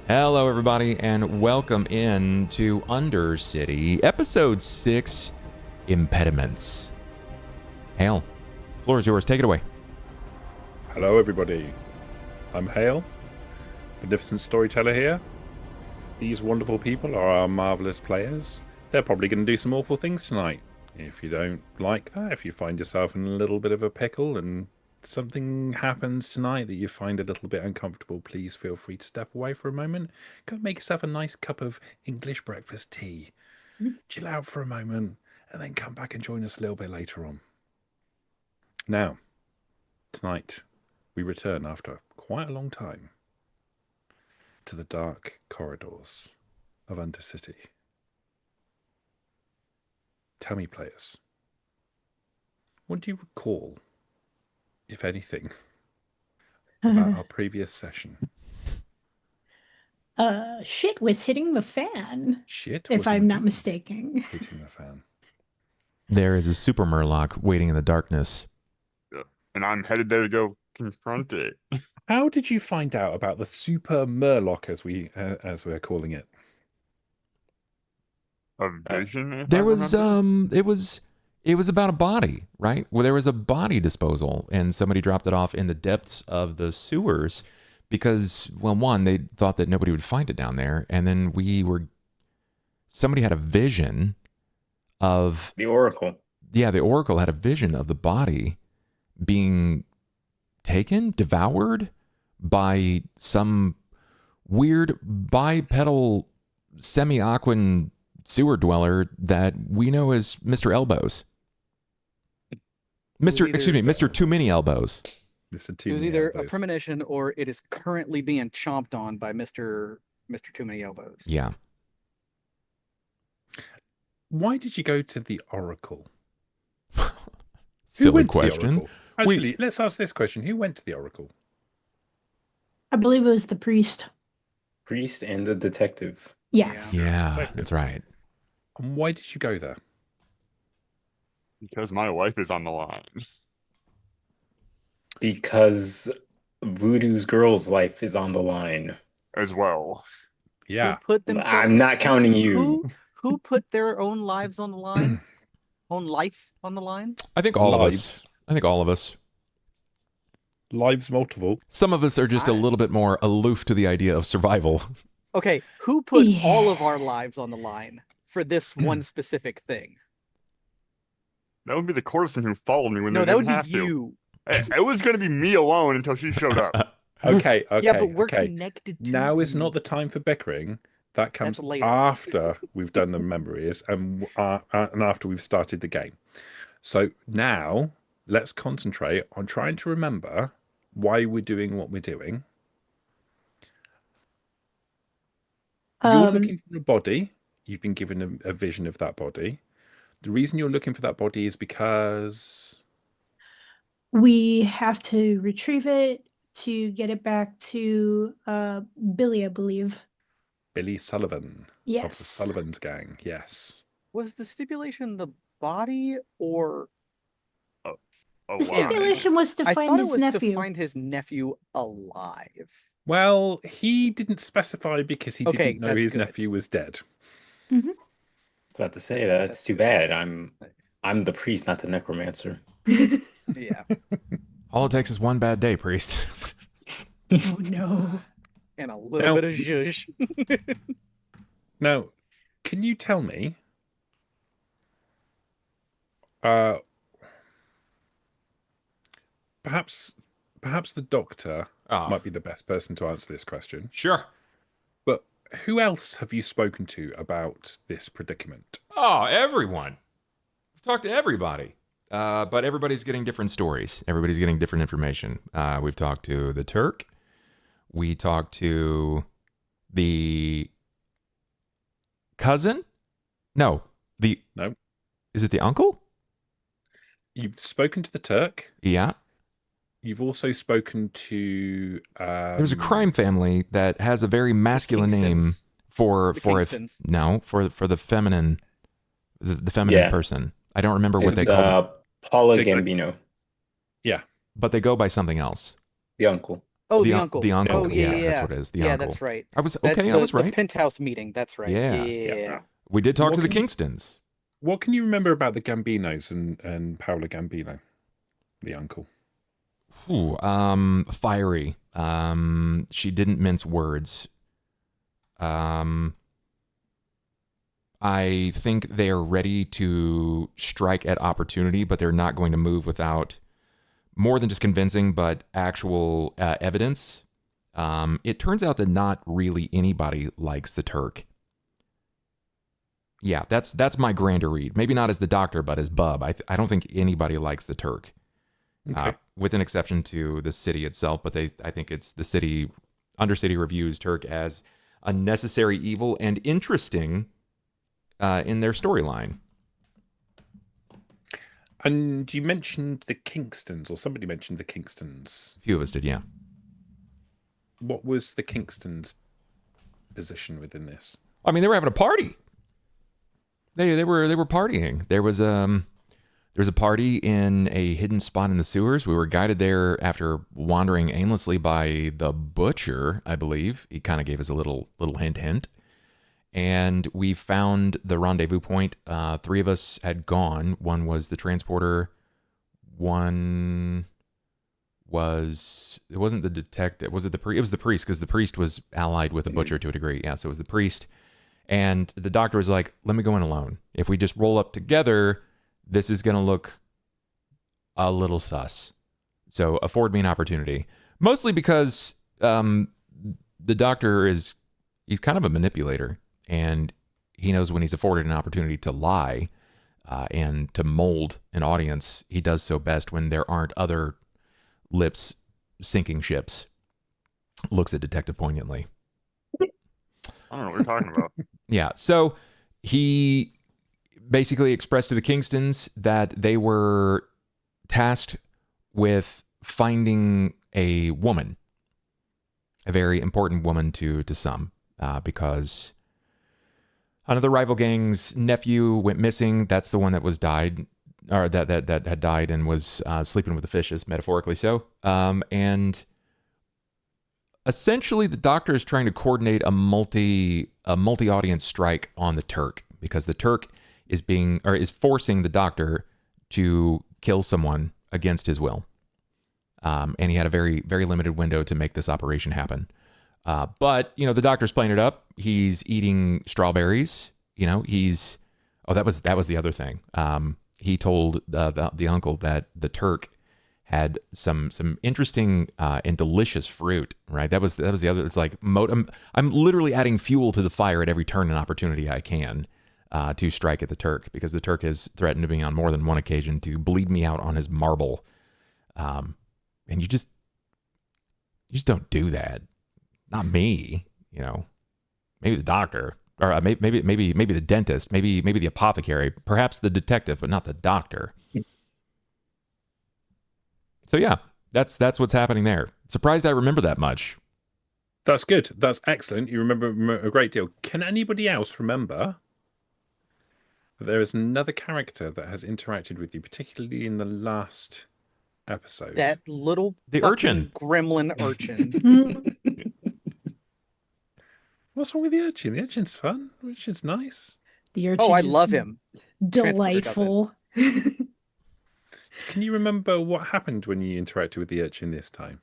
Hello, everybody, and welcome in to Undercity, Episode 6, Impediments. Hale, the floor is yours. Take it away. Hello, everybody. I'm Hale, beneficent storyteller here. These wonderful people are our marvelous players. They're probably going to do some awful things tonight. If you don't like that, if you find yourself in a little bit of a pickle and something happens tonight that you find a little bit uncomfortable, please feel free to step away for a moment. Go make yourself a nice cup of English breakfast tea. Chill out for a moment and then come back and join us a little bit later on. Now, tonight, we return after quite a long time to the dark corridors of Undercity. Tell me, players, what do you recall, if anything, about our previous session? Shit was hitting the fan. Shit, if was I'm not indeed mistaken. hitting the fan. There is a super Murloc waiting in the darkness. And I'm headed there to go confront it. How did you find out about the super Murloc, as we're calling it? A vision? if I There was, remember? it was about a body, right? Well, there was a body disposal, and somebody dropped it off in the depths of the sewers because, well, one, they thought that nobody would find it down there, and then somebody had a vision of... The Oracle. Yeah, the Oracle had a vision of the body being taken, devoured by some weird bipedal semi-aquan sewer dweller that we know as Mr. Elbows. Mr. Too Many Elbows. It was either a premonition or it is currently being chomped on by Mr. Too Many Elbows. Yeah. Why did you go to the Oracle? Silly question. Actually, let's ask this question. Who went to the Oracle? I believe it was the priest. Priest and the detective. Yeah, that's right. And why did you go there? Because my wife is on the line. Because Voodoo's girl's life is on the line. As well. Yeah. Who put themselves, I'm not counting you. Who put their own lives on the line? Own life on the line? I think all of us. I think all of us. Lives multiple. Some of us are just a little bit more aloof to the idea of survival. Okay, who put all of our lives on the line for this one specific thing? That would be the courtesan who followed me when No, they that would didn't be have to. you. It was going to be me alone until she showed up. Okay. Yeah, but we're connected to Now is you. not the time for bickering. That comes That's later. after we've done the memories and after we've started the game. So now let's concentrate on trying to remember why we're doing what we're doing. You're looking for a body. You've been given a vision of that body. The reason you're looking for that body is because... We have to retrieve it to get it back to Billy, I believe. Billy Sullivan. Yes. Of the Sullivan's gang, yes. Was the stipulation the body or... The stipulation was to I find thought his it was nephew. to find his nephew alive. Well, he didn't specify because he Okay, didn't know that's his good. nephew was dead. I was about to say that's too bad. I'm the priest, not the necromancer. Yeah. All it takes is one bad day, priest. Oh no. And a little bit of zhuzh. Now, can you tell me perhaps the doctor might be the best person to answer this question. Sure. But who else have you spoken to about this predicament? Oh, everyone. We've talked to everybody. But everybody's getting different stories. Everybody's getting different information. We've talked to the Turk. We talked to the cousin. No. Is it the uncle? You've spoken to the Turk. Yeah. You've also spoken to... There's a crime family that has a very masculine name for the feminine the feminine person. I don't remember what they call it. Paula Gambino. Yeah. But they go by something else. The uncle. Oh, the uncle. The uncle. Oh, yeah, That's what it is. The yeah, uncle. that's right. I was That, okay. I was the right. penthouse meeting. That's right. Yeah. Yeah. We did talk What to the can- Kingstons. What can you remember about the Gambinos and Paolo Gambino, the uncle? Ooh, fiery. She didn't mince words. I think they are ready to strike at opportunity, but they're not going to move without more than just convincing, but actual evidence. It turns out that not really anybody likes the Turk. Yeah, that's my grander read. Maybe not as the Doctor, but as Bub. I don't think anybody likes the Turk, Okay. with an exception to the city itself. But I think it's the city. Undercity reviews Turk as a necessary evil and interesting in their storyline. And you mentioned the Kingstons, or somebody mentioned the Kingstons. A few of us did, yeah. What was the Kingstons' position within this? I mean, they were having a party. They were partying. There was a party in a hidden spot in the sewers. We were guided there after wandering aimlessly by the butcher, I believe. He kind of gave us a little hint. And we found the rendezvous point. 3 of us had gone. One was the transporter. One was, it wasn't the detective. Was it the priest? It was the priest, because the priest was allied with the butcher to a degree. Yeah, so it was the priest. And the doctor was like, let me go in alone. If we just roll up together, this is going to look a little sus. So afford me an opportunity. Mostly because the doctor he's kind of a manipulator. And he knows when he's afforded an opportunity to lie and to mold an audience, he does so best when there aren't other lips sinking ships. Looks at Detective poignantly. I don't know what you're talking about. Yeah, so he basically expressed to the Kingstons that they were tasked with finding a woman, a very important woman to some, because another rival gang's nephew went missing. That's the one that was died, or that had died and was sleeping with the fishes, metaphorically so. And essentially, the doctor is trying to coordinate a multi-audience strike on the Turk, because the Turk is forcing the doctor to kill someone against his will. And he had a very, very limited window to make this operation happen. But, the doctor's playing it up. He's eating strawberries. That was the other thing. He told the uncle that the Turk had some interesting and delicious fruit, right? That was the other. It's like I'm literally adding fuel to the fire at every turn and opportunity I can to strike at the Turk, because the Turk has threatened to me on more than one occasion to bleed me out on his marble. And you just don't do that. Not me, Maybe the doctor, or maybe the dentist, maybe the apothecary, perhaps the detective, but not the doctor. So yeah, that's what's happening there. Surprised I remember that much. That's good. That's excellent. You remember a great deal. Can anybody else remember that there is another character that has interacted with you, particularly in the last episode? That little The fucking urchin. gremlin urchin. What's wrong with the urchin? The urchin's fun. The urchin's nice. The urchin Oh, I is love him. delightful. Can you remember what happened when you interacted with the urchin this time?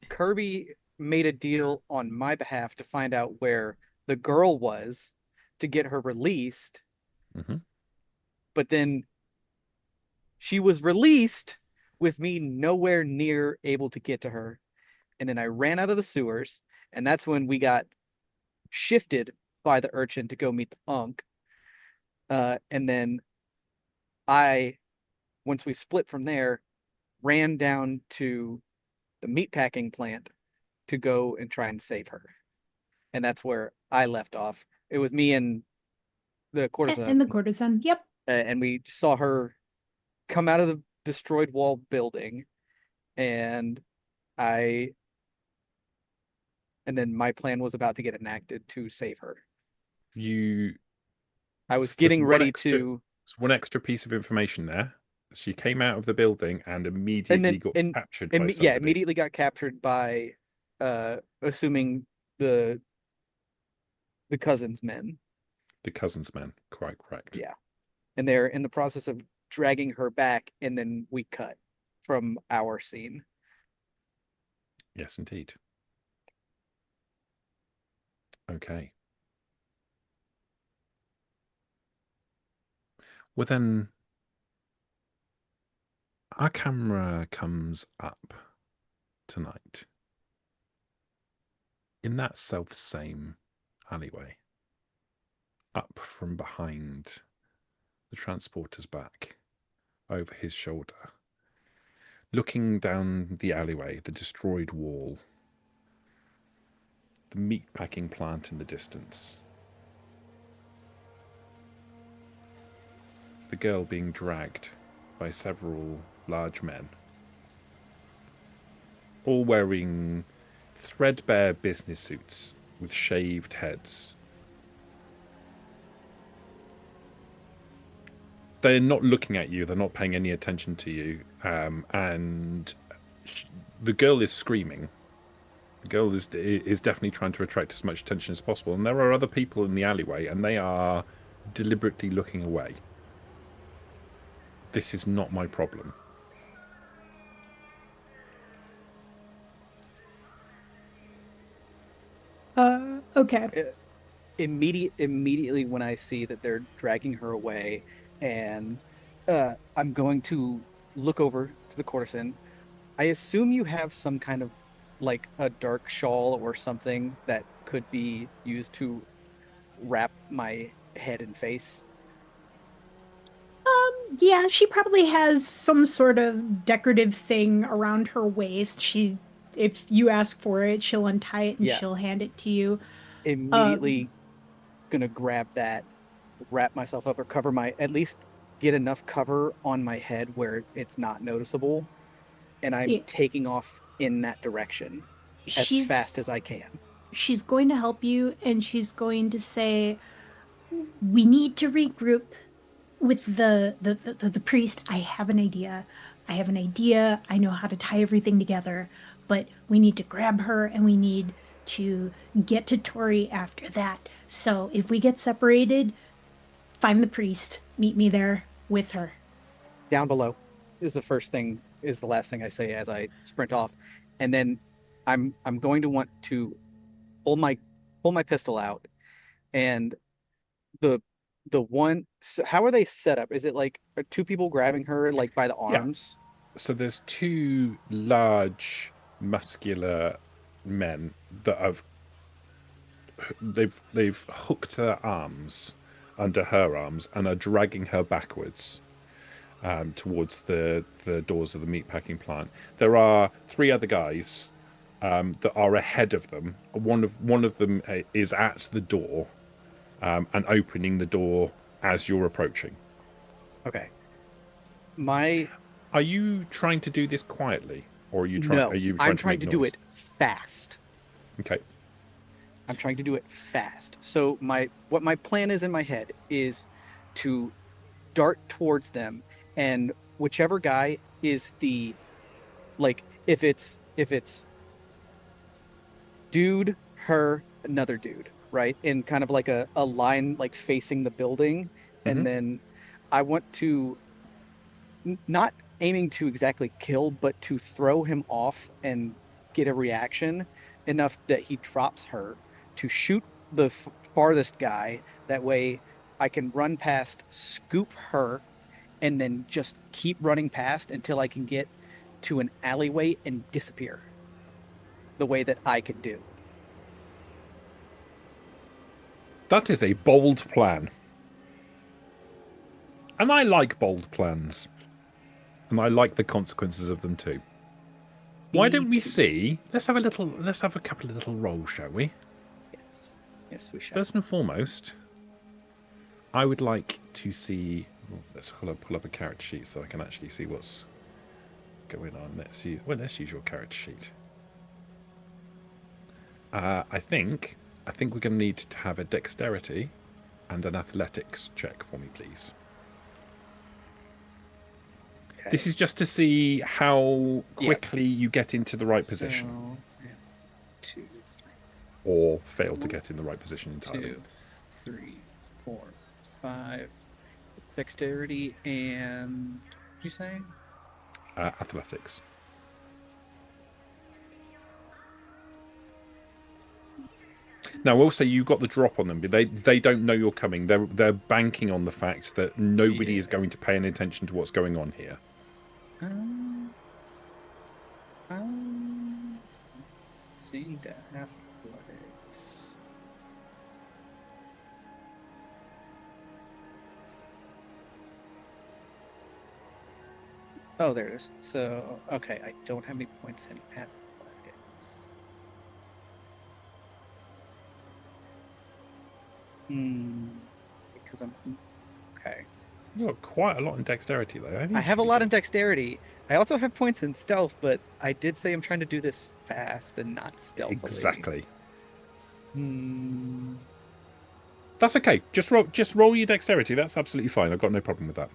Kirby made a deal on my behalf to find out where the girl was to get her released. Mm-hmm. But then she was released with me nowhere near able to get to her. And then I ran out of the sewers, and that's when we got shifted by the urchin to go meet the Unk. And then once we split from there, ran down to the meatpacking plant to go and try and save her. And that's where I left off. It was me and the courtesan. And the courtesan, yep. And we saw her come out of the destroyed wall building, and then my plan was about to get enacted to save her. I was getting ready to. One extra piece of information there. She came out of the building and immediately got captured by somebody. Yeah, immediately got captured by assuming the cousin's men. The cousin's men, quite correct. Yeah. And they're in the process of dragging her back, and then we cut from our scene. Yes, indeed. Okay. Well, then our camera comes up tonight in that self-same alleyway, up from behind the transporter's back, over his shoulder, looking down the alleyway, the destroyed wall, the meatpacking plant in the distance, the girl being dragged by several large men, all wearing threadbare business suits with shaved heads. They're not looking at you, they're not paying any attention to you, and the girl is screaming. The girl is definitely trying to attract as much attention as possible, and there are other people in the alleyway, and they are deliberately looking away. This is not my problem. Okay. Immediately when I see that they're dragging her away, and I'm going to look over to the courtesan. I assume you have some kind of like a dark shawl or something that could be used to wrap my head and face. Yeah, she probably has some sort of decorative thing around her waist. If you ask for it, she'll untie it and Yeah. she'll hand it to you. Immediately gonna grab that, wrap myself up, or at least get enough cover on my head where it's not noticeable, and I'm Yeah. taking off in that direction as fast as I can. She's going to help you, and she's going to say, "We need to regroup with the priest. I have an idea. I know how to tie everything together, but we need to grab her, and we need to get to Tori after that. So if we get separated, find the priest. Meet me there with her." Down below is the last thing I say as I sprint off, and then I'm going to want to pull my pistol out, and the one. So how are they set up? Is it like are two people grabbing her like by the arms? So there's two large, muscular men that they've hooked their arms under her arms and are dragging her backwards towards the doors of the meatpacking plant. There are three other guys that are ahead of them. One of them is at the door and opening the door as you're approaching. Okay. Are you trying to do this quietly, or are you trying? No, Are you I'm trying to make do noise? it fast. Okay. I'm trying to do it fast. So what my plan is in my head is to dart towards them, and whichever guy is if it's dude, her, another dude, right? In kind of like a line like facing the building, and then I want to not aiming to exactly kill, but to throw him off and get a reaction enough that he drops her to shoot the farthest guy. That way I can run past, scoop her, and then just keep running past until I can get to an alleyway and disappear the way that I can do. That is a bold plan. And I like bold plans. And I like the consequences of them too. Why don't we see? Let's have a couple of little rolls, shall we? Yes, we shall. First and foremost, I would like to see. Let's pull up a character sheet so I can actually see what's going on. Let's use your character sheet. I think we're going to need to have a dexterity and an athletics check for me, please. Okay. This is just to see how Yeah. quickly you get into the right position, So, I have 2, 3, or fail to get in the right position entirely. 2, 3, 4, 5. Dexterity and what you saying? Athletics. Now, I will say you got the drop on them, but they don't know you're coming. They're banking on the fact that nobody is going to pay any attention to what's going on here. Seeing the athletics. Oh, there it is. So, okay, I don't have any points in athletics. Because I'm okay. You got quite a lot in dexterity, though. I have a lot in dexterity. I also have points in stealth, but I did say I'm trying to do this fast and not stealthily. Exactly. Hmm. That's okay. Just roll your dexterity. That's absolutely fine. I've got no problem with that.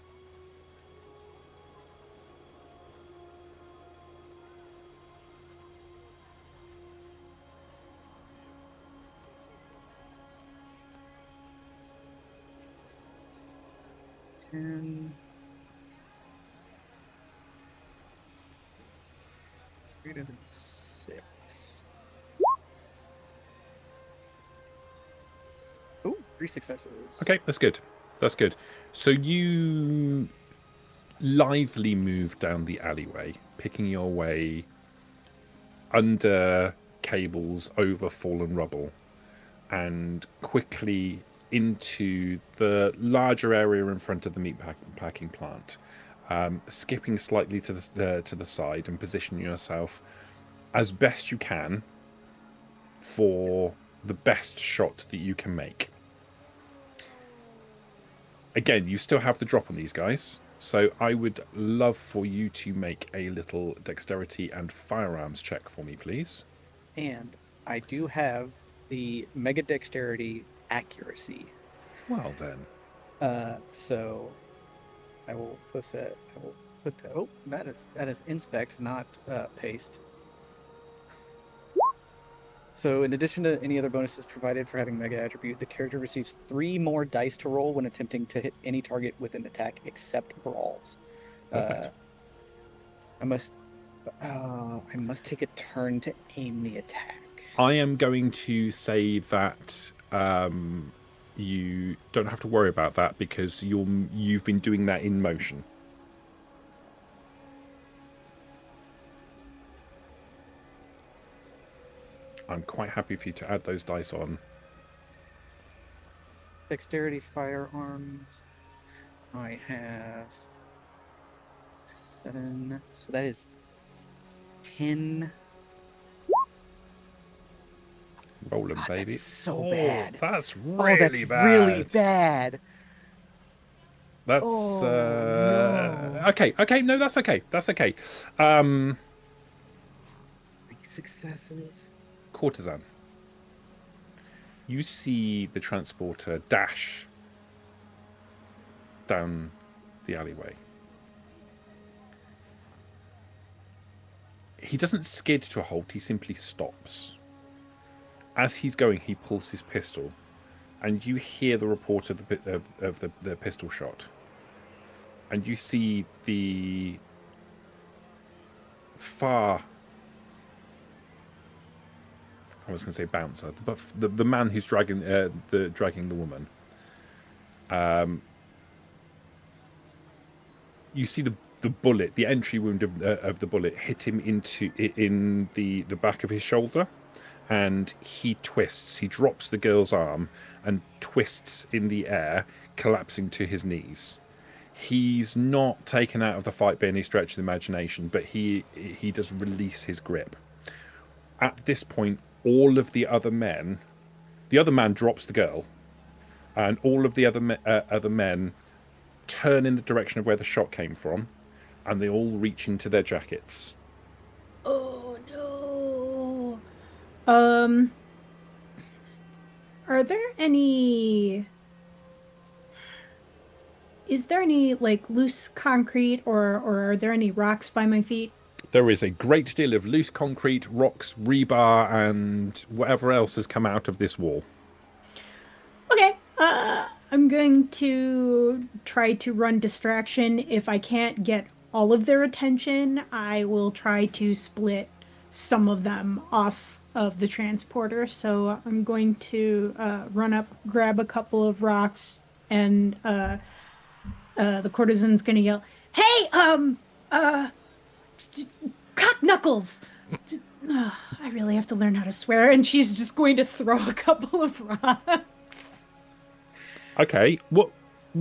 Greater than 6. Oh, 3 successes. Okay, that's good. That's good. So you lithely move down the alleyway, picking your way under cables, over fallen rubble, and quickly into the larger area in front of the meat packing plant. Skipping slightly to the side and positioning yourself as best you can for the best shot that you can make. Again, you still have the drop on these guys, so I would love for you to make a little dexterity and firearms check for me, please. And I do have the mega dexterity accuracy. Well then. So I will put that. Oh, that is inspect, not paste. So in addition to any other bonuses provided for having mega attribute, the character receives 3 more dice to roll when attempting to hit any target with an attack except brawls. Perfect. I must take a turn to aim the attack. I am going to say that you don't have to worry about that because you've been doing that in motion. I'm quite happy for you to add those dice on. Dexterity firearms. I have 7. So that is 10. Rolling, God, baby. that's so bad. That's really Oh, that's bad. really bad. That's no. okay. No, that's okay. That's okay. 3 successes. Courtesan. You see the transporter dash down the alleyway. He doesn't skid to a halt, he simply stops. As he's going, he pulls his pistol, and you hear the report of the pistol shot. And you see the far... I was going to say bouncer, but the man who's dragging the woman. You see the bullet, the entry wound of the bullet hit him in the back of his shoulder, and he twists. He drops the girl's arm and twists in the air, collapsing to his knees. He's not taken out of the fight by any stretch of the imagination, but he does release his grip. At this point, all of the other man drops the girl, and all of the other men turn in the direction of where the shot came from, and they all reach into their jackets. Oh no. Are there any... is there any like loose concrete or are there any rocks by my feet? There is a great deal of loose concrete, rocks, rebar, and whatever else has come out of this wall. Okay. I'm going to try to run distraction. If I can't get all of their attention, I will try to split some of them off of the transporter. So I'm going to run up, grab a couple of rocks, and the courtesan's going to yell, "Hey, uh, cock knuckles!" I really have to learn how to swear, and she's just going to throw a couple of rocks. Okay, what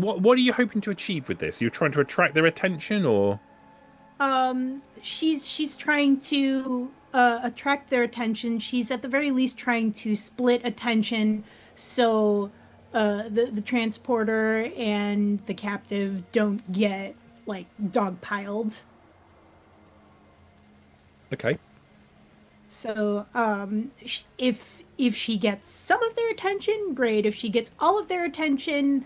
are you hoping to achieve with this? You're trying to attract their attention, or? She's trying to attract their attention. She's at the very least trying to split attention so the transporter and the captive don't get like dogpiled. Okay. So if she gets some of their attention, great. If she gets all of their attention,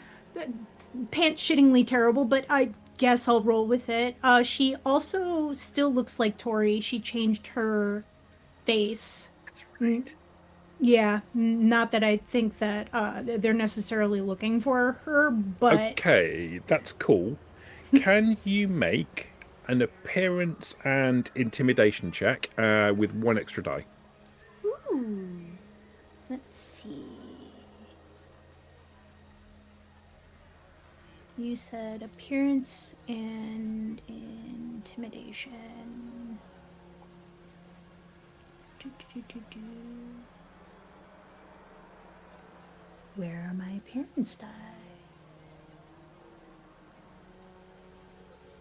pants shittingly terrible, but I guess I'll roll with it. She also still looks like Tori. She changed her face. That's right. Yeah, not that I think that they're necessarily looking for her, but Okay, that's cool. Can you make an appearance and intimidation check with 1 extra die? ooh, let's see. You said appearance and intimidation. Do, do, do, do. Where are my appearance die?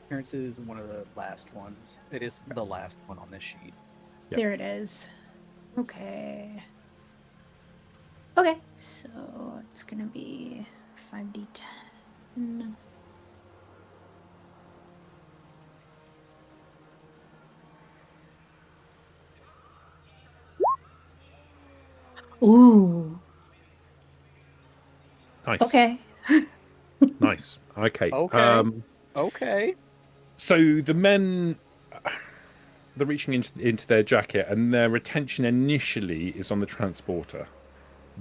Appearance is one of the last ones. It is the last one on this sheet. Yep. There it is. Okay. Okay, so it's gonna be 5d10. Ooh. Nice. Okay. Nice. Okay. Okay. Okay. So the men, they're reaching into their jacket, and their attention initially is on the transporter.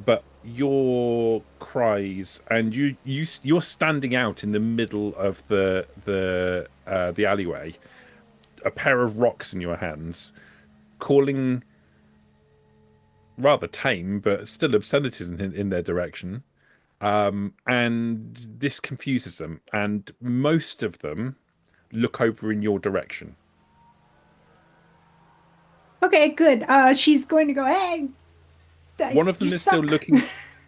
But your cries, and you're standing out in the middle of the alleyway, a pair of rocks in your hands, calling rather tame but still obscenities in their direction. And this confuses them, and most of them look over in your direction. Okay, good. She's going to go, hey, One of them you is still suck." looking.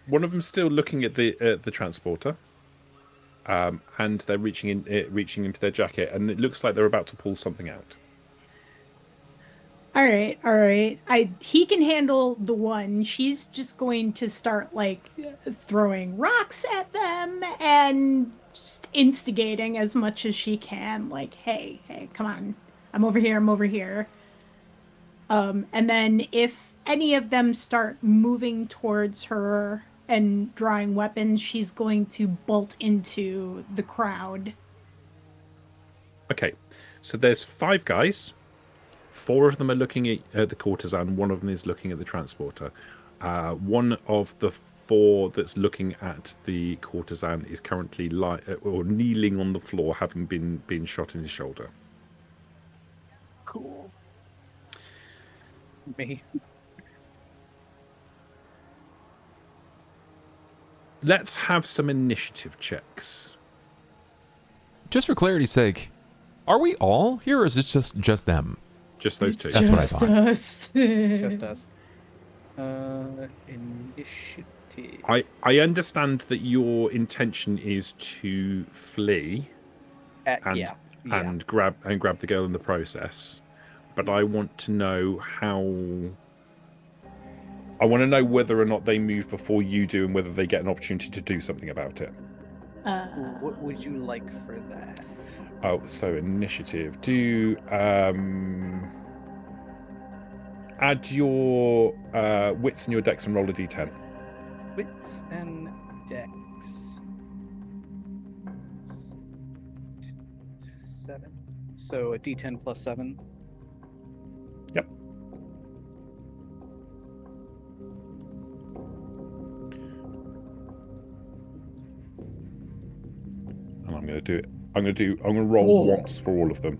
One of them's still looking at the transporter, and they're reaching into their jacket, and it looks like they're about to pull something out. All right, all right. He can handle the one. She's just going to start like throwing rocks at them and just instigating as much as she can. Like, hey, hey, come on. I'm over here, I'm over here. And then if any of them start moving towards her and drawing weapons, she's going to bolt into the crowd. Okay, so there's 5 guys. 4 of them are looking at the courtesan. 1 of them is looking at the transporter. One of the 4 that's looking at the courtesan is currently or kneeling on the floor, having been shot in his shoulder. Cool. Me. Let's have some initiative checks. Just for clarity's sake, are we all here, or is it just them? Just those 2. That's what I thought. Us. Just us. Initiative. I understand that your intention is to flee and Yeah. and grab the girl in the process, but I want to know how. I want to know whether or not they move before you do, and whether they get an opportunity to do something about it. What would you like for that? Oh, so initiative. Do add your wits and your dex and roll a d10. Wits and dex. 7. So a D10 plus 7. Yep. And I'm going to do it. I'm going to roll Whoa. once for all of them.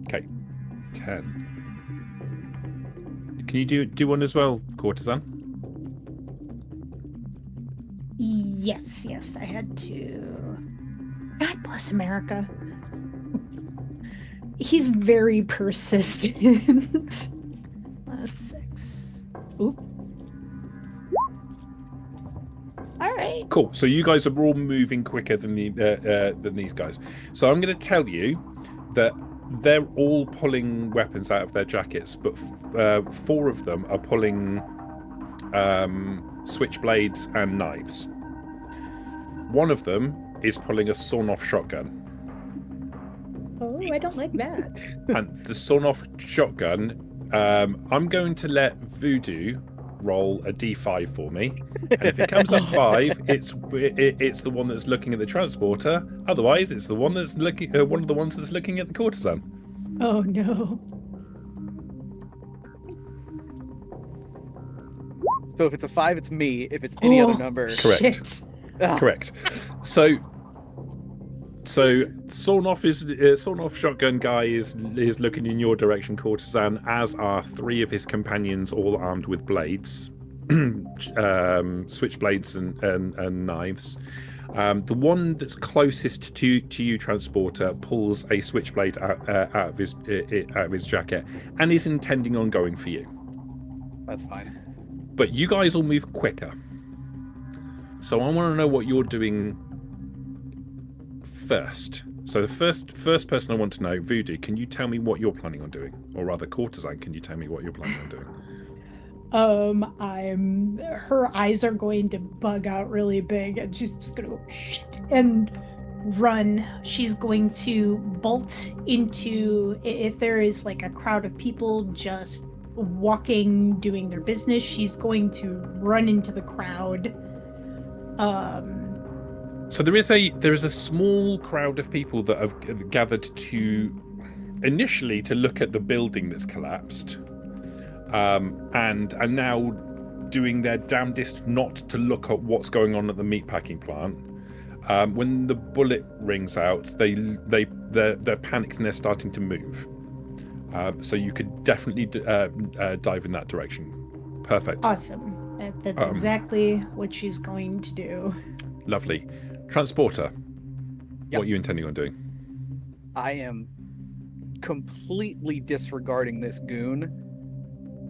Okay, 10. Can you do one as well, Courtesan? Yes, I had to. God bless America. He's very persistent. +6. Oop. All right. Cool. So you guys are all moving quicker than these guys. So I'm going to tell you that they're all pulling weapons out of their jackets, but 4 of them are pulling switchblades and knives. One of them is pulling a sawn-off shotgun. Oh, I don't like that. And the sawn-off shotgun, I'm going to let Voodoo roll a d5 for me, and if it comes up 5, it's the one that's looking at the transporter. Otherwise, it's the one that's looking one of the ones that's looking at the courtesan. Oh no. So if it's a 5, it's me. If it's any other number, Correct. Shit. Correct. So sawn-off shotgun guy is looking in your direction, courtesan, as are 3 of his companions, all armed with blades, switchblades and knives. The one that's closest to you, transporter, pulls a switchblade out of his jacket and is intending on going for you. that's fine. But you guys will move quicker. So I want to know what you're doing first. So the first person I want to know, Voodoo, can you tell me what you're planning on doing? Or rather, Courtesan, can you tell me what you're planning on doing? Her eyes are going to bug out really big, and she's just gonna go shit and run. She's going to bolt into, if there is like a crowd of people just walking, doing their business, she's going to run into the crowd. So there is a small crowd of people that have gathered initially to look at the building that's collapsed, and are now doing their damnedest not to look at what's going on at the meatpacking plant. When the bullet rings out, they're panicked and they're starting to move. So you could definitely dive in that direction. Perfect. Awesome. That's exactly what she's going to do. Lovely. Transporter. Yep. What are you intending on doing? I am completely disregarding this goon,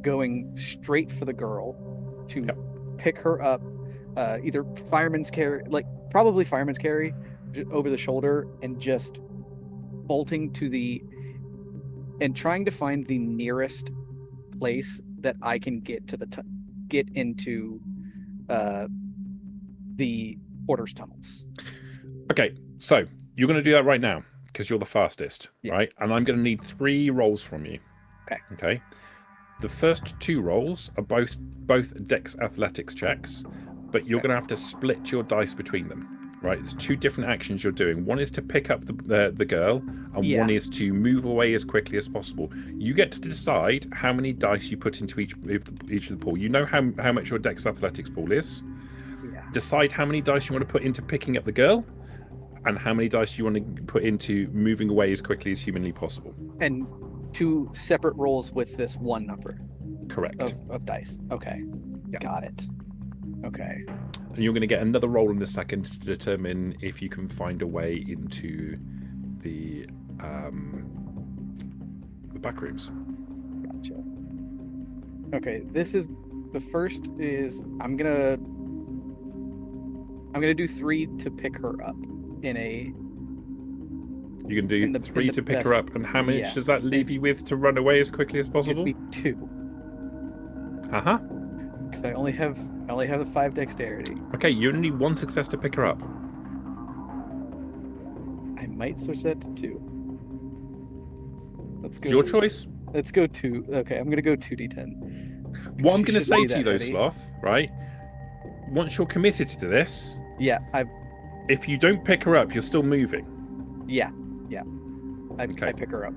going straight for the girl to pick her up, either fireman's carry, probably fireman's carry, over the shoulder, and just bolting and trying to find the nearest place that I can get to get into the porter's tunnels. Okay, so you're going to do that right now because you're the fastest, right? And I'm going to need 3 rolls from you. Okay. The first 2 rolls are both Dex athletics checks, but you're going to have to split your dice between them. Right, there's 2 different actions you're doing. One is to pick up the girl, and one is to move away as quickly as possible. You get to decide how many dice you put into each of the pool. You know how much your Dex athletics pool is. Yeah. Decide how many dice you want to put into picking up the girl, and how many dice you want to put into moving away as quickly as humanly possible. And 2 separate rolls with this one number. Correct. Of dice. Okay. Yeah. Got it. Okay. And you're going to get another roll in a second to determine if you can find a way into the back rooms. Gotcha. Okay, this is the first is I'm gonna do 3 to pick her up in a. You can do 3 to pick her up, and how much does that leave you with to run away as quickly as possible? Gives me 2. Because I only have a 5 dexterity. Okay, you only need 1 success to pick her up. I might switch that to 2. Let's It's go. your choice. Let's go 2. Okay, I'm gonna go 2d10. What I'm She going to shouldn't say be to you, that though, heavy. Sloth, right? Once you're committed to this, Yeah, if you don't pick her up, you're still moving. yeah. I Okay. pick her up.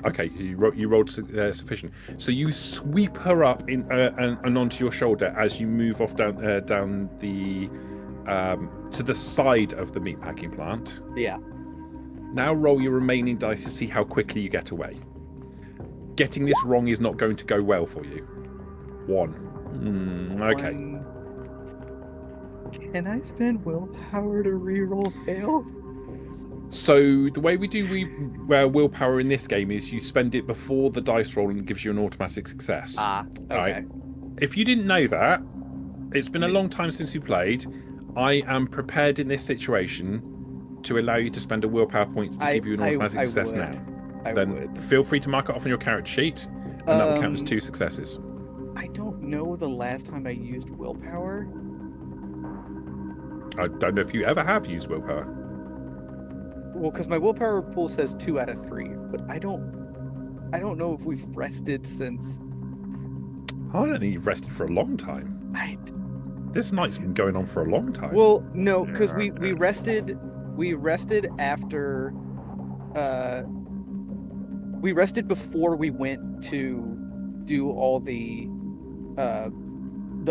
Okay, you rolled sufficient. So you sweep her up and onto your shoulder as you move off down the to the side of the meatpacking plant. Yeah. Now roll your remaining dice to see how quickly you get away. Getting this wrong is not going to go well for you. 1. Okay. Can I spend willpower to reroll fail? So the way we do willpower in this game is you spend it before the dice roll and it gives you an automatic success. Ah, okay. Right? If you didn't know that, it's been a long time since we played. I am prepared in this situation to allow you to spend a willpower point to give you an automatic success now. Then feel free to mark it off on your character sheet, and that will count as 2 successes. I don't know the last time I used willpower. I don't know if you ever have used willpower. Well, because my willpower pool says 2 out of 3, but I don't know if we've rested since. I don't think you've rested for a long time. This night's been going on for a long time. Well, no, because we rested after. We rested before we went to do all the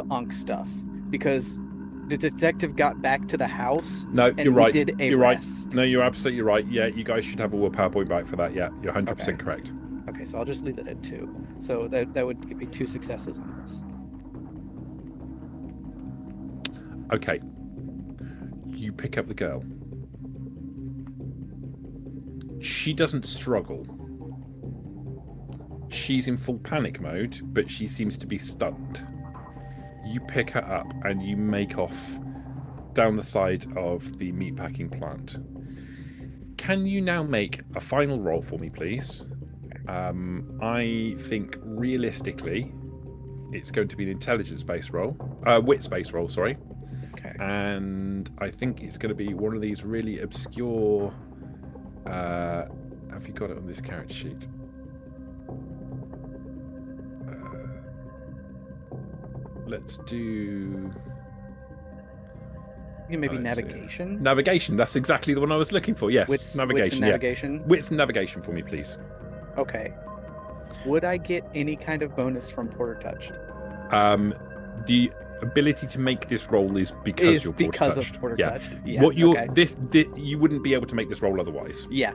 Unk stuff, because the detective got back to the house. No, and you're right. We did a you're rest. right. No, you're absolutely right. Yeah, you guys should have a willpower point back for that. Yeah, you're 100% correct. Okay, so I'll just leave it at 2. So that would give me 2 successes on this. Okay. You pick up the girl. She doesn't struggle. She's in full panic mode, but she seems to be stunned. You pick her up and you make off down the side of the meatpacking plant. Can you now make a final roll for me, please? I think realistically it's going to be an intelligence-based roll. Wits-based roll, sorry. Okay. And I think it's going to be one of these really obscure... have you got it on this character sheet? Let's do... Maybe navigation? Navigation, that's exactly the one I was looking for, yes. Navigation, Wits and navigation? Wits and navigation for me, please. Okay. Would I get any kind of bonus from Porter Touched? The ability to make this roll is because you're Porter Touched. Of Porter Touched. Yeah. What you're this you wouldn't be able to make this roll otherwise. Yeah.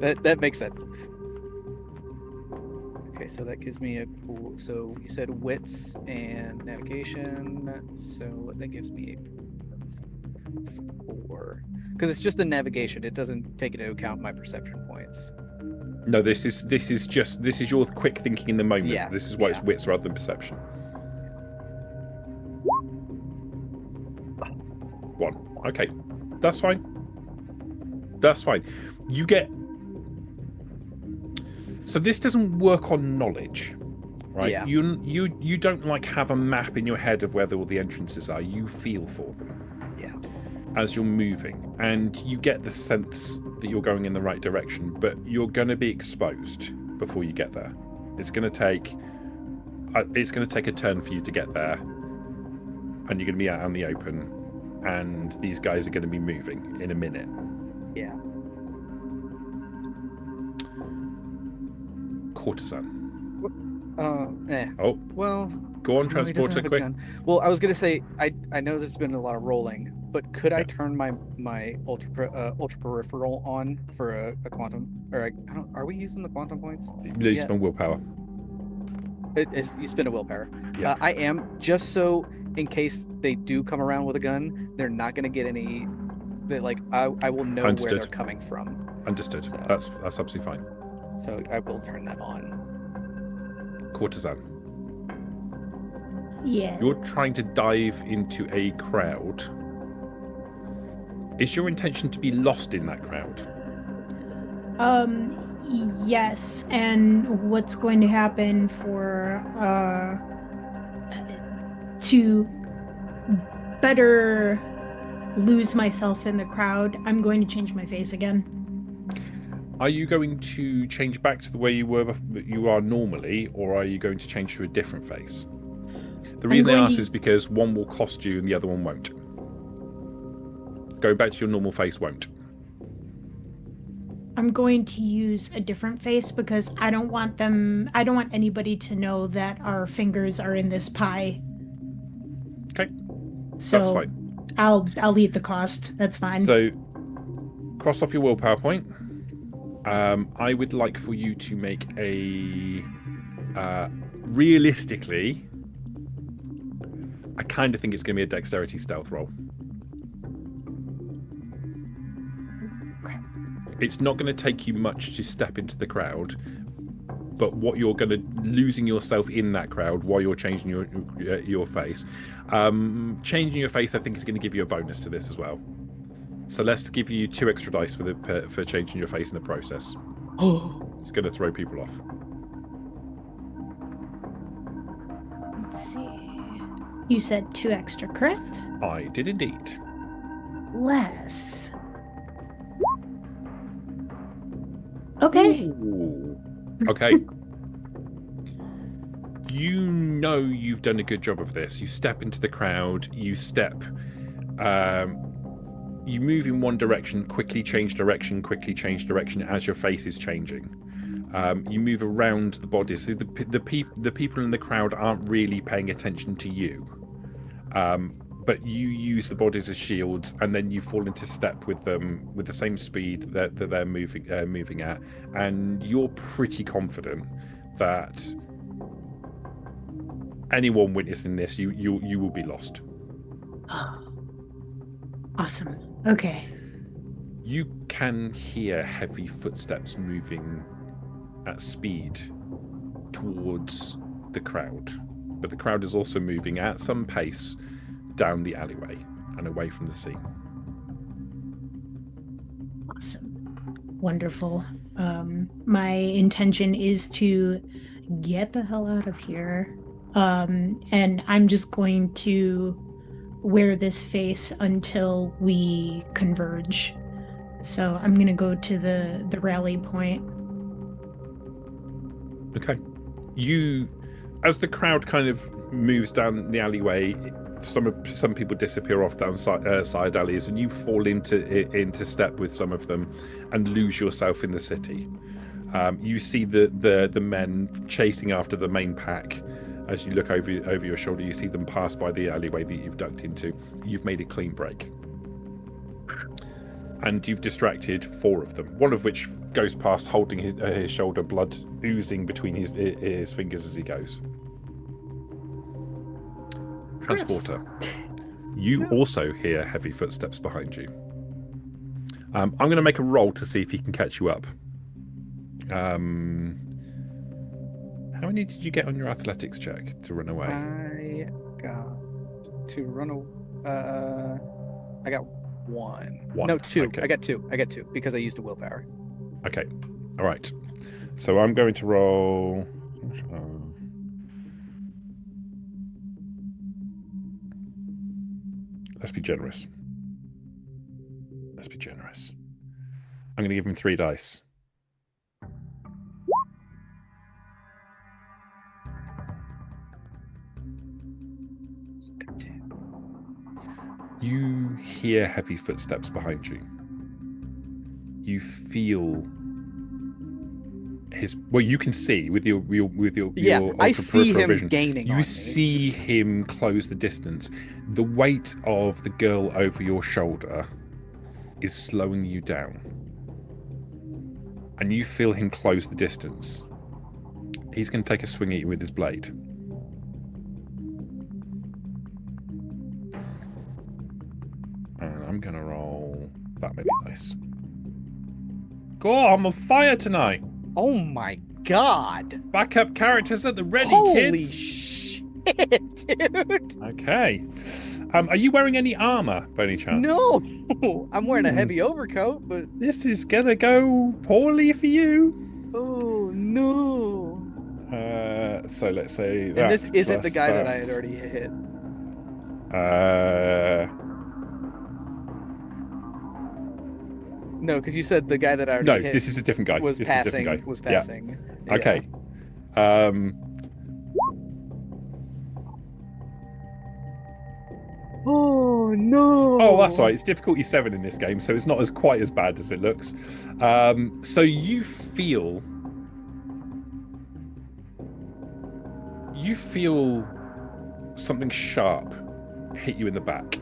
That makes sense. Okay, so that gives me a pool. So you said wits and navigation. So that gives me a 4. Because it's just the navigation. It doesn't take into account my perception points. No, this is your quick thinking in the moment. Yeah. This is why it's wits rather than perception. 1. Okay. That's fine. That's fine. You get... So this doesn't work on knowledge, right? Yeah. You don't like have a map in your head of where all the entrances are. You feel for them. Yeah. As you're moving, and you get the sense that you're going in the right direction, but you're going to be exposed before you get there. It's going to take a turn for you to get there, and you're going to be out in the open, and these guys are going to be moving in a minute. Yeah. Courtesan. Oh. Well. Go on, transport her quick. Well, I was gonna say I know there's been a lot of rolling, but could I turn my ultra peripheral on for a quantum? Or are we using the quantum points? You spend willpower. You spend a willpower. Yeah. I am, just so in case they do come around with a gun, they're not gonna get any. I will know where they're coming from. Understood. So, that's absolutely fine. So I will turn that on. Courtesan. Yeah. You're trying to dive into a crowd. Is your intention to be lost in that crowd? Yes. And what's going to happen to better lose myself in the crowd, I'm going to change my face again. Are you going to change back to the way you are normally, or are you going to change to a different face? The reason I ask is because one will cost you and the other one won't. Going back to your normal face won't. I'm going to use a different face because I don't want anybody to know that our fingers are in this pie. Okay. So that's fine. I'll eat the cost. That's fine. So cross off your willpower point. I would like for you to make a realistically, I kind of think it's going to be a dexterity stealth roll. It's not going to take you much to step into the crowd, but what you're going to losing yourself in that crowd while you're changing your face. Changing your face, I think, is going to give you a bonus to this as well. So let's give you 2 extra dice for changing your face in the process. Oh, It's going to throw people off. Let's see. You said 2 extra, correct? I did indeed. Less. Okay. Ooh. Okay. You know you've done a good job of this. You step into the crowd. You move in one direction, quickly change direction as your face is changing. You move around the bodies. So the people in the crowd aren't really paying attention to you. But you use the bodies as shields, and then you fall into step with them with the same speed that they're moving at, and you're pretty confident that anyone witnessing this, you will be lost. Awesome. Okay. You can hear heavy footsteps moving at speed towards the crowd, but the crowd is also moving at some pace down the alleyway and away from the scene. Awesome. Wonderful. My intention is to get the hell out of here. And I'm just going to wear this face until we converge. So I'm going to go to the rally point. Okay. As the crowd kind of moves down the alleyway, some people disappear off down side alleys, and you fall into step with some of them and lose yourself in the city. You see the men chasing after the main pack. As you look over your shoulder, you see them pass by the alleyway that you've ducked into. You've made a clean break, and you've distracted 4 of them. One of which goes past holding his shoulder, blood oozing between his fingers as he goes. Transporter. You also hear heavy footsteps behind you. I'm going to make a roll to see if he can catch you up. How many did you get on your athletics check to run away? I got to run away. I got 1. No, 2. Okay. I got 2 because I used a willpower. Okay. All right. So I'm going to roll. Let's be generous. I'm going to give him 3 dice. You hear heavy footsteps behind you. You feel his. Well, you can see with your I see him vision. gaining. You see him close the distance. The weight of the girl over your shoulder is slowing you down, and you feel him close the distance. He's going to take a swing at you with his blade. And I'm going to roll that many dice. God, I'm on fire tonight. Oh my god! Backup characters at the ready, Holy kids. shit, dude! Okay. Are you wearing any armor by any chance? No, I'm wearing a heavy overcoat, but This is gonna go poorly for you. oh no! So let's say that. And this isn't the plus guy that I had already hit. No, because you said the guy that I already No, hit this is a different guy. was This is a passing. different guy. Was Yeah. passing. Okay. Oh no! Oh, that's right. It's difficulty 7 in this game, so it's not quite as bad as it looks. So you feel something sharp hit you in the back,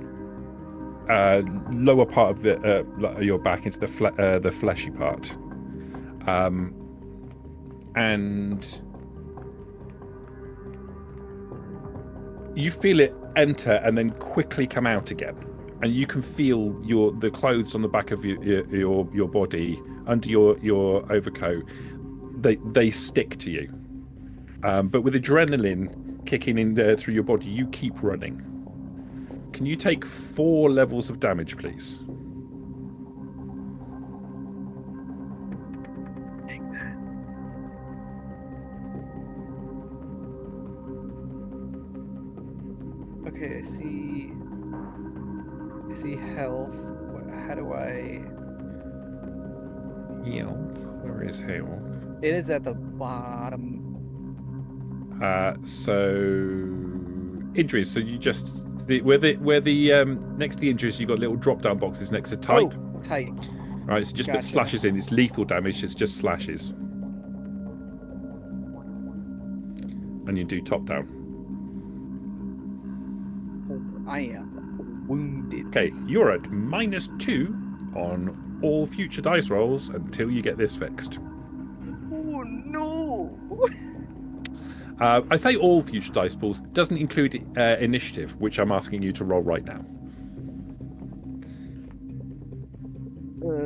lower part of your back into the fleshy part, and you feel it enter and then quickly come out again, and you can feel the clothes on the back of your body under your overcoat. They stick to you, but with adrenaline kicking in through your body, you keep running. Can you take 4 levels of damage, please? Okay, I see health. How do I... Health. Where is health? It is at the bottom. So injuries. So you just where the next to the injuries, you've got little drop-down boxes next to type. Oh, type. Right, so just put Gotcha. slashes in. It's lethal damage. It's just slashes. And you do top-down. I am wounded. Okay, you're at -2 on all future dice rolls until you get this fixed. Oh no! I say all future dice pools. Doesn't include initiative, which I'm asking you to roll right now.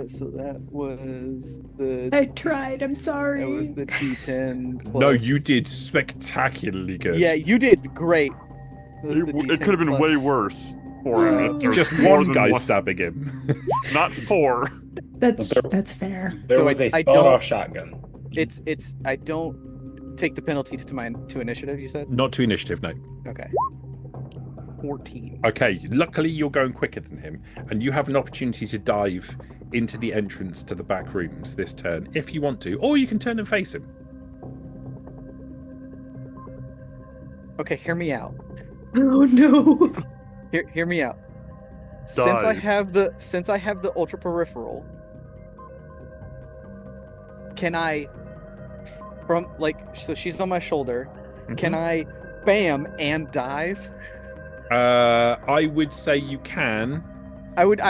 So that was the... I tried. I'm sorry. That was the D10 plus... No, you did spectacularly good. Yeah, you did great. So that's the It D10 could have been way plus- worse for him. Oh. There's Just more one than guy stabbing him. Not 4. That's fair. There So was a I sawed-off don't- shotgun. It's I don't take the penalty to initiative, you said? Not to initiative, no. Okay. 14. Okay, luckily you're going quicker than him, and you have an opportunity to dive into the entrance to the back rooms this turn, if you want to, or you can turn and face him. Okay, hear me out. Oh no. Hear me out. Since I Dive. have the ultra peripheral, can I from so she's on my shoulder, can I bam and dive? I would say you can. I would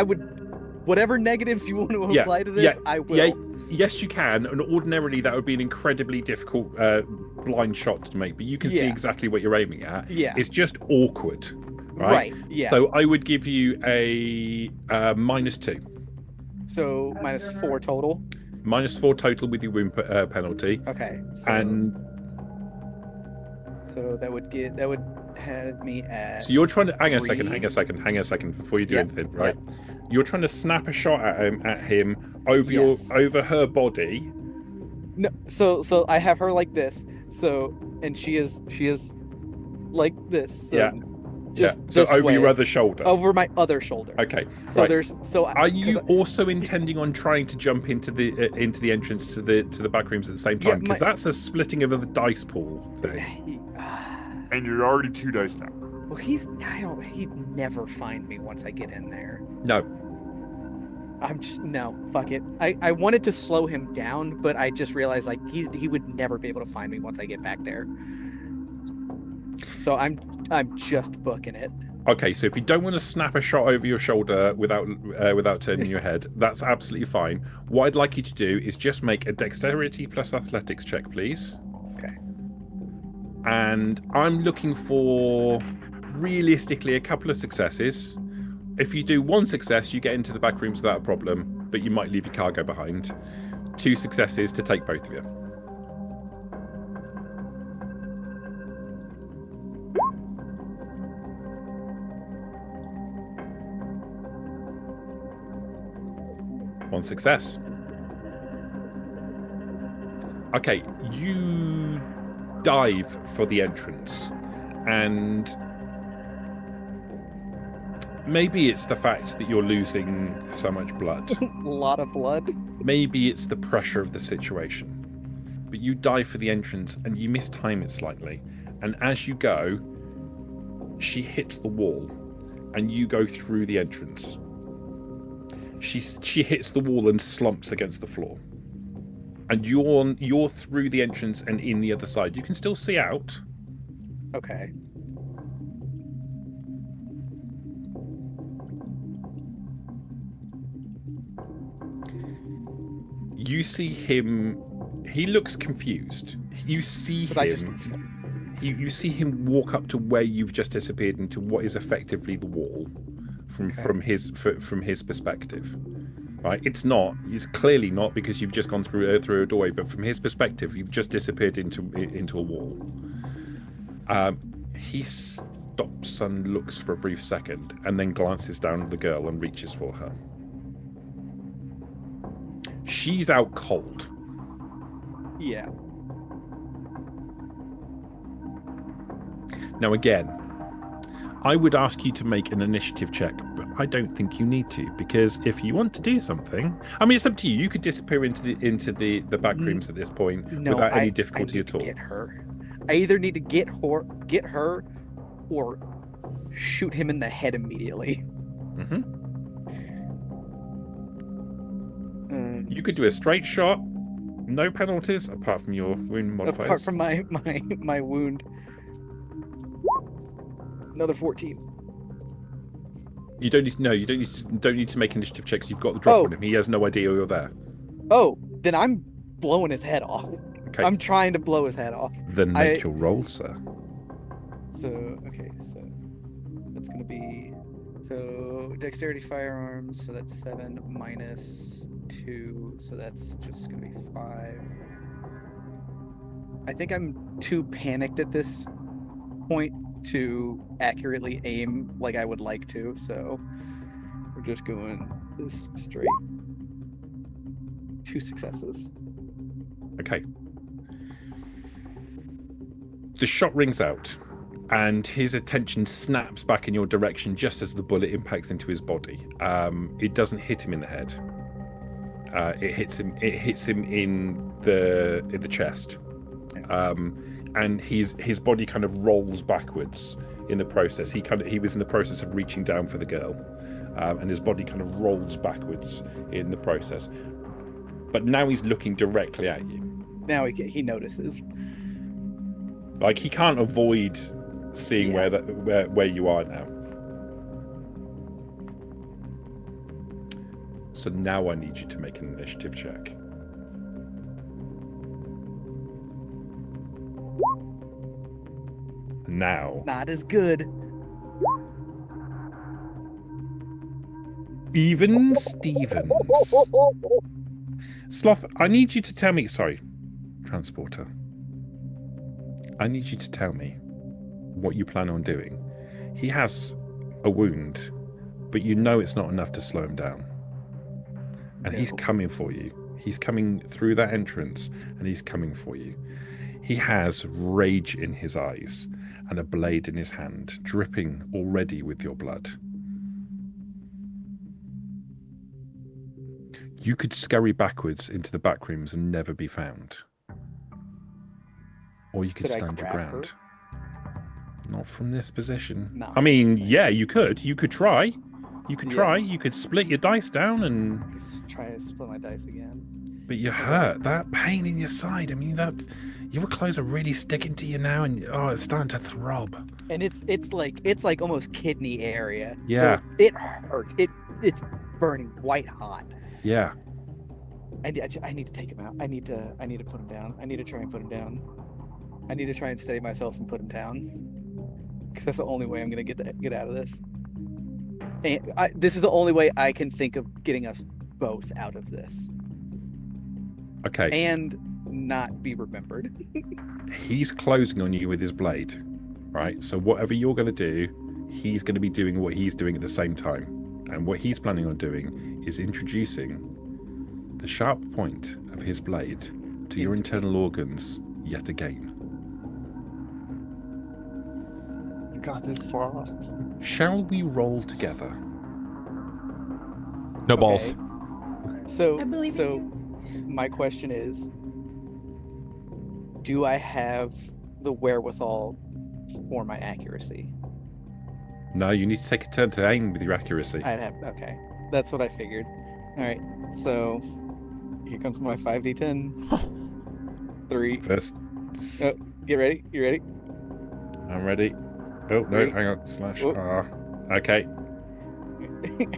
whatever negatives you want to Yeah, apply to this, yeah, I will. Yeah, yes, you can, and ordinarily that would be an incredibly difficult blind shot to make, but you can see Yeah. exactly what you're aiming at. Yeah. It's just awkward, right? Right, yeah. So I would give you a -2. So -4 total. -4 total with your wound penalty. Okay. So, And so that would have me at so you're trying to hang on a 3. second before you do Yep, anything, right? You're trying to snap a shot at him over Yes. over her body. No, so I have her like this. So and she is like this. So Yeah. just So this over your way, other shoulder. over my other shoulder. Okay. So right. there's Are you also intending on trying to jump into the entrance to the back rooms at the same Yeah, time? Because that's a splitting of the dice pool thing. And you're already 2 dice down. Well, he'd never find me once I get in there. No. No, fuck it. I wanted to slow him down, but I just realized like he would never be able to find me once I get back there. So I'm just booking it. Okay, so if you don't want to snap a shot over your shoulder without turning your head, that's absolutely fine. What I'd like you to do is just make a dexterity plus athletics check, please. Okay. And I'm looking for realistically a couple of successes. If you do 1 success, you get into the back rooms without a problem, but you might leave your cargo behind. 2 successes to take both of you. One success. Okay, you dive for the entrance, and Maybe it's the fact that you're losing so much blood. A lot of blood. Maybe it's the pressure of the situation. But you dive for the entrance and you mistime it slightly. And as you go, she hits the wall and you go through the entrance. She hits the wall and slumps against the floor. And you're through the entrance and in the other side. You can still see out. Okay. You see him. He looks confused. You see him. You see him walk up to where you've just disappeared into what is effectively the wall, from his perspective. Right? It's not. It's clearly not because you've just gone through a doorway. But from his perspective, you've just disappeared into a wall. He stops and looks for a brief second, and then glances down at the girl and reaches for her. She's out cold. Yeah. Now again, I would ask you to make an initiative check, but I don't think you need to, because if you want to do something, I mean, it's up to you. You could disappear into the back rooms at this point without any difficulty at all. Get her. I either need to get her, or shoot him in the head immediately. Mm-hmm. You could do a straight shot, no penalties apart from your wound modifiers. Apart from my wound. Another 14. You don't need to make initiative checks. You've got the drop on him. He has no idea you're there. Oh, then I'm blowing his head off. Okay. I'm trying to blow his head off. Then make your roll, sir. So that's gonna be dexterity firearms. So that's 7 minus 2. So that's just gonna be 5. I think I'm too panicked at this point to accurately aim like I would like to, so we're just going this straight. 2 successes. Okay. The shot rings out, and his attention snaps back in your direction just as the bullet impacts into his body. It doesn't hit him in the head. It hits him in the chest. And his body kind of rolls backwards in the process. He was in the process of reaching down for the girl, and his body kind of rolls backwards in the process. But now he's looking directly at you. Now he notices. Like he can't avoid seeing where you are now. So now I need you to make an initiative check. Now. Not as good. Even Stevens. Sloth, I need you to tell me... Sorry, Transporter. I need you to tell me what you plan on doing. He has a wound, but you know it's not enough to slow him down. And he's coming for you. He's coming through that entrance, and he's coming for you. He has rage in his eyes and a blade in his hand, dripping already with your blood. You could scurry backwards into the back rooms and never be found. Or you could stand your ground. Not from this position. I mean, yeah, you could. You could try. You could try. You could split your dice down and... Let's try to split my dice again. But you're hurt. That pain in your side. I mean, your clothes are really sticking to you now, and it's starting to throb. And it's like almost kidney area. Yeah. So it hurts. It's burning white hot. Yeah. I need to take him out. I need to put him down. I need to try and put him down. I need to try and steady myself and put him down. Because that's the only way I'm gonna get out of this. And this is the only way I can think of getting us both out of this. Okay. And not be remembered. He's closing on you with his blade, right? So whatever you're going to do, he's going to be doing what he's doing at the same time. And what he's planning on doing is introducing the sharp point of his blade to your internal organs yet again. God, this sucks. Shall we roll together? No balls. So I believe so you. my question is, do I have the wherewithal for my accuracy? No, you need to take a turn to aim with your accuracy. I'd have okay. That's what I figured. All right. So here comes my 5d10. 3. First, Get ready. You ready? I'm ready. Oh, no, Three. hang on. Slash Oh. R. Okay.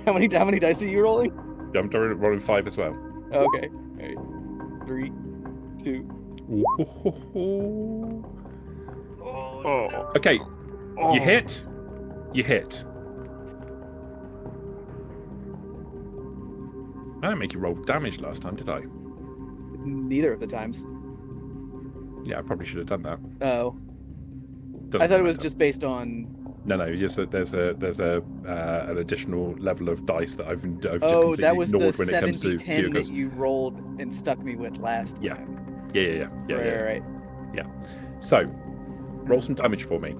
how many dice are you rolling? I'm rolling 5 as well. Okay. All right. 3, 2. Oh. Okay, Oh. you hit. You hit. I didn't make you roll damage last time, did I? Neither of the times. Yeah, I probably should have done that. Oh. Doesn't I thought it was matter. just based on. No. Yes, there's an additional level of dice that I've just Oh, completely that was the ignored when it comes to 7d10 that vehicles. you rolled and stuck me with last Yeah. time. Yeah. Right. So, roll some damage for me.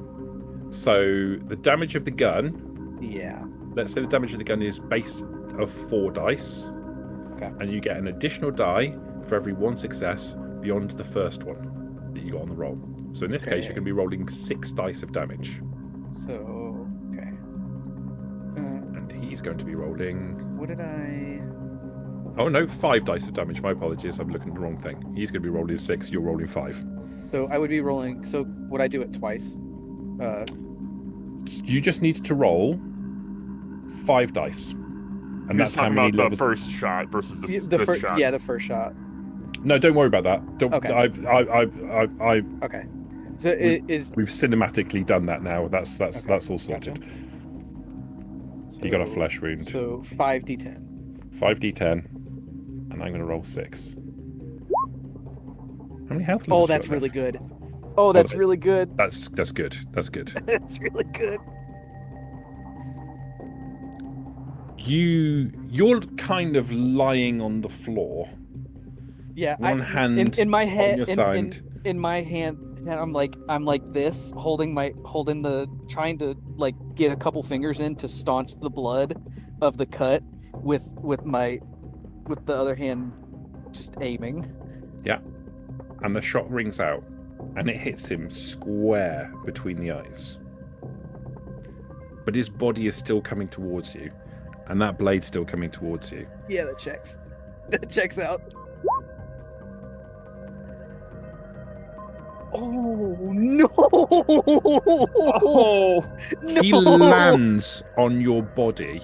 So the damage of the gun. Yeah. Let's say the damage of the gun is based of 4 dice. Okay. And you get an additional die for every 1 success beyond the first one that you got on the roll. So in this case, you're going to be rolling 6 dice of damage. So, okay. And he's going to be rolling... What did I... Oh no, 5 dice of damage. My apologies, I'm looking at the wrong thing. He's going to be rolling 6, you're rolling 5. So I would be rolling... So would I do it twice? You just need to roll 5 dice. And He's that's how talking many about the levels... first shot versus the this shot. Yeah, the first shot. No, don't worry about that. Don't, Okay. Okay. So We've cinematically done that now. That's Okay, all sorted. gotcha. You got a flesh wound. So 5d10. 5d10, and I'm going to roll 6. How many health levels? Oh, you that's got really left? good. Oh, that's that- really good. That's good. That's good. That's really good. You're kind of lying on the floor. Yeah, One hand in my head, on your side. in my hand, and I'm like this, trying to like get a couple fingers in to staunch the blood of the cut with the other hand just aiming. Yeah. And the shot rings out, and it hits him square between the eyes. But his body is still coming towards you, and that blade's still coming towards you. Yeah, that checks. That checks out. Oh no! Oh, No! He lands on your body,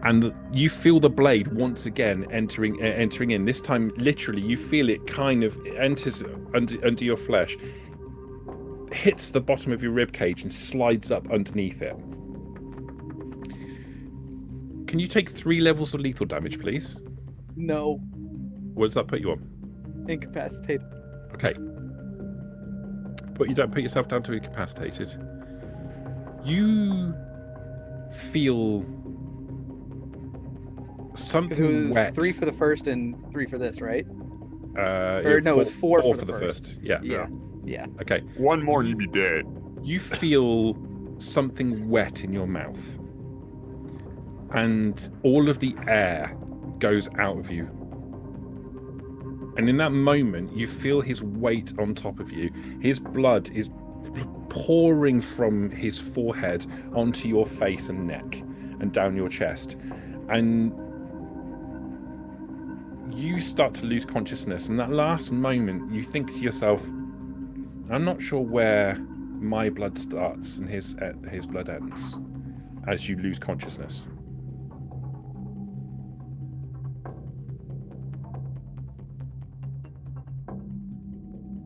and you feel the blade once again entering in. This time, literally, you feel it kind of enters under your flesh, hits the bottom of your rib cage, and slides up underneath it. Can you take 3 levels of lethal damage, please? No. What does that put you on? Incapacitated. Okay. Put yourself down to incapacitated. You feel something Because it was wet. 3 for the first and 3 for this, right? It was 4 for the first. Yeah. Yeah. Okay. one more and you'd be dead. You feel something wet in your mouth, and all of the air goes out of you. And in that moment, you feel his weight on top of you. His blood is pouring from his forehead onto your face and neck and down your chest. And you start to lose consciousness. And that last moment, you think to yourself, I'm not sure where my blood starts and his blood ends, as you lose consciousness.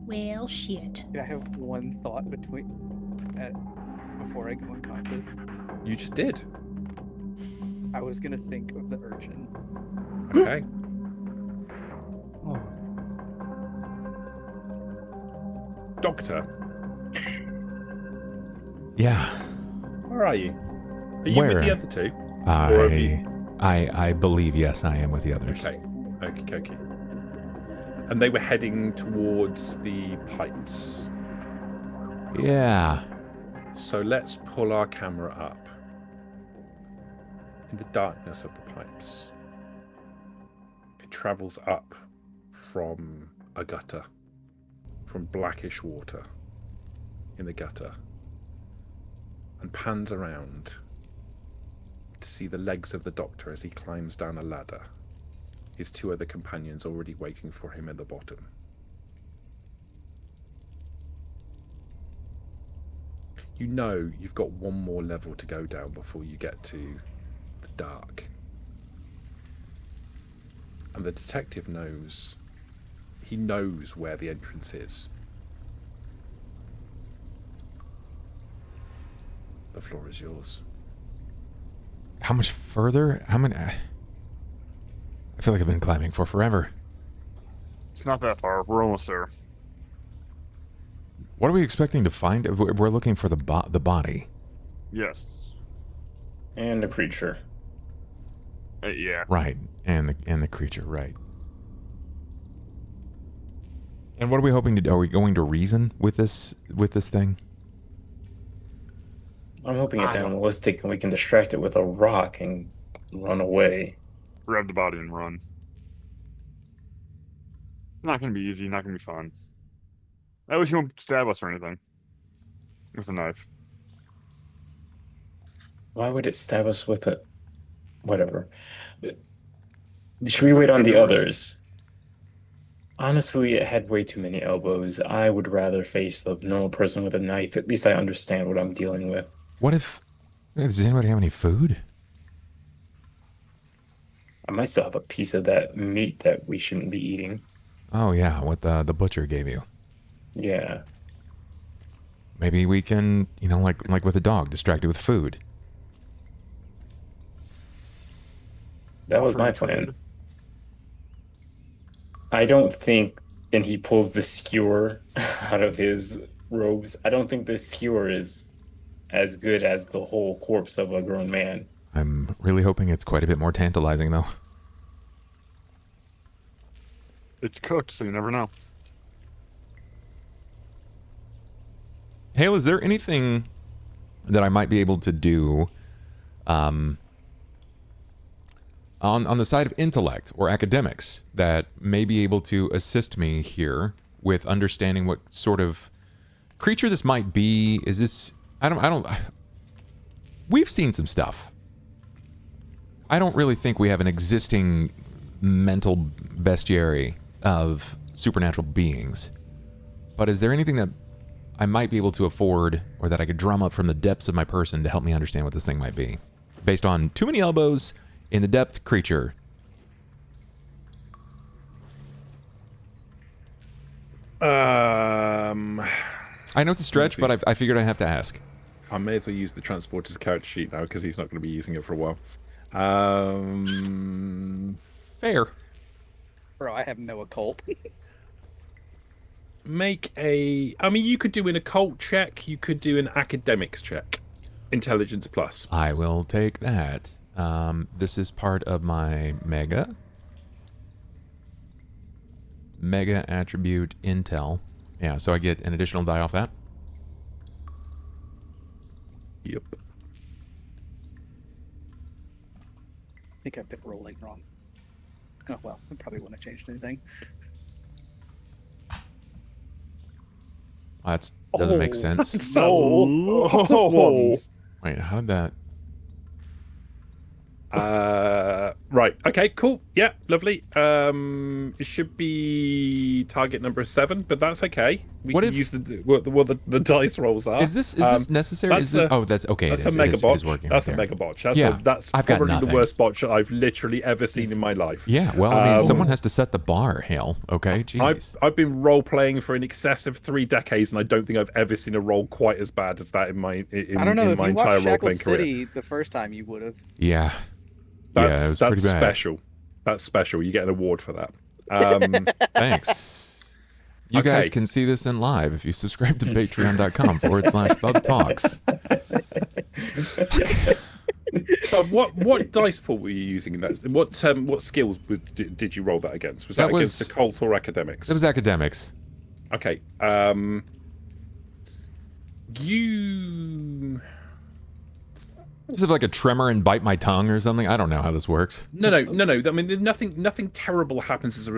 Well, shit. I have one thought before I go unconscious. You just did. I was gonna think of the urchin. Okay. Doctor, Yeah. where are you? Are you Where? with the other two? Or have you- I believe, yes, I am with the others. Okay. Okay. And they were heading towards the pipes. Yeah. So let's pull our camera up. In the darkness of the pipes, it travels up from a gutter, from blackish water in the gutter, and pans around to see the legs of the doctor as he climbs down a ladder, his 2 other companions already waiting for him at the bottom. You know you've got one more level to go down before you get to the dark. And the detective knows. He knows where the entrance is. The floor is yours. How much further? How many? I feel like I've been climbing for forever. It's not that far. We're almost there. What are we expecting to find? We're looking for the body. Yes. And a creature. Yeah. Right, and the creature, right. And what are we hoping to do? Are we going to reason with this thing? I'm hoping it's animalistic and we can distract it with a rock and run away. Grab the body and run. It's not going to be easy. Not going to be fun. At least you won't stab us or anything. With a knife. Why would it stab us with a... Whatever. Should we wait on the others? Honestly, it had way too many elbows. I would rather face the normal person with a knife. At least I understand what I'm dealing with. What if... Does anybody have any food? I might still have a piece of that meat that we shouldn't be eating. Oh yeah, what the butcher gave you. Yeah. Maybe we can, like with a dog, distract it with food. That was my plan. I don't think, and he pulls the skewer out of his robes. I don't think the skewer is as good as the whole corpse of a grown man. I'm really hoping it's quite a bit more tantalizing, though. It's cooked, so you never know. Hale, is there anything that I might be able to do on the side of intellect or academics that may be able to assist me here with understanding what sort of creature this might be? Is this... We've seen some stuff. I don't really think we have an existing mental bestiary of supernatural beings. But is there anything that I might be able to afford, or that I could drum up from the depths of my person to help me understand what this thing might be? Based on too many elbows in the depth creature. I know it's a stretch, but I figured I'd have to ask. I may as well use the transporter's character sheet now because he's not going to be using it for a while. Fair. Bro, I have no occult. Make a... I mean, you could do an occult check. You could do an academics check. Intelligence plus. I will take that. This is part of my mega attribute intel. Yeah, so I get an additional die off that. Yep. I think I've been rolling wrong. Oh, well, it probably wouldn't have changed anything. That doesn't make sense. Ones. Wait, how did that... Right. Okay, cool. Yeah, lovely. It should be target number 7, but that's okay. We What can if- use the dice rolls are. Is this necessary? that's That's okay. That's it is, a mega it is botch. working That's right a there. mega botch. That's Yeah, that's I've got probably nothing. the worst botch that I've literally ever seen in my life. Yeah, well, I mean, someone has to set the bar, Hale. Okay, jeez. I've been role playing for in excess of 3 decades, and I don't think I've ever seen a roll quite as bad as that in my I don't know, in if my you entire watched role playing Shackled career. City the first time, you would have. Yeah. That's, it was that's pretty bad. special. That's special. You get an award for that. Thanks. You guys Okay. can see this in live if you subscribe to patreon.com/BubTalks. What dice pool were you using in that? What skills did you roll that against? Was that against occult or academics? It was academics. Okay. You Just have like a tremor and bite my tongue or something. I don't know how this works. no. I mean, there's nothing terrible happens as a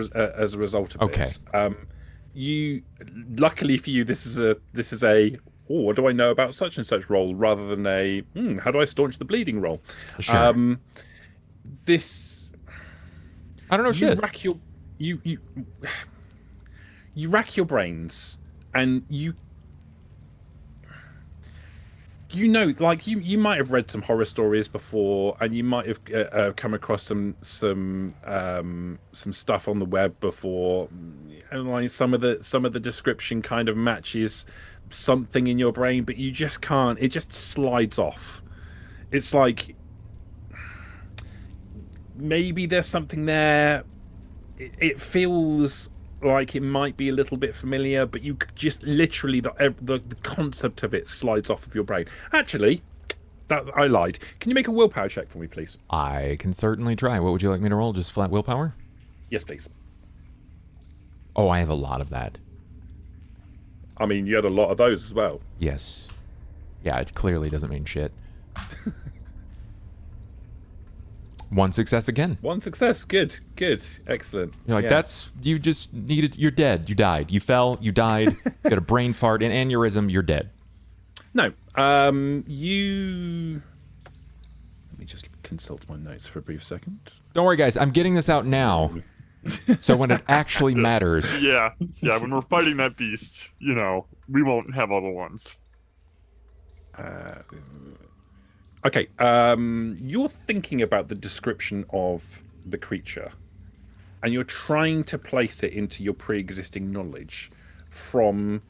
result of this. You luckily for you, this is a oh, what do I know about such and such roll rather than a how do I staunch the bleeding roll? Sure. This I don't know you shit. rack your you rack your brains and you know, like you might have read some horror stories before, and you might have come across some stuff on the web before, and like some of the description kind of matches something in your brain, but you just can't. It just slides off. It's like maybe there's something there. It feels like it might be a little bit familiar, but you just literally the concept of it slides off of your brain. Actually, that I lied. Can you make a willpower check for me, please? I can certainly try. What would you like me to roll? Just flat willpower? Yes, please. Oh, I have a lot of that. I mean, you had a lot of those as well. Yes. Yeah, it clearly doesn't mean shit. One success again. One success. Good. Excellent. You're like, you just needed, you're dead. You died. You fell, you died, you had a brain fart, an aneurysm, you're dead. No. You... Let me just consult my notes for a brief second. Don't worry, guys. I'm getting this out now. So when it actually matters. Yeah, when we're fighting that beast, we won't have other ones. Okay, you're thinking about the description of the creature, and you're trying to place it into your pre-existing knowledge from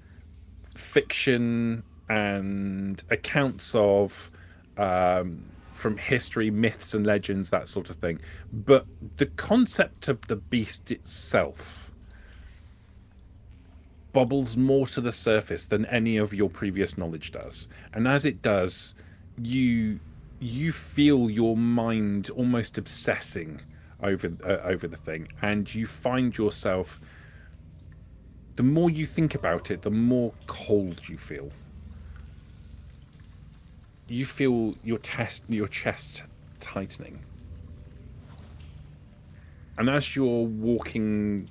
fiction and accounts of, from history, myths and legends, that sort of thing. But the concept of the beast itself bubbles more to the surface than any of your previous knowledge does. And as it does, you feel your mind almost obsessing over the thing, and you find yourself, the more you think about it, the more cold you feel. You feel your chest tightening, and as you're walking,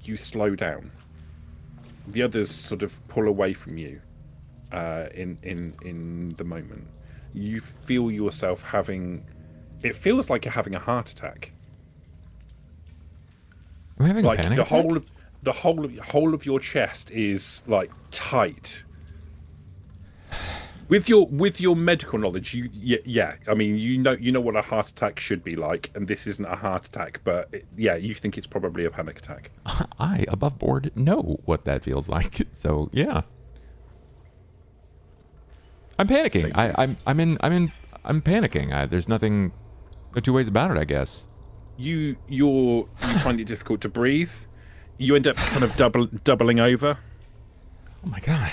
you slow down. The others sort of pull away from you in the moment. You feel yourself having... It feels like you're having a heart attack. Am I having like a panic attack? The whole of your chest is like tight. With your medical knowledge, I mean, you know what a heart attack should be like, and this isn't a heart attack, but you think it's probably a panic attack. I, above board, know what that feels like. So yeah, I'm panicking. I'm panicking. There's no two ways about it, I guess. You find it difficult to breathe. You end up kind of doubling over. Oh my god.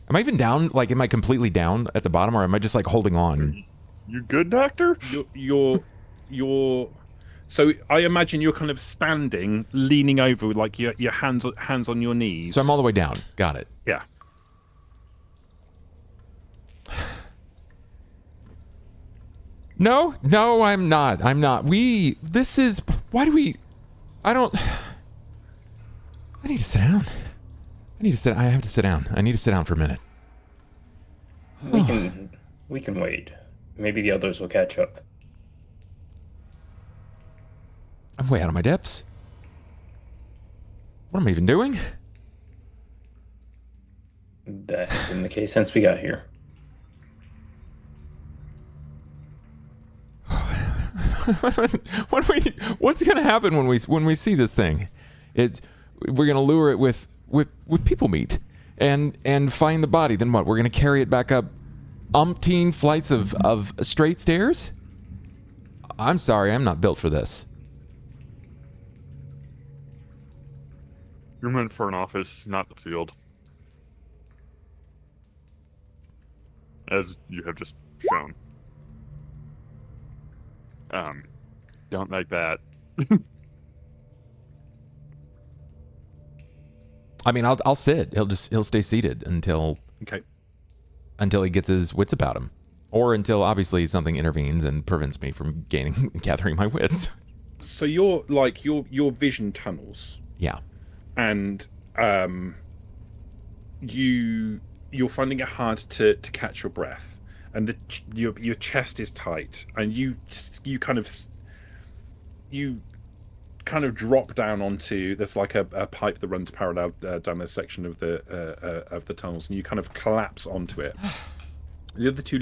Am I even down? Like, am I completely down at the bottom, or am I just like holding on? You good, Doctor? You're. So I imagine you're kind of standing, leaning over with like your hands on your knees. So I'm all the way down. Got it. Yeah. No, I'm not. Why do we... I need to sit down. I have to sit down. I need to sit down for a minute. We can wait. Maybe the others will catch up. I'm way out of my depths. What am I even doing? That has been the case since we got here. What's gonna happen when we see this thing? We're gonna lure it with people meat and find the body. Then what? We're gonna carry it back up umpteen flights of straight stairs? I'm sorry, I'm not built for this. You're meant for an office, not the field. As you have just shown. Don't like that. I mean, I'll sit. He'll stay seated until... Okay. until he gets his wits about him, or until obviously something intervenes and prevents me from gathering my wits. So you're like your vision tunnels, Yeah. and you're finding it hard to catch your breath, and your chest is tight, and you kind of drop down onto, there's like a pipe that runs parallel down this section of the tunnels, and you kind of collapse onto it. The other two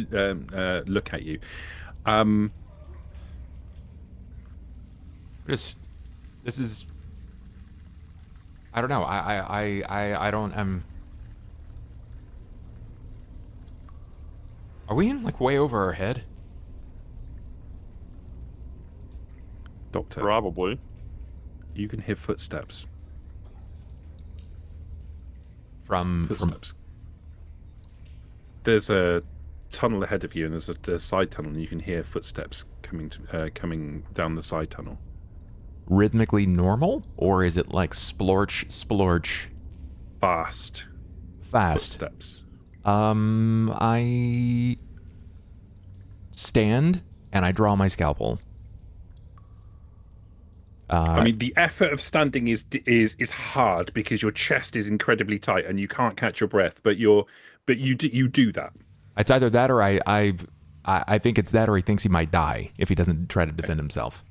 look at you. This is, I don't know. I don't. Are we in like way over our head? Doctor, Probably. you can hear footsteps. From Footsteps. There's a tunnel ahead of you, and there's a side tunnel, and you can hear footsteps coming down the side tunnel. rhythmically normal, or is it like splorch, Fast fast? footsteps. I stand and I draw my scalpel. I mean, the effort of standing is hard because your chest is incredibly tight and you can't catch your breath. But you do that. It's either that or I think it's that or he thinks he might die if he doesn't try to defend himself.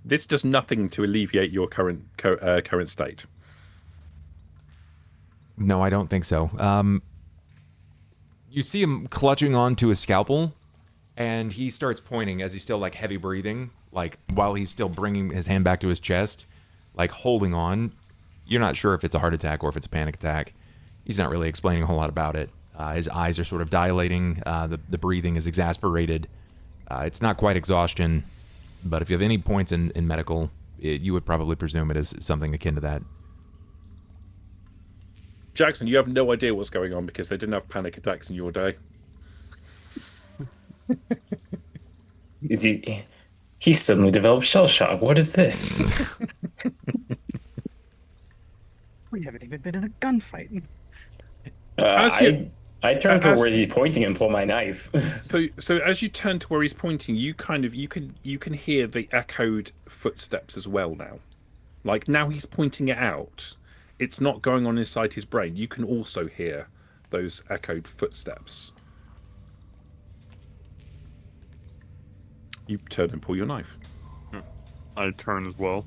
This does nothing to alleviate your current state. No, I don't think so. You see him clutching onto his scalpel, and he starts pointing as he's still like heavy breathing, like while he's still bringing his hand back to his chest, like holding on. You're not sure if it's a heart attack or if it's a panic attack. He's not really explaining a whole lot about it. His eyes are sort of dilating. The breathing is exasperated. It's not quite exhaustion, but if you have any points in medical, you would probably presume it is something akin to that. Jackson, you have no idea what's going on because they didn't have panic attacks in your day. Is he suddenly developed shell shock? What is this? We haven't even been in a gunfight. I turn to where he's pointing and pull my knife. So as you turn to where he's pointing, you can hear the echoed footsteps as well now. Like now he's pointing it out. It's not going on inside his brain. You can also hear those echoed footsteps. You turn and pull your knife. I turn as well.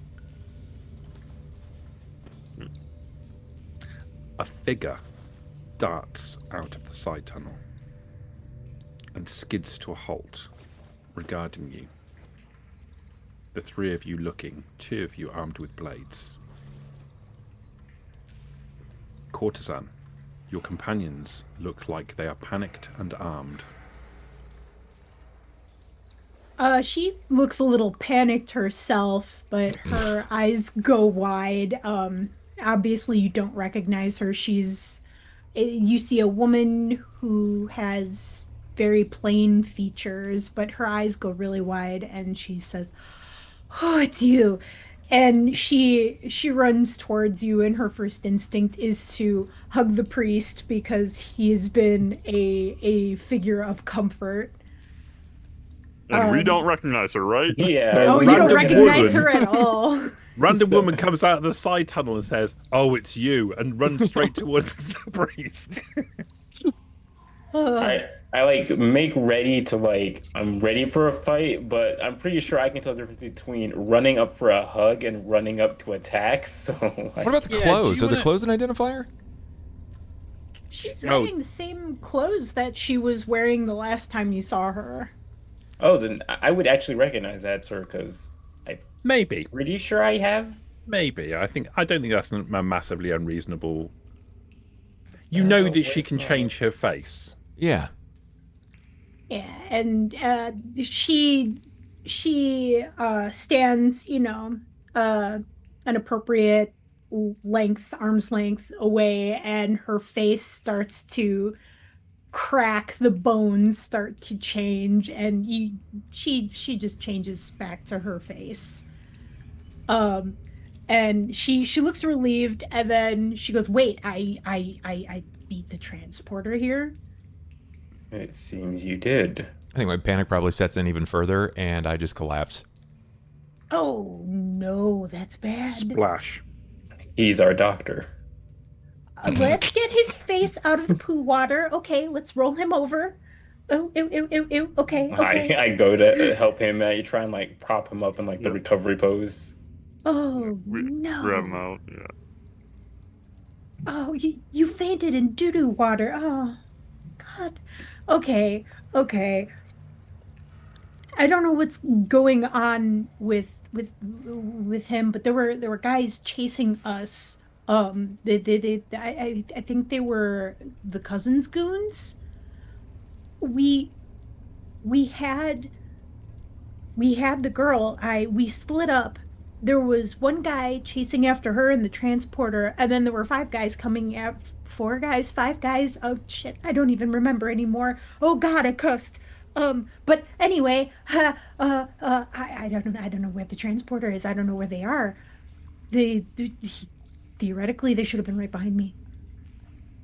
A figure darts out of the side tunnel and skids to a halt, regarding you. The three of you looking, two of you armed with blades. Courtesan, your companions look like they are panicked and armed. She looks a little panicked herself, but her eyes go wide. Obviously you don't recognize her. You see a woman who has very plain features, but her eyes go really wide, and she says, "Oh, it's you." And she runs towards you, and her first instinct is to hug the priest because he has been a figure of comfort. And we don't recognize her, right? Yeah. Oh, you don't Random recognize woman. her at all. Random woman comes out of the side tunnel and says, "Oh, it's you," and runs straight towards the priest. I like make ready to I'm ready for a fight, but I'm pretty sure I can tell the difference between running up for a hug and running up to attack. So What about the Yeah, clothes? do you Are the wanna- clothes an identifier? She's Oh. wearing the same clothes that she was wearing the last time you saw her. oh, then I would actually recognize that, sir, because I'm Maybe. pretty sure I have. Maybe. I don't think that's a massively unreasonable. You know that she where's can my- change her face. Yeah. Yeah, and she stands, an appropriate arm's length away, and her face starts to crack. The bones start to change, and she just changes back to her face. And she looks relieved, and then she goes, "Wait, I beat the transporter here." It seems you did. I think my panic probably sets in even further, and I just collapse. Oh no, that's bad. Splash. He's our doctor. Let's get his face out of the poo water. Okay, let's roll him over. Oh, ew, ew, ew, ew. Okay, I okay. I go to help him. You try and like prop him up in like the Yep. recovery pose. Oh We grab him no. out. Yeah. Oh, you fainted in doo-doo water. Oh, God. Okay, okay. I don't know what's going on with him, but there were guys chasing us. I think they were the Cousins goons. We we had we had the girl. We split up. There was one guy chasing after her in the transporter, and then there were five guys coming at four guys, five guys. Oh shit, I don't even remember anymore. Oh God, I cussed. But anyway, I don't know where the transporter is. I don't know where they are. They theoretically they should have been right behind me.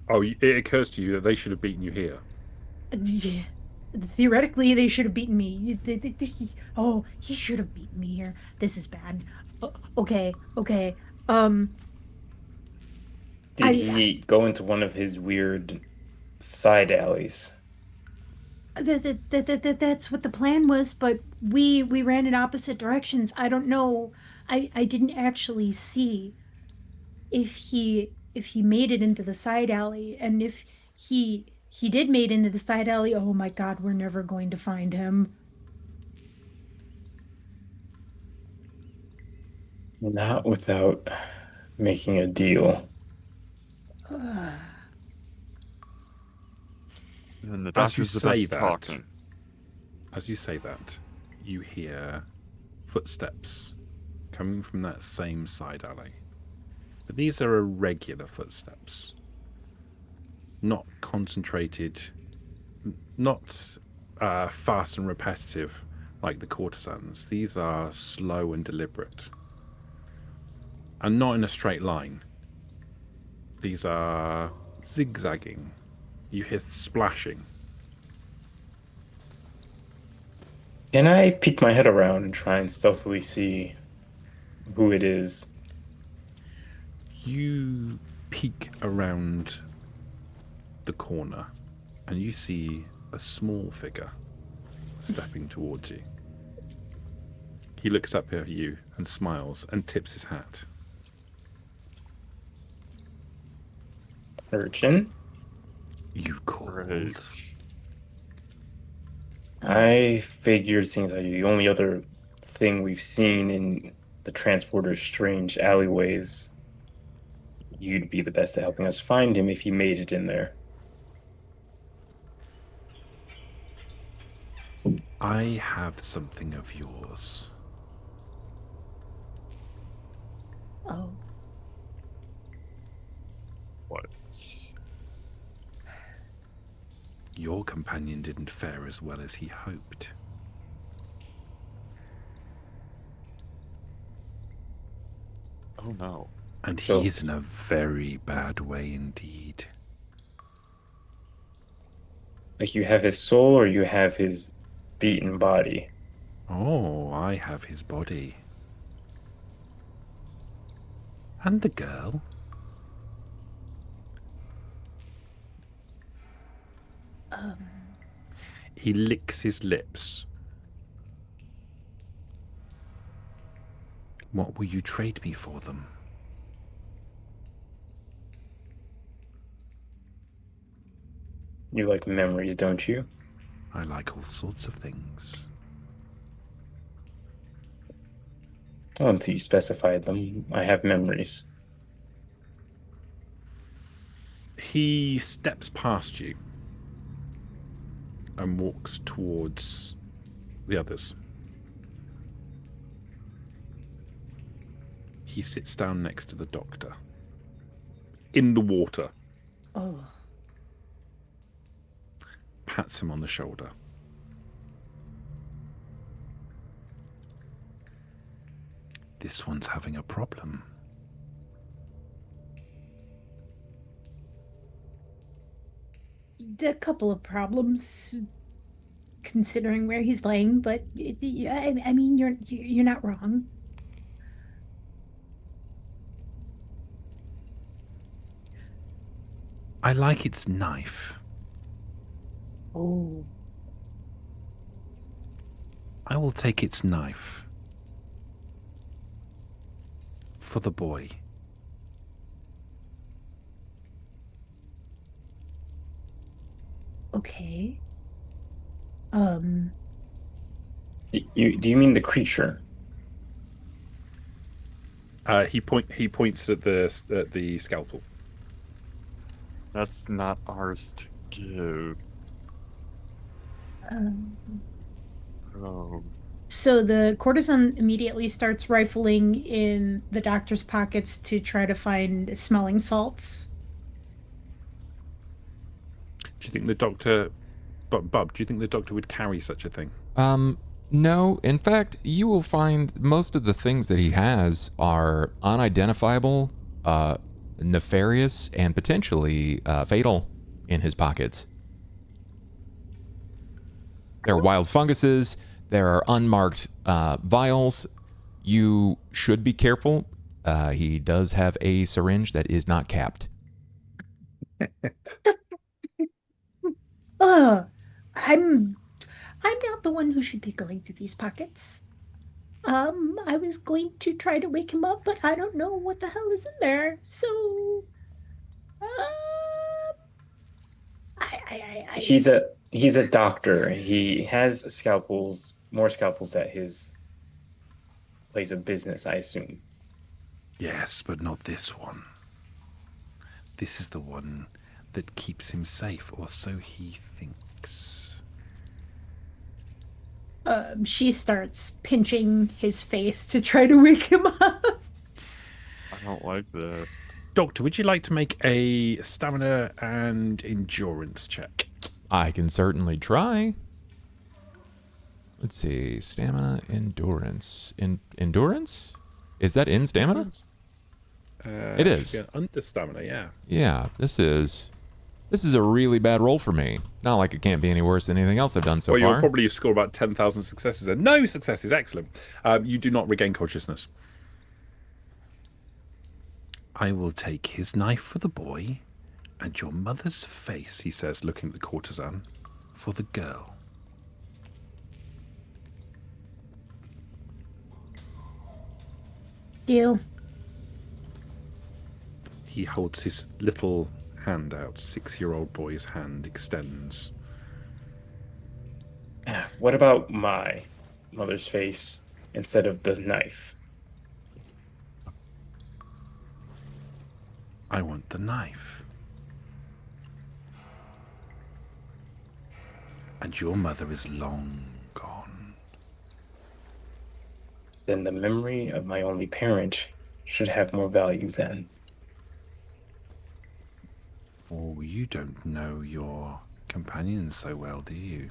Oh, it occurs to you that they should have beaten you here. Yeah. Theoretically, they should have beaten me. Oh, he should have beaten me here. This is bad. Okay, okay. Um, Did I he go into one of his weird side alleys? that's what the plan was, but we ran in opposite directions. I don't know. I didn't actually see if he made it into the side alley, and if he did made into the side alley. Oh my God, we're never going to find him. Not without making a deal. And the As you doctor's the say best that, talking. as you say that, you hear footsteps coming from that same side alley. But these are irregular footsteps. Not concentrated, not fast and repetitive like the courtesans. These are slow and deliberate. And not in a straight line. These are zigzagging. You hear splashing. Can I peek my head around and try and stealthily see who it is? You peek around the corner and you see a small figure stepping towards you. He looks up at you and smiles and tips his hat. Urchin? You called. Right. I figured, seems like the only other thing we've seen in the transporter's strange alleyways, you'd be the best at helping us find him if he made it in there. I have something of yours. Oh, What? Your companion didn't fare as well as he hoped. Oh no. And So- he is in a very bad way indeed. Like you have his soul or you have his beaten body? Oh, I have his body. And the girl. He licks his lips. What will you trade me for them? You like memories, don't you? I like all sorts of things. Oh, until you specified them. I have memories. He steps past you and walks towards the others. He sits down next to the doctor. In the water. oh. Pats him on the shoulder. This one's having a problem. A couple of problems considering where he's laying, but I mean, you're not wrong. I like its knife. Oh, I will take its knife. For the boy. okay. Um, Do you mean the creature? He points at the scalpel. That's not ours to give. um, Oh, so the courtesan immediately starts rifling in the doctor's pockets to try to find smelling salts. Do you think the doctor, Bub? Do you think the doctor would carry such a thing? No, in fact, you will find most of the things that he has are unidentifiable, nefarious, and potentially fatal in his pockets. There are wild funguses, there are unmarked vials. You should be careful. He does have a syringe that is not capped. Ugh, I'm I'm not the one who should be going through these pockets. I was going to try to wake him up, but I don't know what the hell is in there. So, I He's a doctor. He has scalpels, more scalpels at his place of business, I assume. Yes, but not this one. This is the one that keeps him safe, or so he thinks. she starts pinching his face to try to wake him up. I don't like this. Doctor, would you like to make a stamina and endurance check? I can certainly try. Let's see, stamina, endurance. Endurance? Is that in stamina? It is. Should be under stamina, yeah. Yeah, this is a really bad roll for me. Not like it can't be any worse than anything else I've done so Well, far. you'll probably score about 10,000 successes and no successes. Excellent. You do not regain consciousness. I will take his knife for the boy and your mother's face, he says, looking at the courtesan, for the girl. Deal. He holds his little hand out. 6-year-old boy's hand extends. What about my mother's face instead of the knife? I want the knife. And your mother is long gone. Then the memory of my only parent should have more value then. Oh, you don't know your companion so well, do you?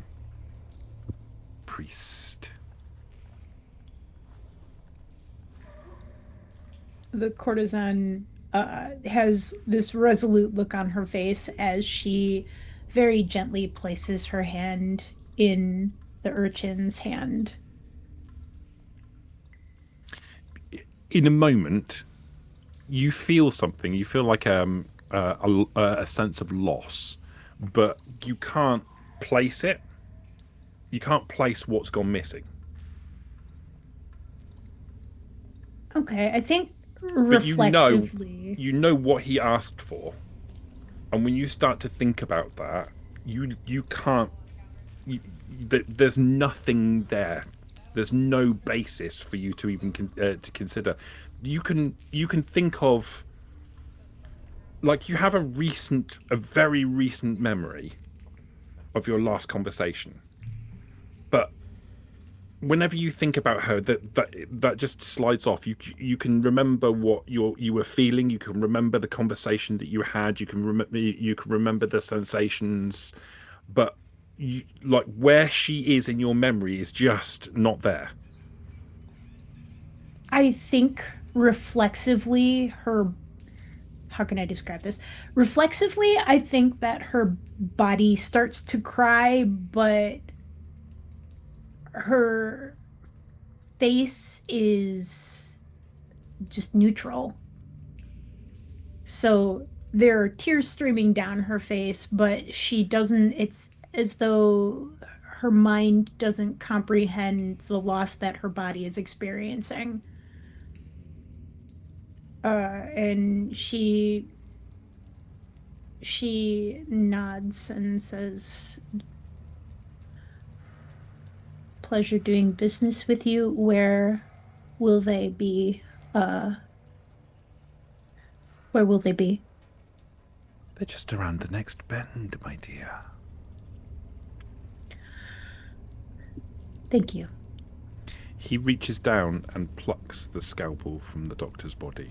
Priest. The courtesan has this resolute look on her face as she very gently places her hand in the urchin's hand. In a moment, you feel something. You feel like a sense of loss, but you can't place it. You can't place what's gone missing. Okay, I think But reflexively. you know what he asked for, and when you start to think about that, you can't. There's nothing there. There's no basis for you to even to consider. You can think of, like, you have a very recent memory of your last conversation, but whenever you think about her, that just slides off. You can remember what you were feeling. You can remember the conversation that you had. You can remember the sensations, but like where she is in your memory is just not there. I think reflexively how can I describe this? Reflexively, I think that her body starts to cry, but her face is just neutral. So there are tears streaming down her face, but she doesn't, it's as though her mind doesn't comprehend the loss that her body is experiencing. And she nods and says, "Pleasure doing business with you. Where will they be? Uh, where will they be?" They're just around the next bend, my dear. Thank you. He reaches down and plucks the scalpel from the doctor's body.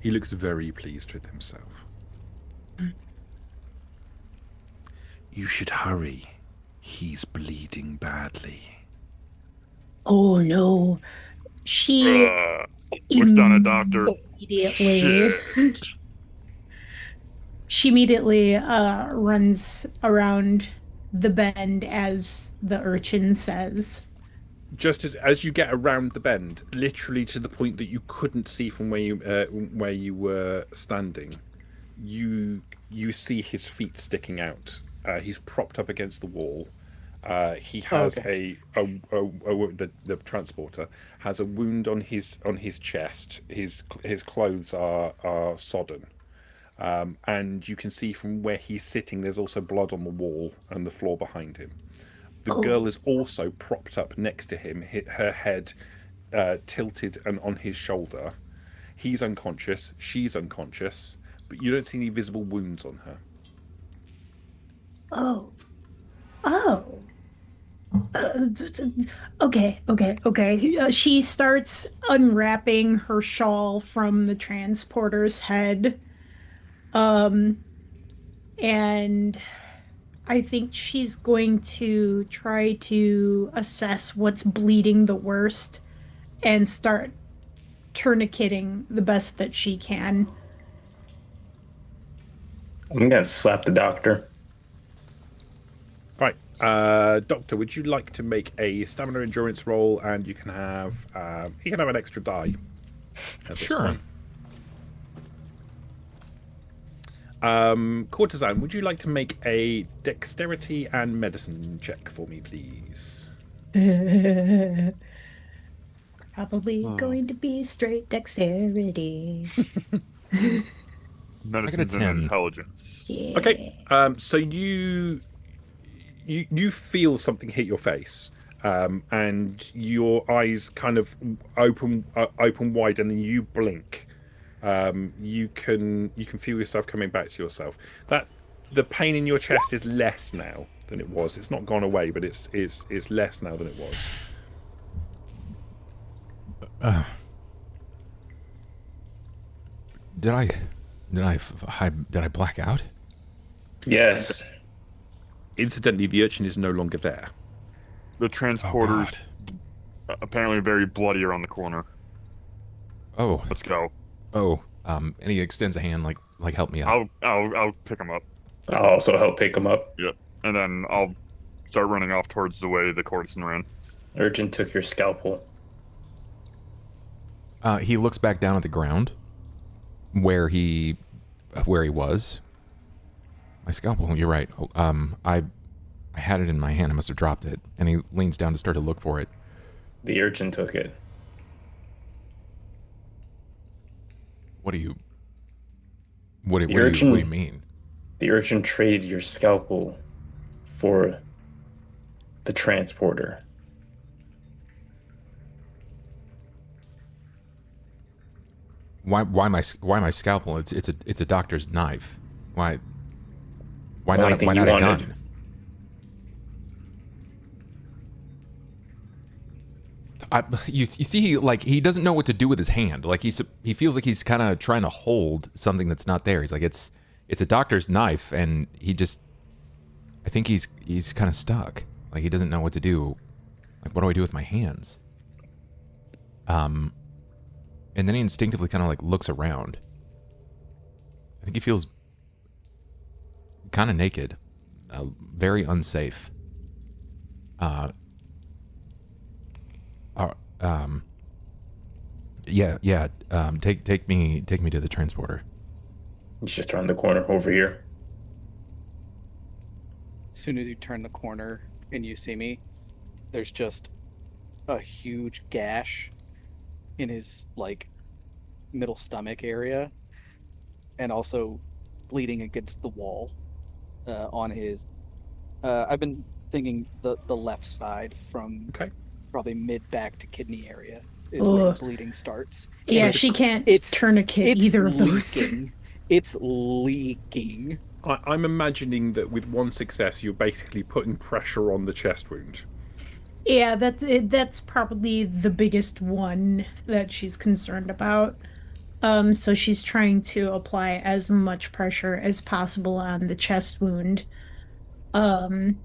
He looks very pleased with himself. You should hurry. He's bleeding badly. Oh no. She Looks down at Doctor. immediately Shit. she immediately runs around the bend as the urchin says. Just as you get around the bend, literally to the point that you couldn't see from where you were standing, you see his feet sticking out. He's propped up against the wall. He has the transporter has a wound on his chest. His clothes are sodden, and you can see from where he's sitting. There's also blood on the wall and the floor behind him. The girl is also propped up next to him, her head tilted and on his shoulder. He's unconscious. She's unconscious, but you don't see any visible wounds on her. Oh. Oh. Okay. She starts unwrapping her shawl from the transporter's head. And I think she's going to try to assess what's bleeding the worst and start tourniqueting the best that she can. I'm gonna slap the doctor. Right, Doctor, would you like to make a stamina endurance roll, and you can have an extra die. Sure. Courtesan, would you like to make a dexterity and medicine check for me, please? Probably going to be straight dexterity. Medicine and 10. intelligence. Yeah. Okay, so you feel something hit your face, and your eyes kind of open wide, and then you blink. You can feel yourself coming back to yourself. That the pain in your chest is less now than it was. It's not gone away, but it's less now than it was. Did I black out? Yes. Incidentally, the urchin is no longer there. The transporter's apparently very bloody around the corner. Oh. Let's go. Oh. And he extends a hand, like help me out. I'll pick him up. I'll also help pick him up. Yep. And then I'll start running off towards the way the courtesan ran. Urchin took your scalpel. He looks back down at the ground where he was. My scalpel, you're right. I had it in my hand. I must have dropped it. And he leans down to start to look for it. The urchin took it. What do you mean? The urchin traded your scalpel for the transporter. Why my scalpel? It's a doctor's knife. Why not a gun? You see, he doesn't know what to do with his hand. Like he feels like he's kind of trying to hold something that's not there. He's like, it's a doctor's knife, and I think he's kind of stuck. Like he doesn't know what to do. Like, what do I do with my hands? And And then he instinctively kind of like looks around. I think he feels kind of naked, very unsafe. Yeah. Take me to the transporter. He's just around the corner over here. As soon as you turn the corner and you see me, there's just a huge gash in his like middle stomach area, and also bleeding against the wall on his. I've been thinking the left side from Okay. probably mid back to kidney area is where Oh. the bleeding starts. Yeah, And she can't it's tourniquet it's either of those. leaking. It's leaking. I'm imagining that with one success, you're basically putting pressure on the chest wound. Yeah, that's it. That's probably the biggest one that she's concerned about. So she's trying to apply as much pressure as possible on the chest wound. Um,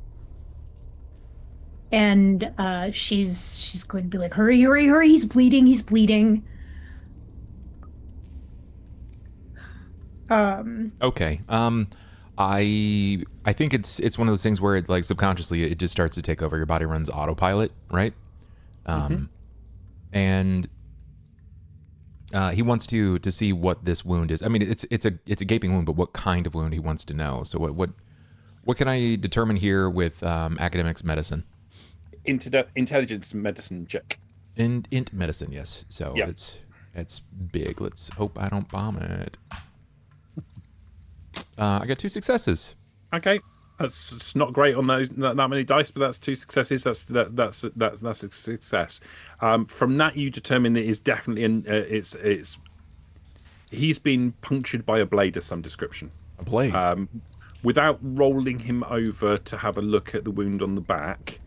and she's going to be like, hurry, hurry, hurry, he's bleeding, he's bleeding. Okay. I think it's one of those things where it like subconsciously it just starts to take over. Your body runs autopilot, right? And he wants to see what this wound is. I mean, it's a gaping wound, but what kind of wound he wants to know. So what can I determine here with academics medicine? Intelligence medicine check. Int medicine, yes. So Yeah. it's big. Let's hope I don't bomb it. I got 2 successes. Okay, it's not great on those that many dice, but that's 2 successes. That's a success. From that, you determine that it's definitely he's been punctured by a blade of some description. A blade. Without rolling him over to have a look at the wound on the back,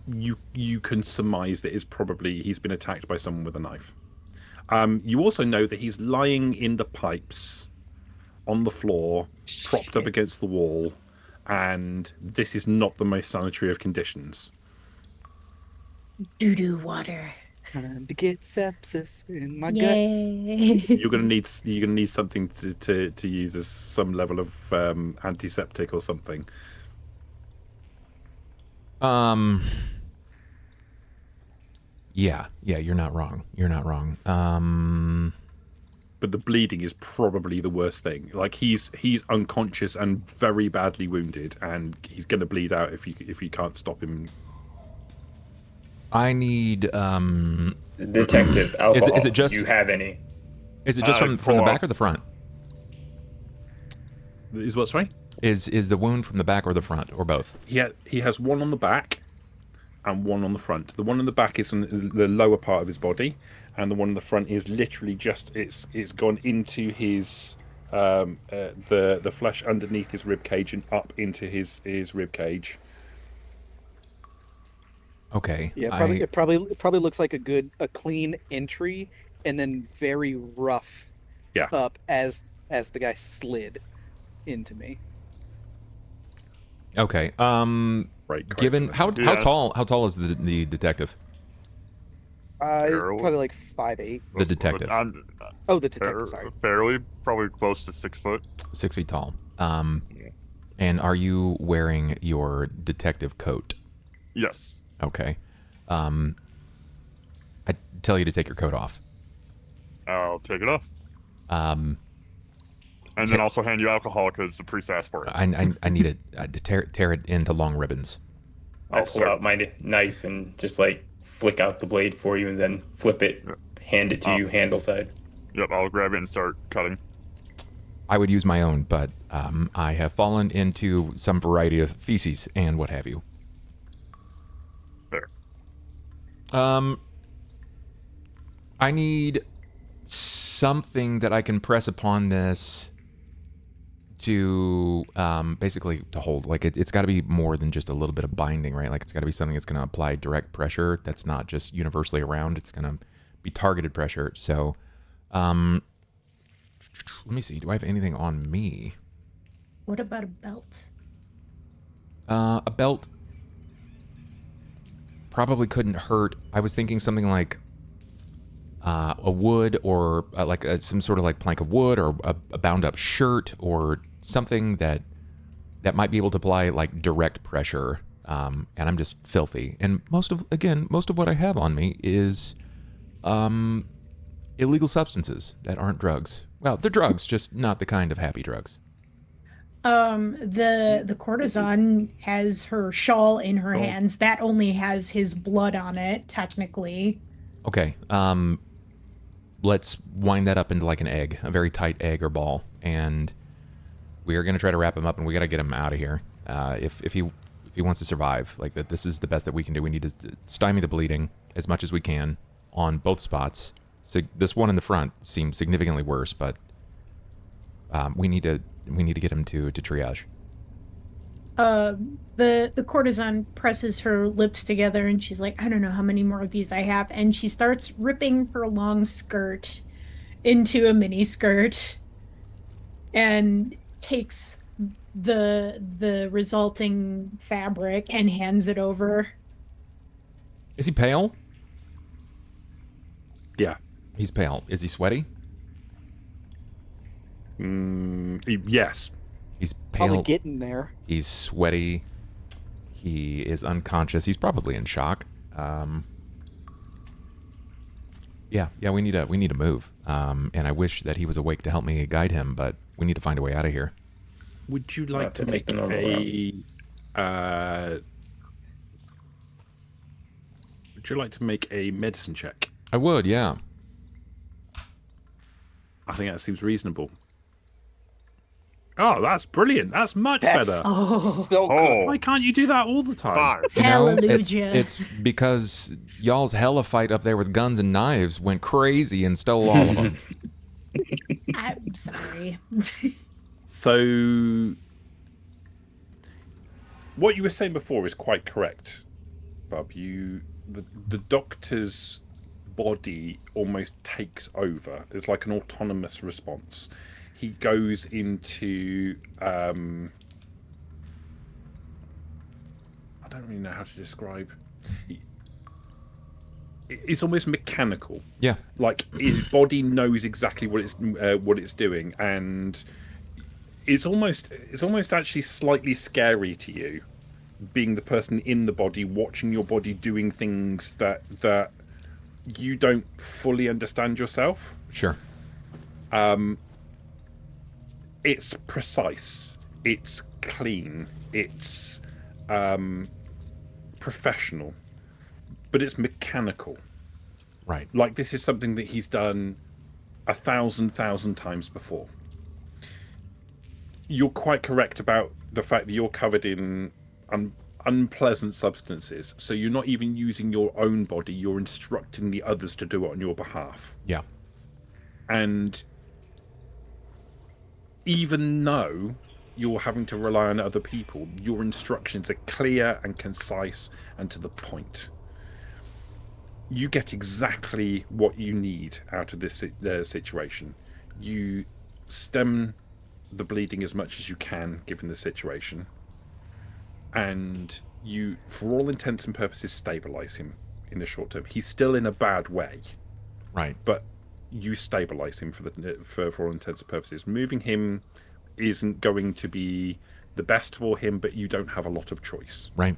you can surmise that he's been attacked by someone with a knife. You also know that he's lying in the pipes on the floor, propped up against the wall, and this is not the most sanitary of conditions. Doo-doo water. Time to get sepsis in my guts. Yay. You're gonna need something to use as some level of antiseptic or something. Yeah, you're not wrong. But the bleeding is probably the worst thing. Like he's unconscious and very badly wounded, and he's gonna bleed out if you can't stop him. I need Detective alcohol. Is it just- Do you have any? Is it just from the back or the front? Is what? Sorry. Is the wound from the back or the front or both? He has one on the back and one on the front. The one on the back is on the lower part of his body, and the one on the front is literally just it's gone into his the flesh underneath his rib cage and up into his rib cage. Okay. Yeah, it probably looks like a clean entry, and then very rough Yeah. up as the guy slid into me. Okay. Right. Given how Yeah. tall is the detective? Probably like 5'8". The detective. Oh, the detective. Sorry. Fairly, probably close to 6 foot. 6 feet tall. And are you wearing your detective coat? Yes. Okay. I tell you to take your coat off. I'll take it off. And then also hand you alcohol because the priest asked for it. I need it to tear it into long ribbons. I'll pull out my knife and just like flick out the blade for you, and then flip it, hand it to you, handle side. Yep, I'll grab it and start cutting. I would use my own, but I have fallen into some variety of feces and what have you. There. I need something that I can press upon this to basically to hold. Like it's got to be more than just a little bit of binding, right? Like it's got to be something that's going to apply direct pressure. That's not just universally around. It's going to be targeted pressure. So, let me see. Do I have anything on me? What about a belt? A belt probably couldn't hurt. I was thinking something like a wood or like some sort of like plank of wood or a bound up shirt or something that might be able to apply like direct pressure. And I'm just filthy. And most of what I have on me is illegal substances that aren't drugs. Well, they're drugs, just not the kind of happy drugs. The courtesan has her shawl in her Cool. hands. That only has his blood on it, technically. Okay. Let's wind that up into like an egg, a very tight egg or ball, and we are going to try to wrap him up, and we got to get him out of here. If he wants to survive, like that, this is the best that we can do. We need to stymie the bleeding as much as we can on both spots. So this one in the front seems significantly worse, but we need to get him to triage. The courtesan presses her lips together and she's like, I don't know how many more of these I have. And she starts ripping her long skirt into a mini skirt and takes the resulting fabric and hands it over. Is he pale? Yeah. He's pale. Is he sweaty? Yes. He's Probably pale. getting there. He's sweaty. He is unconscious. He's probably in shock. Yeah, we need to move. And I wish that he was awake to help me guide him, but we need to find a way out of here. Would you We'll like have to to take make the normal would you like to make a medicine check? I would, yeah. I think that seems reasonable. Oh, that's brilliant. That's much better. Oh, Oh, Why can't you do that all the time? 5. You know, hallelujah. it's because y'all's hella fight up there with guns and knives went crazy and stole all of them. I'm sorry. So, what you were saying before is quite correct, Bub. The doctor's body almost takes over. It's like an autonomous response. He goes into I don't really know how to describe. It's almost mechanical. Yeah. Like his body knows exactly what it's doing, and it's almost actually slightly scary to you, being the person in the body, watching your body doing things that you don't fully understand yourself. Sure. It's precise, it's clean, it's professional, but it's mechanical. Right. Like this is something that he's done 1,000 times before. You're quite correct about the fact that you're covered in unpleasant substances, so you're not even using your own body, you're instructing the others to do it on your behalf. Yeah. And even though you're having to rely on other people, your instructions are clear and concise and to the point. You get exactly what you need out of this situation. You stem the bleeding as much as you can, given the situation, and you, for all intents and purposes, stabilize him in the short term. He's still in a bad way, Right. but you stabilize him for all intents and purposes. Moving him isn't going to be the best for him, but you don't have a lot of choice. Right.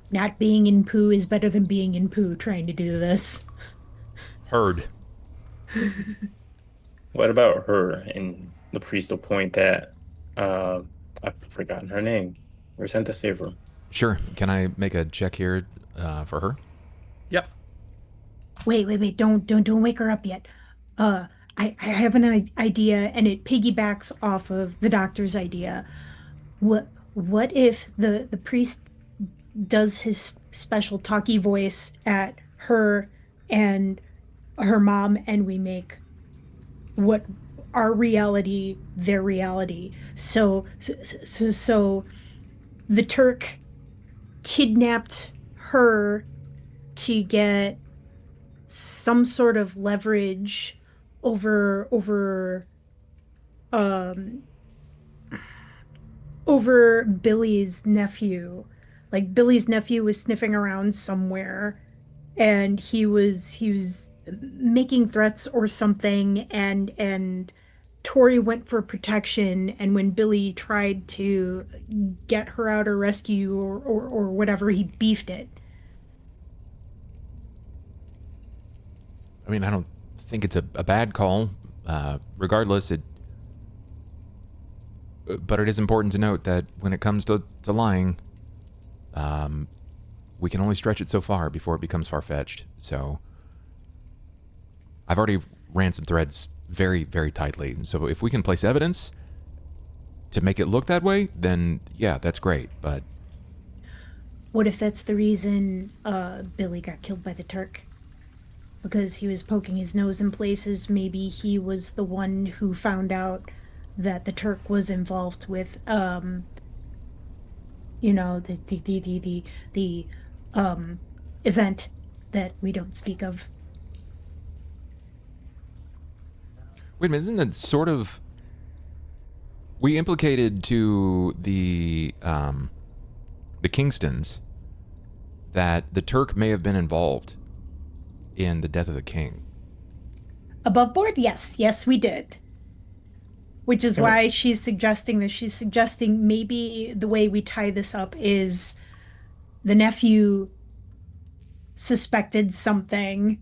Not being in poo is better than being in poo trying to do this. Heard. What about her? And the priest will point at, I've forgotten her name. We're sent to save her. Sure. Can I make a check here for her? Yep. Wait, don't wake her up yet. I have an idea and it piggybacks off of the doctor's idea. What if the priest does his special talky voice at her and her mom, and we make what our reality their reality. So the Turk kidnapped her to get some sort of leverage over Billy's nephew. Like Billy's nephew was sniffing around somewhere and he was making threats or something, and Tori went for protection, and when Billy tried to get her out or rescue or whatever, he beefed it. I mean, I don't think it's a bad call. Regardless, but it is important to note that when it comes to lying, we can only stretch it so far before it becomes far-fetched. So I've already ran some threads very, very tightly. So if we can place evidence to make it look that way, then yeah, that's great. But What if that's the reason Billy got killed by the Turk? Because he was poking his nose in places. Maybe he was the one who found out that the Turk was involved with, the event that we don't speak of. wait a minute, isn't that sort of we implicated to the Kingstons that the Turk may have been involved in the death of the king? Above board? Yes, we did. Which is Can I- why she's suggesting this. She's suggesting maybe the way we tie this up is the nephew suspected something.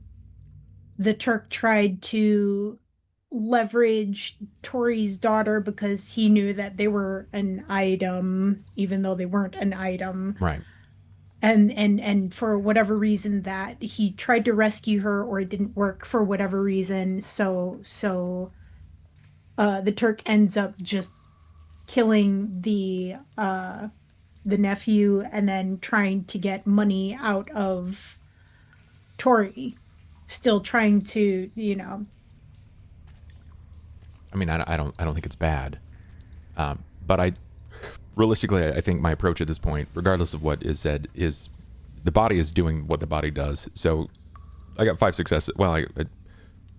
The Turk tried to leverage Tori's daughter because he knew that they were an item, even though they weren't an item. Right. And for whatever reason that he tried to rescue her or it didn't work for whatever reason. So the Turk ends up just killing the nephew and then trying to get money out of Tori, still trying to, I mean, I don't think it's bad. But realistically, I think my approach at this point, regardless of what is said, is the body is doing what the body does. So I got 5 successes. Well, I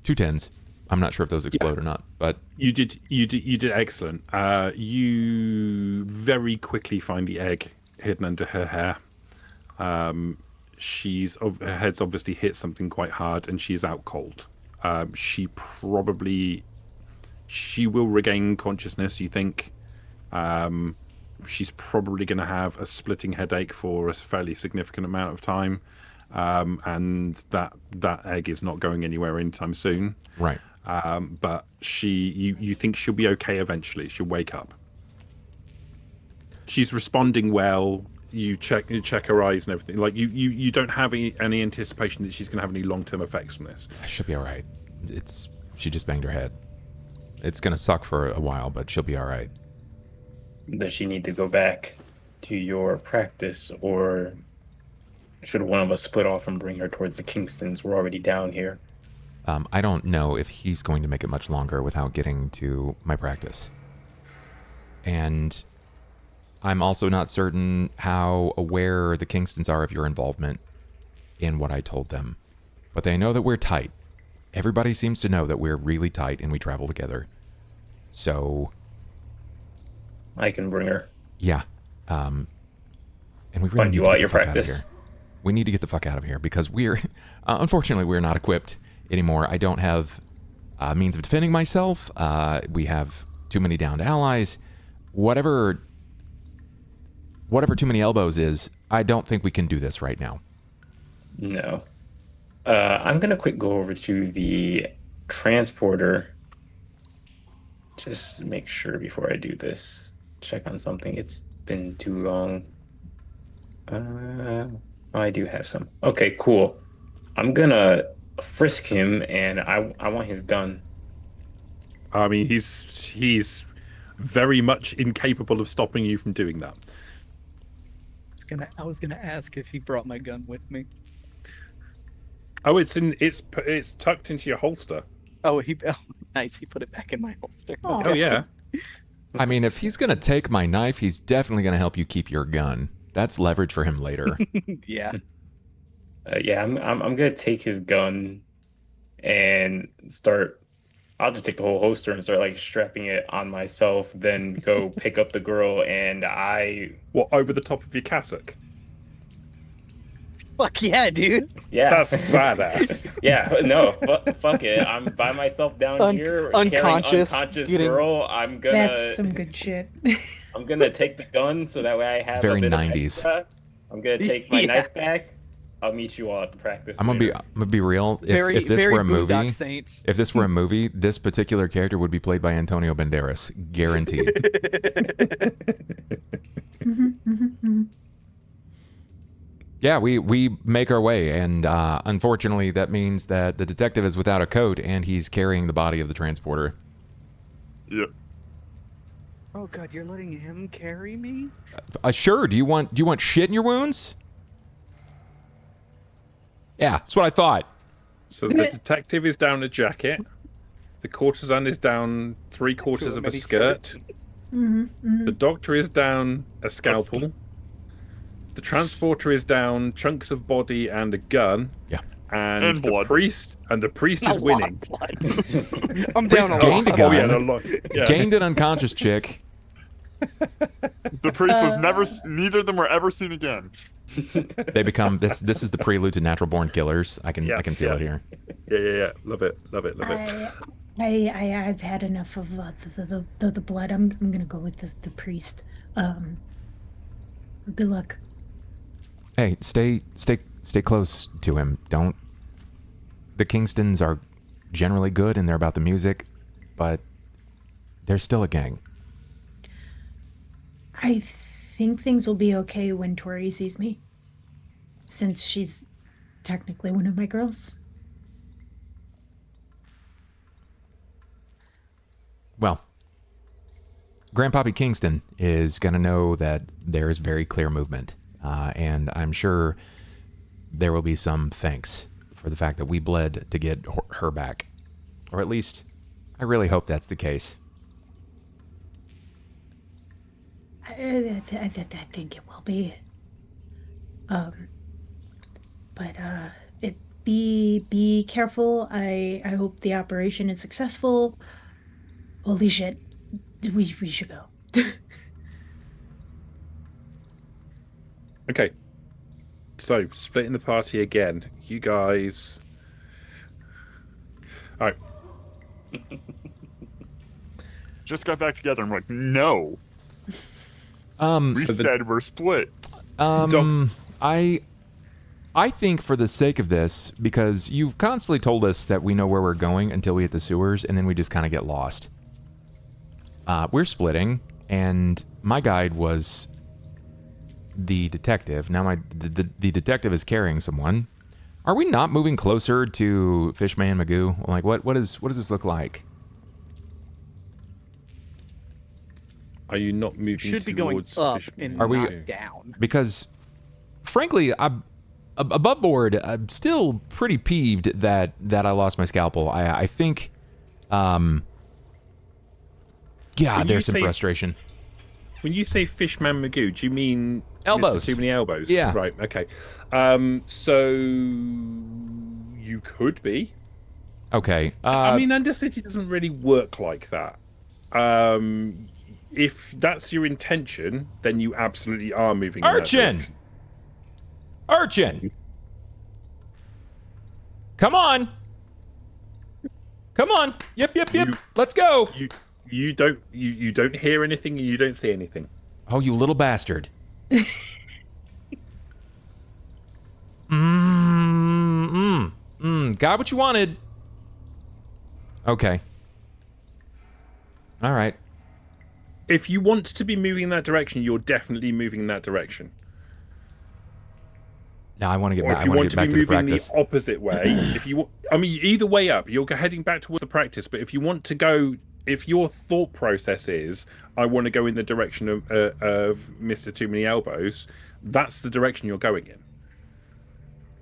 2 10s. I'm not sure if those explode or not, but You did excellent. You very quickly find the egg hidden under her hair. Her head's obviously hit something quite hard, and she's out cold. She will regain consciousness. You think she's probably going to have a splitting headache for a fairly significant amount of time, and that egg is not going anywhere anytime soon. right. But you think she'll be okay eventually. She'll wake up. She's responding well. You check her eyes and everything. Like you don't have any anticipation that she's going to have any long-term effects from this. She'll be all right. She just banged her head. It's gonna suck for a while, but she'll be all right. Does she need to go back to your practice, or should one of us split off and bring her towards the Kingstons? We're already down here. I don't know if he's going to make it much longer without getting to my practice. And I'm also not certain how aware the Kingstons are of your involvement in what I told them. But they know that we're tight. Everybody seems to know that we're really tight and we travel together. So, I can bring her. yeah. And we really Find need you to out get your the fuck out of practice. here. We need to get the fuck out of here because unfortunately, we're not equipped anymore. I don't have means of defending myself. We have too many downed allies. Whatever too many elbows is, I don't think we can do this right now. No. I'm gonna quick go over to the transporter. Just make sure before I do this. Check on something. It's been too long. I do have some. Okay, cool. I'm gonna frisk him, and I want his gun. I mean, he's very much incapable of stopping you from doing that. I was gonna ask if he brought my gun with me. Oh, it's tucked into your holster. Oh, nice. He put it back in my holster. Aw. Oh yeah. I mean, if he's gonna take my knife, he's definitely gonna help you keep your gun. That's leverage for him later. Yeah. Yeah, I'm gonna take his gun and start. I'll just take the whole holster and start like strapping it on myself. Then go pick up the girl, and What, over the top of your cassock? Fuck yeah, dude. Yeah. That's badass. Yeah, no, fuck it. I'm by myself down here carrying Unconscious, unconscious getting- girl. That's some good shit. I'm gonna take the gun so that way I have very a bit 90s. of extra. I'm gonna take my Yeah. knife back. I'll meet you all at the practice. I'm later. gonna be real. If this very were a Boondock movie, Saints. if this were a movie, this particular character would be played by Antonio Banderas, guaranteed. Yeah, we make our way, and unfortunately, that means that the detective is without a coat, and he's carrying the body of the transporter. Yep. Oh god, you're letting him carry me? Sure. Do you want shit in your wounds? Yeah, that's what I thought. So the detective is down a jacket. The courtesan is down 3/4 To a of a mini skirt. The doctor is down a scalpel. The transporter is down chunks of body and a gun. Yeah. And the blood. priest is winning. I'm down a gained a lot. gun. Oh yeah, a lot. Yeah. Gained an unconscious chick. The priest was never. Neither of them were ever seen again. They become this. This is the prelude to Natural Born Killers. I can feel Yeah. it here. Yeah. Love it. I've had enough of the blood. I'm gonna go with the priest. Good luck. Hey, stay close to him. Don't. The Kingstons are generally good and they're about the music, but they're still a gang. I think things will be okay when Tori sees me, since she's technically one of my girls. Well, Grandpappy Kingston is going to know that there is very clear movement, and I'm sure there will be some thanks for the fact that we bled to get her back. Or at least, I really hope that's the case. I think it will be. Be careful. I hope the operation is successful. Holy shit, we should go. Okay. So splitting the party again. You guys. All right. Just got back together. I'm like, no. We So the- said we're split. I think for the sake of this, because you've constantly told us that we know where we're going until we hit the sewers, and then we just kind of get lost. We're splitting, and my guide was the detective. Now the detective is carrying someone. Are we not moving closer to Fishman Magoo? Like, what does this look like? Are you not moving Should be going towards up Fishman? and Are we- not down. Because, frankly, above board, I'm still pretty peeved that I lost my scalpel. I think, When you there's some say- frustration. When you say Fishman Magoo, do you mean Elbows. Mr. Too Many Elbows? Yeah. Right. Okay. So you could be. Okay. I mean, Undercity doesn't really work like that. If that's your intention, then you absolutely are moving. in that Urchin! direction. Urchin! Come on! Come on! Yep. You- Let's go! You don't hear anything and you don't see anything. Oh, you little bastard. Got what you wanted. Okay. All right. If you want to be moving in that direction, you're definitely moving in that direction. Now I want to get Or back. if I you want want to to get be back to the moving practice. the opposite way, I mean, either way up, you're heading back towards the practice. But if you want to go, if your thought process is, I want to go in the direction of Mr. Too Many Elbows, that's the direction you're going in.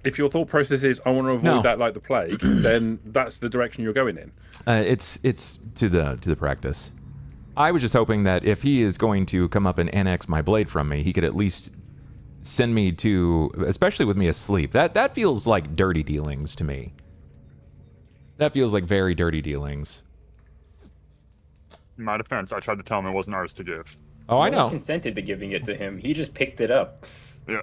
If your thought process is, I want to avoid No. that like the plague, then that's the direction you're going in. It's to the practice. I was just hoping that if he is going to come up and annex my blade from me, he could at least send me to, especially with me asleep. That feels like dirty dealings to me. That feels like very dirty dealings. In my defense, I tried to tell him it wasn't ours to give. Oh, I No one know. consented to giving it to him. He just picked it up. Yeah.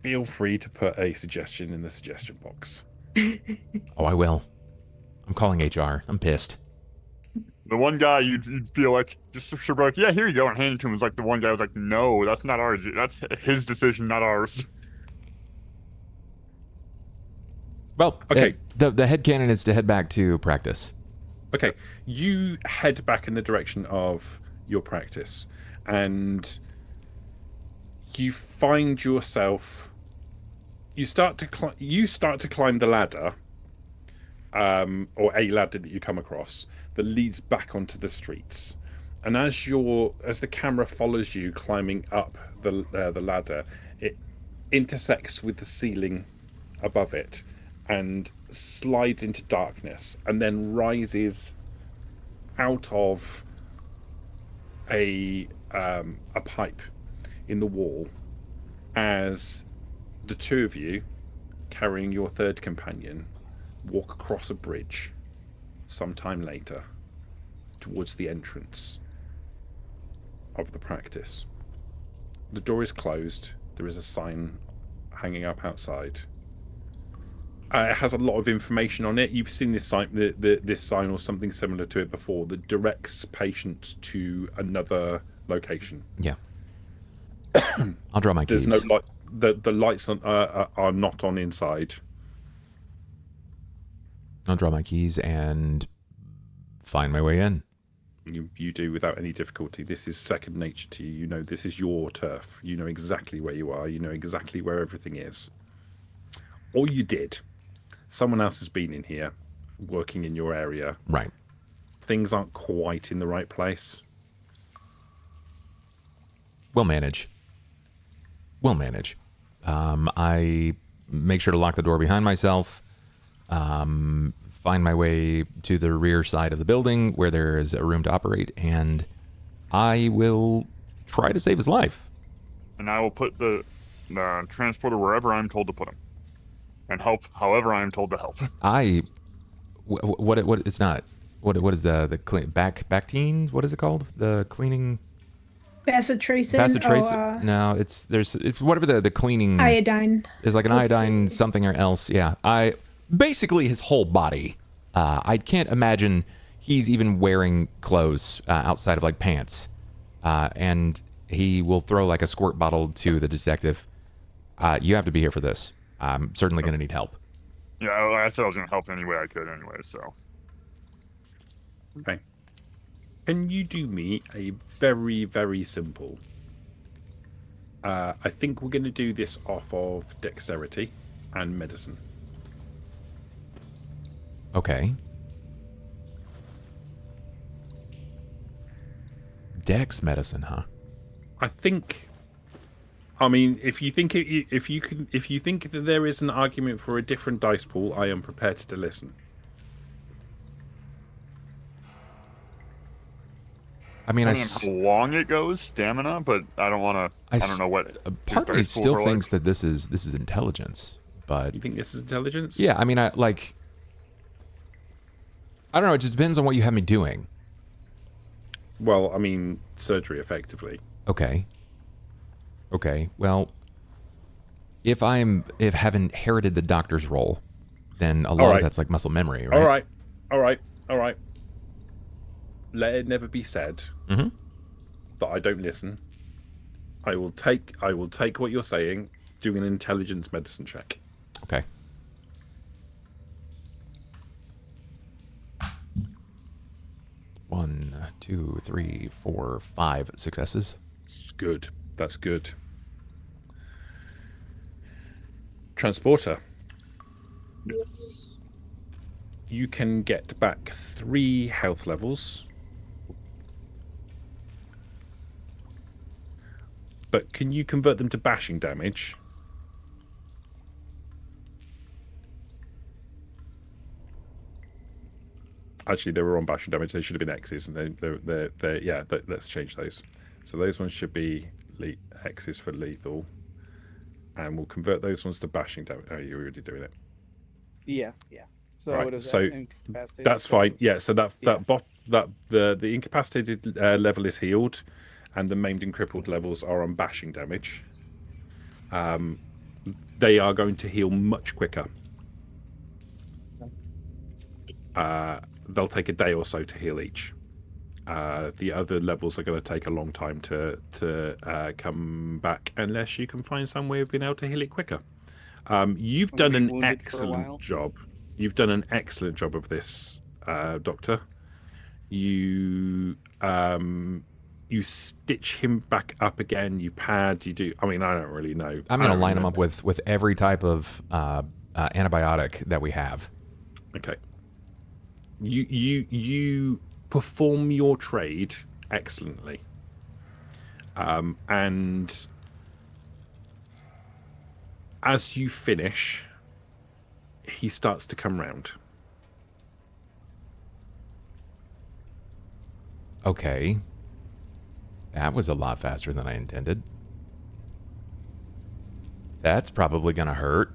Feel free to put a suggestion in the suggestion box. Oh, I will. I'm calling HR. I'm pissed. The one guy you'd feel like just should be like, yeah, here you go, and hand it to him was like the one guy was like, no, that's not ours. That's his decision, not ours. Well, Okay. the headcanon is to head back to practice. Okay, you head back in the direction of your practice, and you find yourself. You start to climb the ladder, or a ladder that you come across that leads back onto the streets. And as the camera follows you climbing up the ladder, it intersects with the ceiling above it and slides into darkness, and then rises out of a pipe in the wall as the two of you, carrying your third companion, walk across a bridge sometime later towards the entrance of the practice. The door is closed. There is a sign hanging up outside. It has a lot of information on it. You've seen this sign, this sign or something similar to it before, that directs patients to another location. Yeah. I'll draw my keys. There's no light. The lights are not on inside. I'll draw my keys and find my way in. You do without any difficulty. This is second nature to you. You know this is your turf. You know exactly where you are. You know exactly where everything is. Or you did. Someone else has been in here, working in your area. Right. Things aren't quite in the right place. We'll manage. I make sure to lock the door behind myself. Find my way to the rear side of the building where there is a room to operate, and I will try to save his life. And I will put the transporter wherever I'm told to put him, and help however I'm told to help. What it's not. What is the clean back teens? What is it called? The cleaning. Bacitracin. No, it's whatever the cleaning. Iodine. There's like an iodine something or else. Yeah, basically his whole body. I can't imagine he's even wearing clothes outside of like pants. And he will throw like a squirt bottle to the detective. You have to be here for this. I'm certainly going to need help. Yeah, I said I was going to help any way I could anyway, so. Okay. Can you do me a very, very simple? I think we're going to do this off of dexterity and medicine. Okay. Dex medicine, huh? I think. I mean, if you think that there is an argument for a different dice pool, I am prepared to listen. I mean, Depending on how long it goes, stamina, but I don't want to. I don't know what. Part of me still thinks that this is intelligence, but You think this is intelligence? yeah, I mean, I don't know. It just depends on what you have me doing. Well, I mean, surgery, effectively. Okay. Well, if have inherited the doctor's role, then a lot of that's like muscle memory, right? All right. Let it never be said that I don't listen. I will take what you're saying. Do an intelligence medicine check. Okay. One, 2, 3, 4, 5 successes. It's good. That's good. Transporter. Yes. You can get back 3 health levels. But can you convert them to bashing damage? Actually, they were on bashing damage. They should have been X's, and let's change those. So those ones should be X's for lethal, and we'll convert those ones to bashing damage. Oh, you're already doing it. Yeah. So Right, what is so that? Incapacitated? That's fine. Yeah. So the incapacitated level is healed, and the maimed and crippled levels are on bashing damage. they are going to heal much quicker. They'll take a day or so to heal each. The other levels are going to take a long time to come back, unless you can find some way of being able to heal it quicker. You've I'm gonna done be an wounded for a while. excellent job. You've done an excellent job of this, Doctor. You stitch him back up again. You pad. You do. I mean, I don't really know. I'm going to line him up with every type of antibiotic that we have. Okay. You perform your trade excellently, and as you finish, he starts to come round. Okay. That was a lot faster than I intended. That's probably gonna hurt.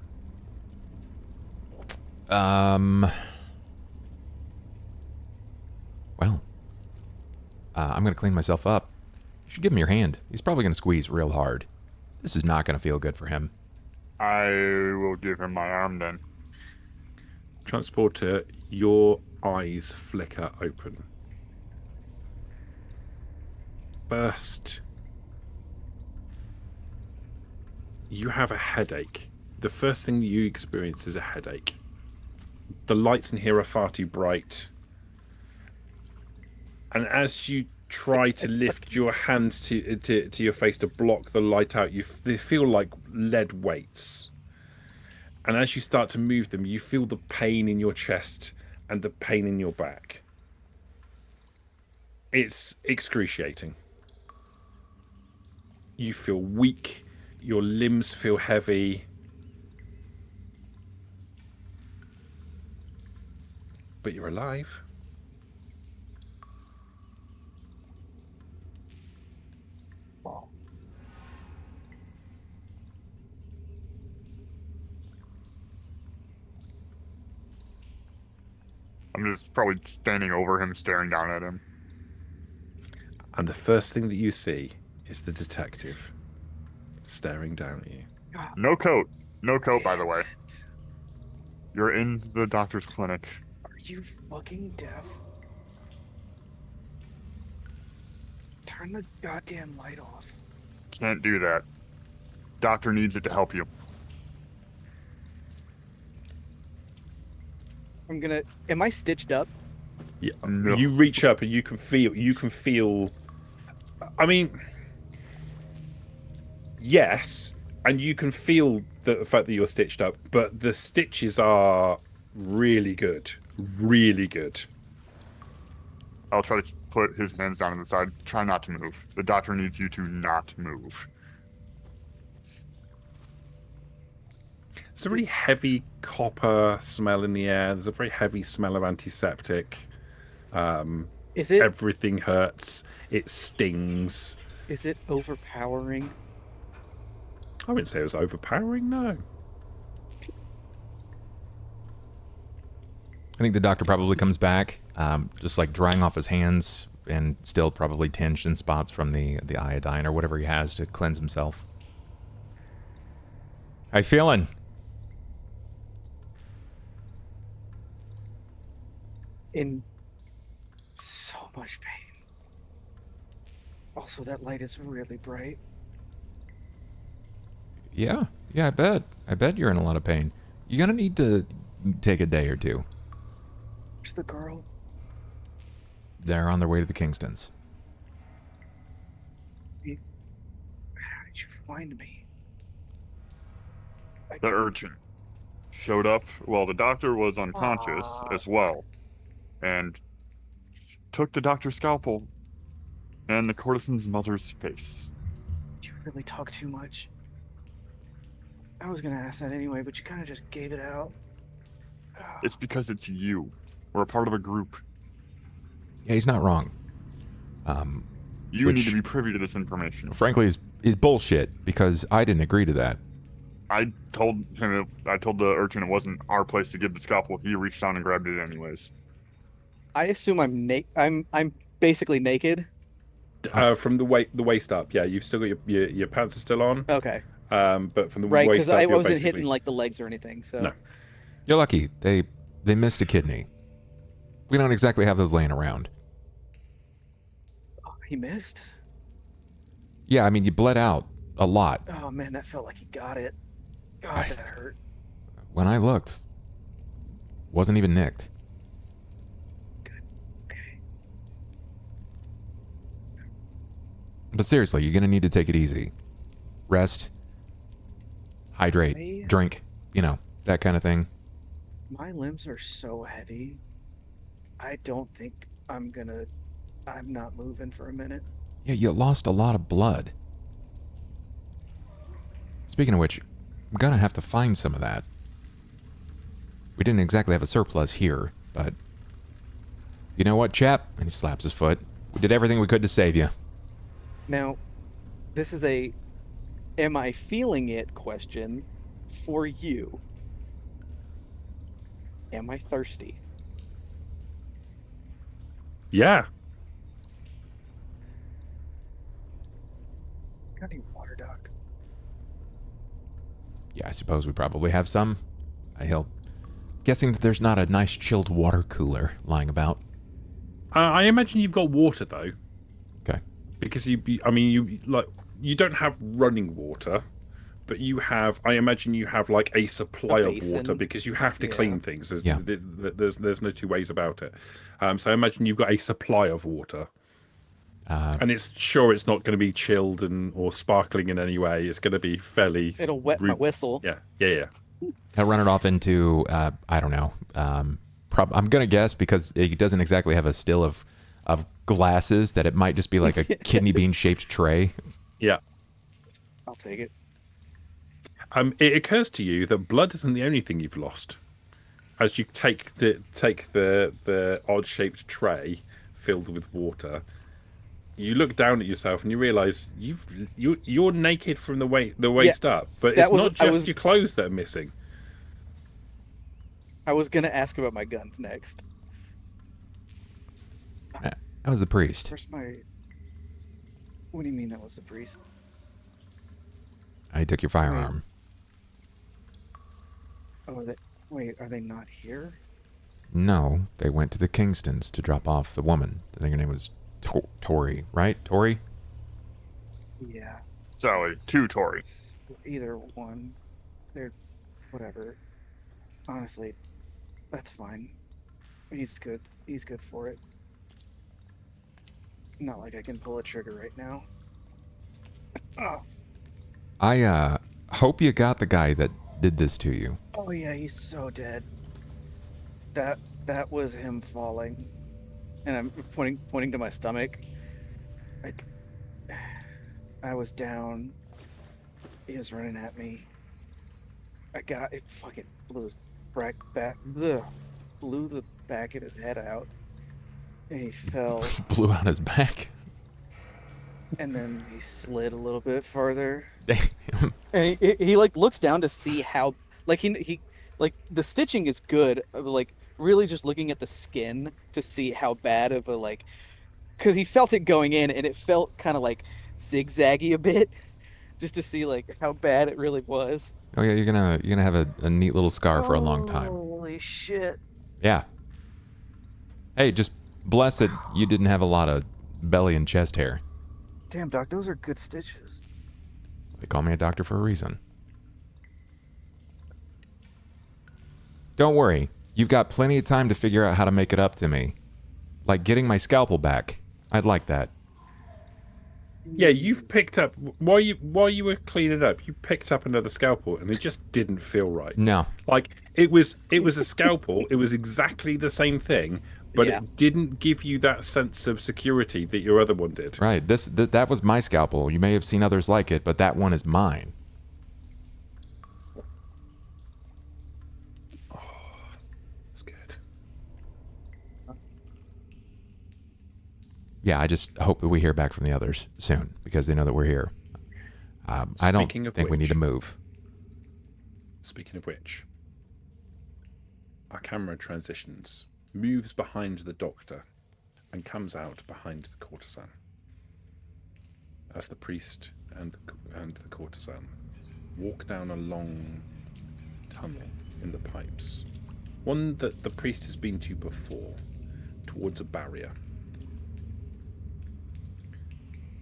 Well, I'm gonna clean myself up. You should give him your hand. He's probably gonna squeeze real hard. This is not gonna feel good for him. I will give him my arm then. Transporter, your eyes flicker open. First, you have a headache. The first thing you experience is a headache. The lights in here are far too bright. And as you try to lift your hands to your face to block the light out, they feel like lead weights. And as you start to move them, you feel the pain in your chest and the pain in your back. It's excruciating. You feel weak. Your limbs feel heavy. But you're alive. I'm just probably standing over him, staring down at him. And the first thing that you see is the detective staring down at you. No coat. No coat, by the way. You're in the doctor's clinic. Are you fucking deaf? Turn the goddamn light off. Can't do that. Doctor needs it to help you. Am I stitched up? Yeah. No. You reach up and you can feel. I mean, yes, and you can feel the fact that you're stitched up, but the stitches are really good. Really good. I'll try to put his hands down on the side. Try not to move. The doctor needs you to not move. It's a really heavy copper smell in the air. There's a very heavy smell of antiseptic. Is it? Everything hurts. It stings. Is it overpowering? I wouldn't say it was overpowering, no. I think the doctor probably comes back, just like drying off his hands and still probably tinged in spots from the iodine or whatever he has to cleanse himself. How you feeling? In so much pain. Also, that light is really bright. Yeah, I bet. I bet you're in a lot of pain. You're gonna need to take a day or two. Where's the girl? They're on their way to the Kingstons. How did you find me? The urchin showed up. Well, the doctor was unconscious as well. And took the doctor's scalpel and the courtesan's mother's face. You really talk too much. I was gonna ask that anyway, but you kind of just gave it out. It's because it's you. We're a part of a group. Yeah, he's not wrong. You Which- need to be privy to this information. Frankly, is bullshit because I didn't agree to that. I told the urchin it wasn't our place to give the scalpel. He reached down and grabbed it anyways. I assume I'm basically naked. From the waist up, yeah. You've still got your pants are still on. Okay. But from the Right, waist because up, I you're wasn't basically hitting like the legs or anything. So No. You're lucky. They missed a kidney. We don't exactly have those laying around. oh, he missed. Yeah, I mean, you bled out a lot. Oh man, that felt like he got it. God, that hurt. When I looked, wasn't even nicked. Good. Okay. But seriously, you're gonna need to take it easy. Rest, hydrate, drink, that kind of thing. My limbs are so heavy. I don't think I'm not moving for a minute. Yeah, you lost a lot of blood. Speaking of which, I'm gonna have to find some of that. We didn't exactly have a surplus here, but... You know what, chap? And he slaps his foot. We did everything we could to save you. Now, this is a am I feeling it question for you. Am I thirsty? Yeah. Got any water, Doc? Yeah, I suppose we probably have some. Guessing that there's not a nice chilled water cooler lying about. I imagine you've got water though. Okay. Because you don't have running water, but you have. I imagine you have like a supply of water because you have to clean things. There's no two ways about it. So I imagine you've got a supply of water. And it's not going to be chilled or sparkling in any way. It's going to be fairly. It'll wet my whistle. Yeah. I'll run it off into, I don't know. I'm going to guess because it doesn't exactly have a still of glasses that it might just be like a kidney bean shaped tray. Yeah. I'll take it. It occurs to you that blood isn't the only thing you've lost. As you take the odd shaped tray filled with water, you look down at yourself and you realise you're naked from the waist up, but it's not just your clothes that are missing. I was gonna ask about my guns next. That was the priest. Where's my? What do you mean that was the priest? I took your firearm. Oh, are they not here? No, they went to the Kingstons to drop off the woman. I think her name was Tori, right? Tori? Yeah. Sally, two Tori. Either one. They're whatever. Honestly, that's fine. He's good. He's good for it. Not like I can pull a trigger right now. Oh. I hope you got the guy that did this to you. Oh yeah, he's so dead. That was him falling. And I'm pointing to my stomach. I was down. He was running at me. It fucking blew his blew the back of his head out. And he fell. Blew out his back. And then he slid a little bit farther. Damn. And he like looks down to see how like he like the stitching is good, like really just looking at the skin to see how bad of a like, because he felt it going in and it felt kind of like zigzaggy a bit, just to see like how bad it really was. Oh yeah, you're gonna have a neat little scar for a long time. Holy shit. Yeah. Hey, just bless it you didn't have a lot of belly and chest hair. Damn, Doc, those are good stitches. They call me a doctor for a reason. Don't worry. You've got plenty of time to figure out how to make it up to me. Like getting my scalpel back. I'd like that. Yeah, you've picked up while you were cleaning up. You picked up another scalpel, and it just didn't feel right. No. Like it was a scalpel. It was exactly the same thing, but Yeah. it didn't give you that sense of security that your other one did. Right. That was my scalpel. You may have seen others like it, but that one is mine. That's good. Yeah, I just hope that we hear back from the others soon because they know that we're here. I don't Speaking of think we need which- to move. Speaking of which, our camera transitions, moves behind the doctor, and comes out behind the courtesan. As the priest and the courtesan walk down a long tunnel in the pipes. One that the priest has been to before, towards a barrier.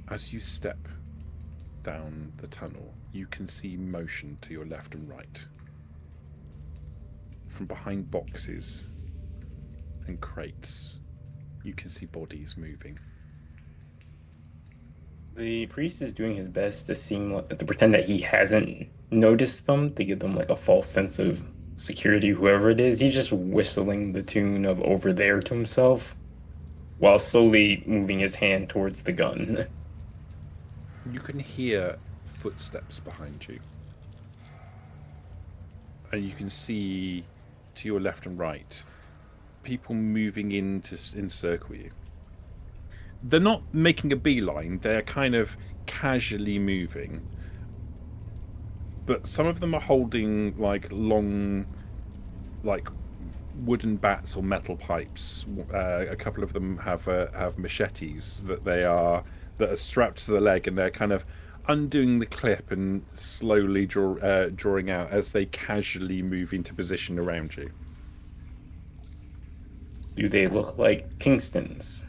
As you step down the tunnel, you can see motion to your left and right. From behind boxes and crates, you can see bodies moving. The priest is doing his best to pretend that he hasn't noticed them, to give them like a false sense of security, whoever it is. He's just whistling the tune of Over There to himself while slowly moving his hand towards the gun. You can hear footsteps behind you. And you can see to your left and right people moving in to encircle you. They're not making a beeline, they're kind of casually moving. But some of them are holding like long, like wooden bats or metal pipes. A couple of them have machetes that are strapped to the leg, and they're kind of undoing the clip and slowly drawing out as they casually move into position around you. Do they look like Kingstons?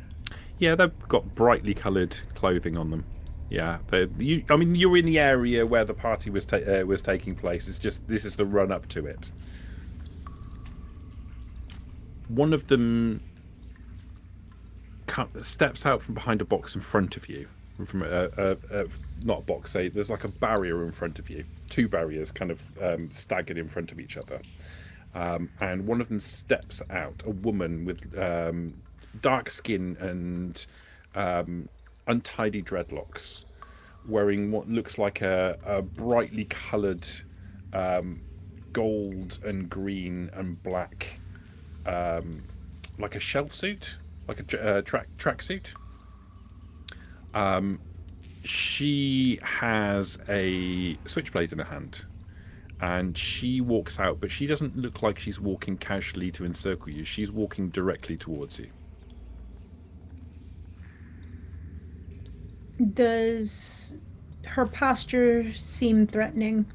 Yeah, they've got brightly coloured clothing on them. Yeah, you're in the area where the party was taking place. It's just this is the run up to it. One of them steps out from behind a box in front of you. From not a box, there's like a barrier in front of you. Two barriers kind of staggered in front of each other. And one of them steps out, a woman with dark skin and untidy dreadlocks, wearing what looks like a brightly coloured gold and green and black, like a shell suit, like a track suit. She has a switchblade in her hand. And she walks out, but she doesn't look like she's walking casually to encircle you. She's walking directly towards you. Does her posture seem threatening?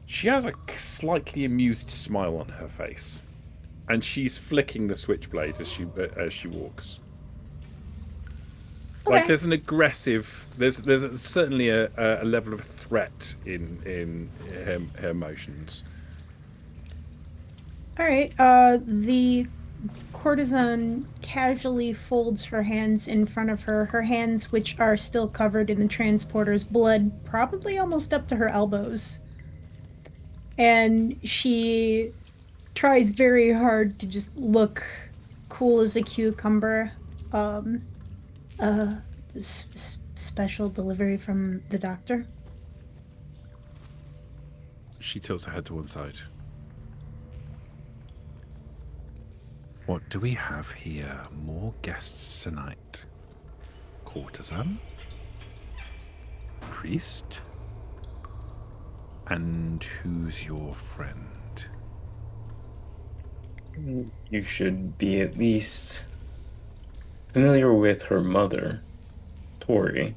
She has a slightly amused smile on her face, and she's flicking the switchblade as she walks. Okay. Like there's an aggressive, there's certainly a level of threat in her motions. All right. The courtesan casually folds her hands in front of her. Her hands, which are still covered in the transporter's blood, probably almost up to her elbows. And she tries very hard to just look cool as a cucumber. Special delivery from the doctor. She tilts her head to one side. What do we have here? More guests tonight. Courtesan? Priest? And who's your friend? You should be at least familiar with her mother, Tori.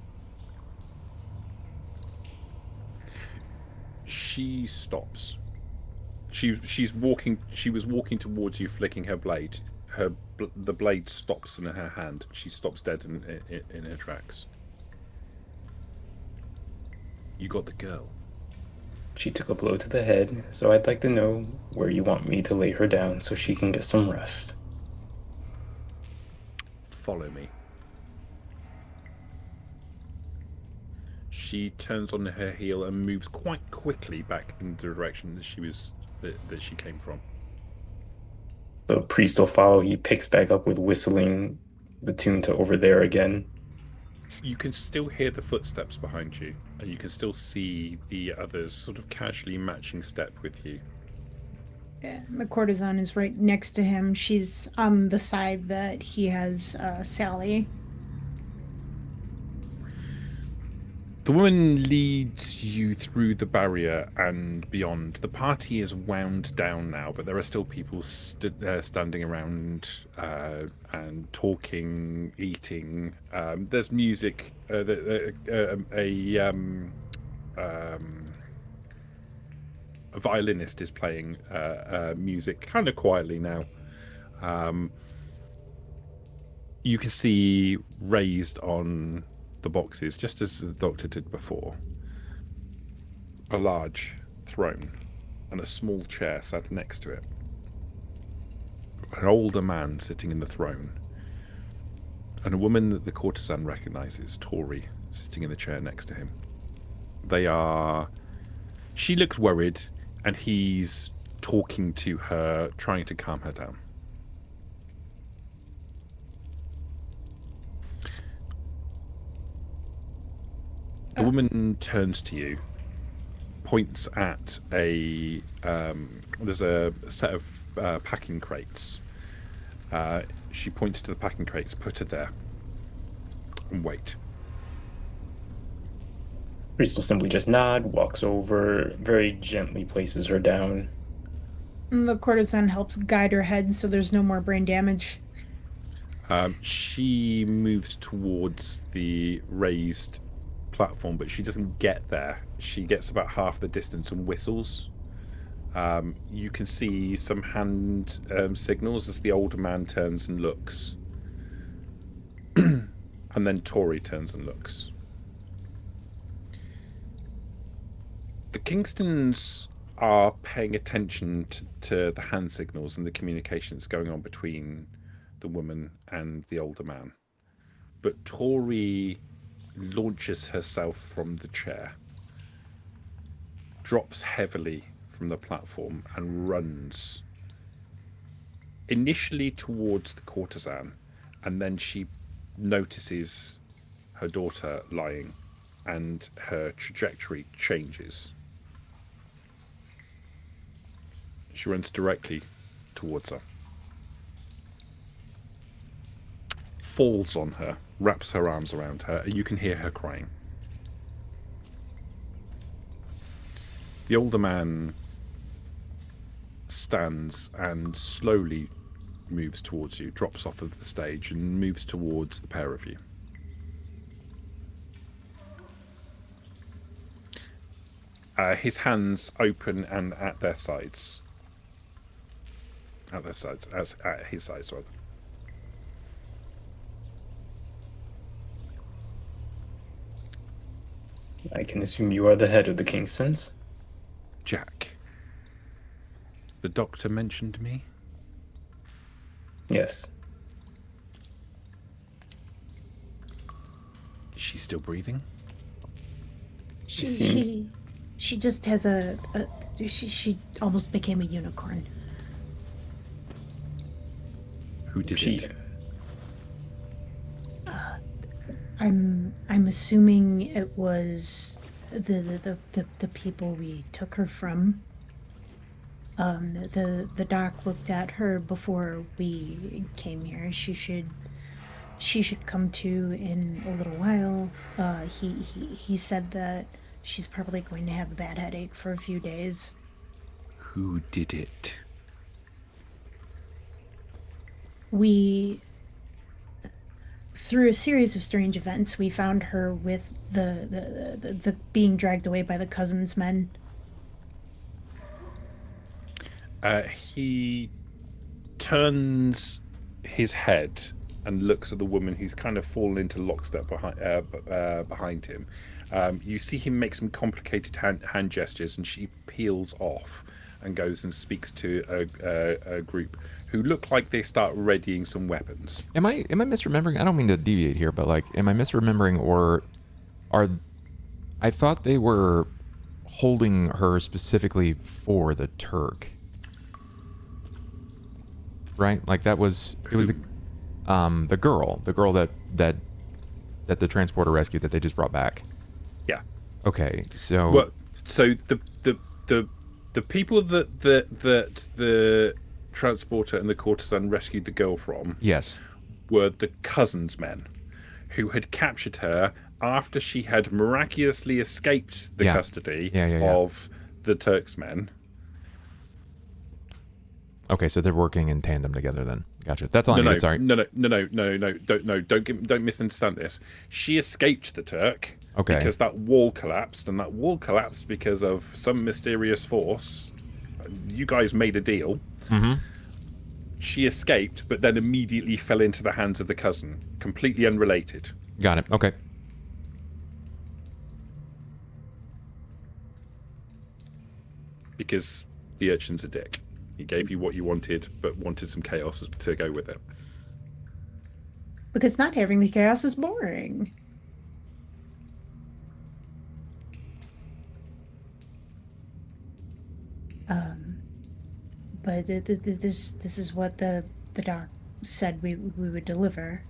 She stops. She's walking. She was walking towards you, flicking her blade. The blade stops in her hand. She stops dead in her tracks. You got the girl. She took a blow to the head, so I'd like to know where you want me to lay her down so she can get some rest. Follow me. She turns on her heel and moves quite quickly back in the direction that she came from. The priest will follow. He picks back up with whistling the tune to Over There again. You can still hear the footsteps behind you, and you can still see the others sort of casually matching step with you. Yeah, the courtesan is right next to him. She's on the side that he has Sally. The woman leads you through the barrier and beyond. The party is wound down now, but there are still people standing around and talking, eating. There's music. A a violinist is playing music kind of quietly now. You can see raised on the boxes, just as the doctor did before, a large throne and a small chair sat next to it. An older man sitting in the throne, and a woman that the courtesan recognizes, Tori, sitting in the chair next to him. She looks worried, and he's talking to her, trying to calm her down. The woman turns to you, points at there's a set of packing crates. She points to the packing crates, put her there, and wait. Priest will simply just nod, walks over, very gently places her down. And the courtesan helps guide her head so there's no more brain damage. She moves towards the raised platform, but she doesn't get there. She gets about half the distance and whistles. You can see some hand signals as the older man turns and looks. And then Tori turns and looks. The Kingstons are paying attention to the hand signals and the communications going on between the woman and the older man. But Tori launches herself from the chair, drops heavily from the platform, and runs initially towards the courtesan, and then she notices her daughter lying, and her trajectory changes. She runs directly towards her, falls on her, wraps her arms around her, and you can hear her crying. The older man stands and slowly moves towards you, drops off of the stage and moves towards the pair of you. His hands open and at their sides. At his sides, rather. I can assume you are the head of the Kingstons? Jack, the doctor mentioned me. Yes. Is she still breathing? She just has she almost became a unicorn. Who did She. it? I'm assuming it was the people we took her from. The doc looked at her before we came here. She should come to in a little while. He said that she's probably going to have a bad headache for a few days. Who did it? We, through a series of strange events, we found her with the being dragged away by the cousin's men. He turns his head and looks at the woman who's kind of fallen into lockstep behind him. You see him make some complicated hand gestures, and she peels off and goes and speaks to a group who look like they start readying some weapons. Am I misremembering? I don't mean to deviate here, but like, am I misremembering, or I thought they were holding her specifically for the Turk, right? Like it was the girl that the transporter rescued that they just brought back. Yeah. Okay, so Well, so the people that the transporter and the courtesan rescued the girl from, yes, were the cousin's men, who had captured her after she had miraculously escaped the custody of the Turk's men. Okay, so they're working in tandem together then. Gotcha. That's all I needed, sorry. No. Don't misunderstand this. She escaped the Turk. Okay. Because that wall collapsed, and that wall collapsed because of some mysterious force. You guys made a deal. Mm-hmm. She escaped, but then immediately fell into the hands of the cousin. Completely unrelated. Got it. Okay. Because the urchin's a dick. He gave you what you wanted, but wanted some chaos to go with it. Because not having the chaos is boring. But this is what the doc said we would deliver.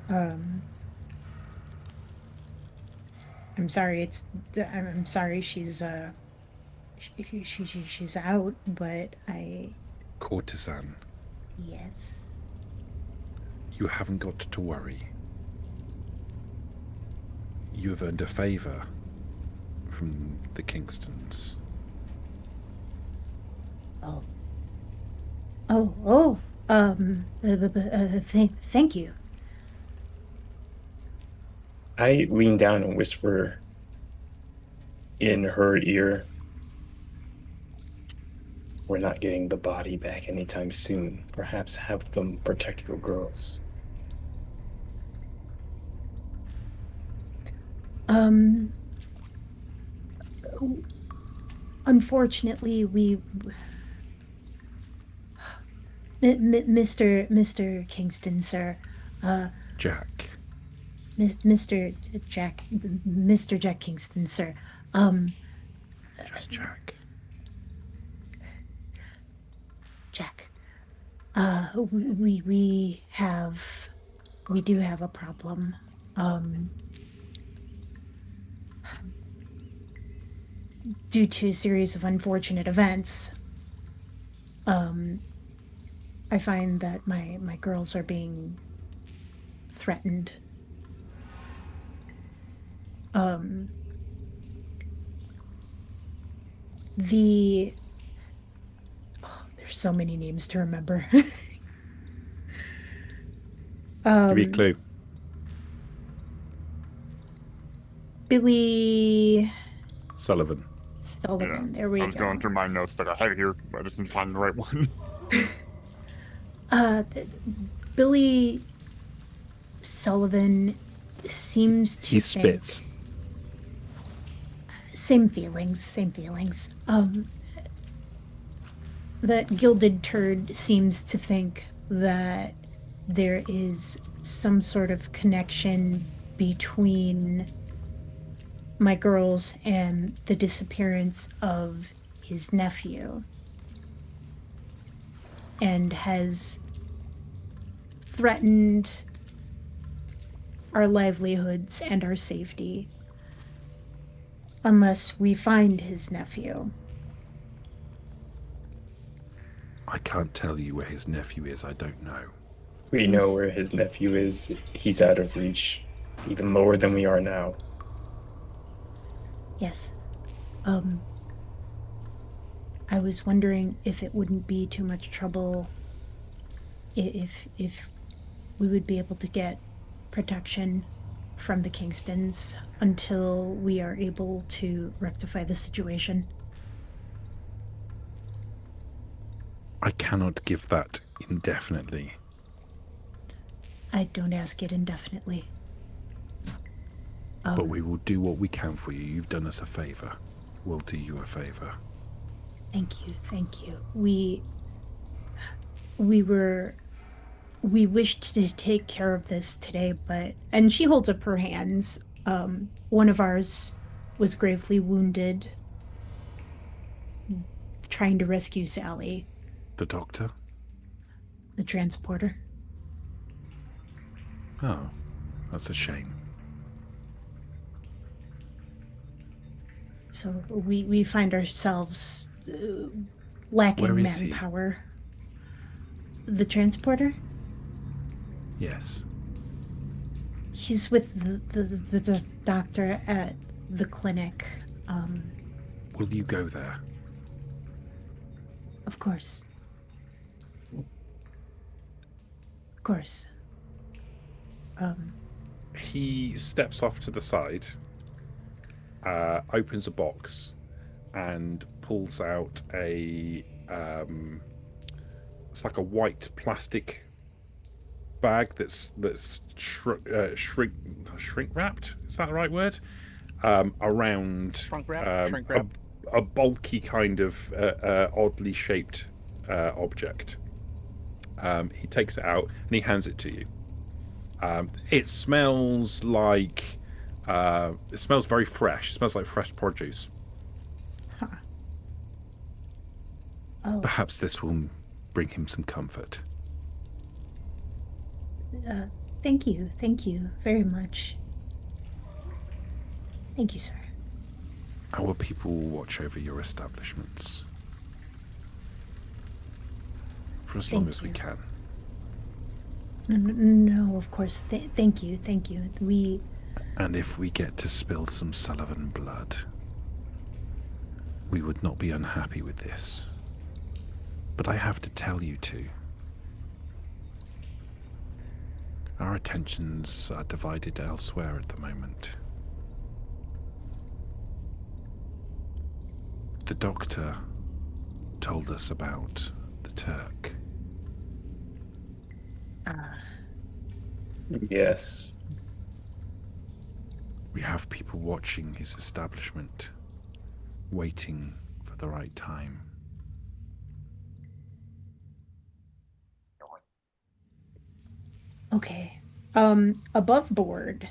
I'm sorry. I'm sorry. She's she's out, but Courtesan, yes. you haven't got to worry. You have earned a favour from the Kingstons. Oh. Oh. Thank you. I lean down and whisper in her ear, "We're not getting the body back anytime soon. Perhaps have them protect your girls." Unfortunately, Mr. Kingston, sir, Jack. Mr. Jack Kingston, sir. Just Jack. Jack. We do have a problem. Due to a series of unfortunate events, I find that my girls are being threatened. There's so many names to remember. Give me a clue. Billy Sullivan. Sullivan. Yeah, There we I was go. going through my notes that I had here, but I just didn't find the right one. Billy Sullivan seems to He think spits. same feelings. That Gilded Turd seems to think that there is some sort of connection between my girls and the disappearance of his nephew, and has threatened our livelihoods and our safety unless we find his nephew. I can't tell you where his nephew is. I don't know. We know where his nephew is. He's out of reach, even lower than we are now. Yes. I was wondering if it wouldn't be too much trouble if we would be able to get protection from the Kingstons until we are able to rectify the situation. I cannot give that indefinitely. I don't ask it indefinitely. But we will do what we can for you. You've done us a favour. We'll do you a favour. Thank you. We wished to take care of this today, and she holds up her hands. One of ours was gravely wounded trying to rescue Sally, The doctor? the transporter. Oh, that's a shame. So we find ourselves lacking Where is he? manpower. The transporter? Yes. He's with the doctor at the clinic. Will you go there? Of course. Of course. He steps off to the side, opens a box, and pulls out it's like a white plastic bag that's shrink wrapped. Is that the right word? Around Shrink wrap? Shrink wrap. a bulky kind of oddly shaped object. He takes it out and he hands it to you. It smells like it smells very fresh. It smells like fresh produce. Huh. Oh, Perhaps this will bring him some comfort. thank you. Thank you very much. Thank you, sir. Our people will watch over your establishments for as long Thank as we you. can. No, of course. Thank you. Thank you. And if we get to spill some Sullivan blood, we would not be unhappy with this. But I have to tell you two. Our attentions are divided elsewhere at the moment. The doctor told us about the Turk. Yes. We have people watching his establishment, waiting for the right time. Okay. Above board,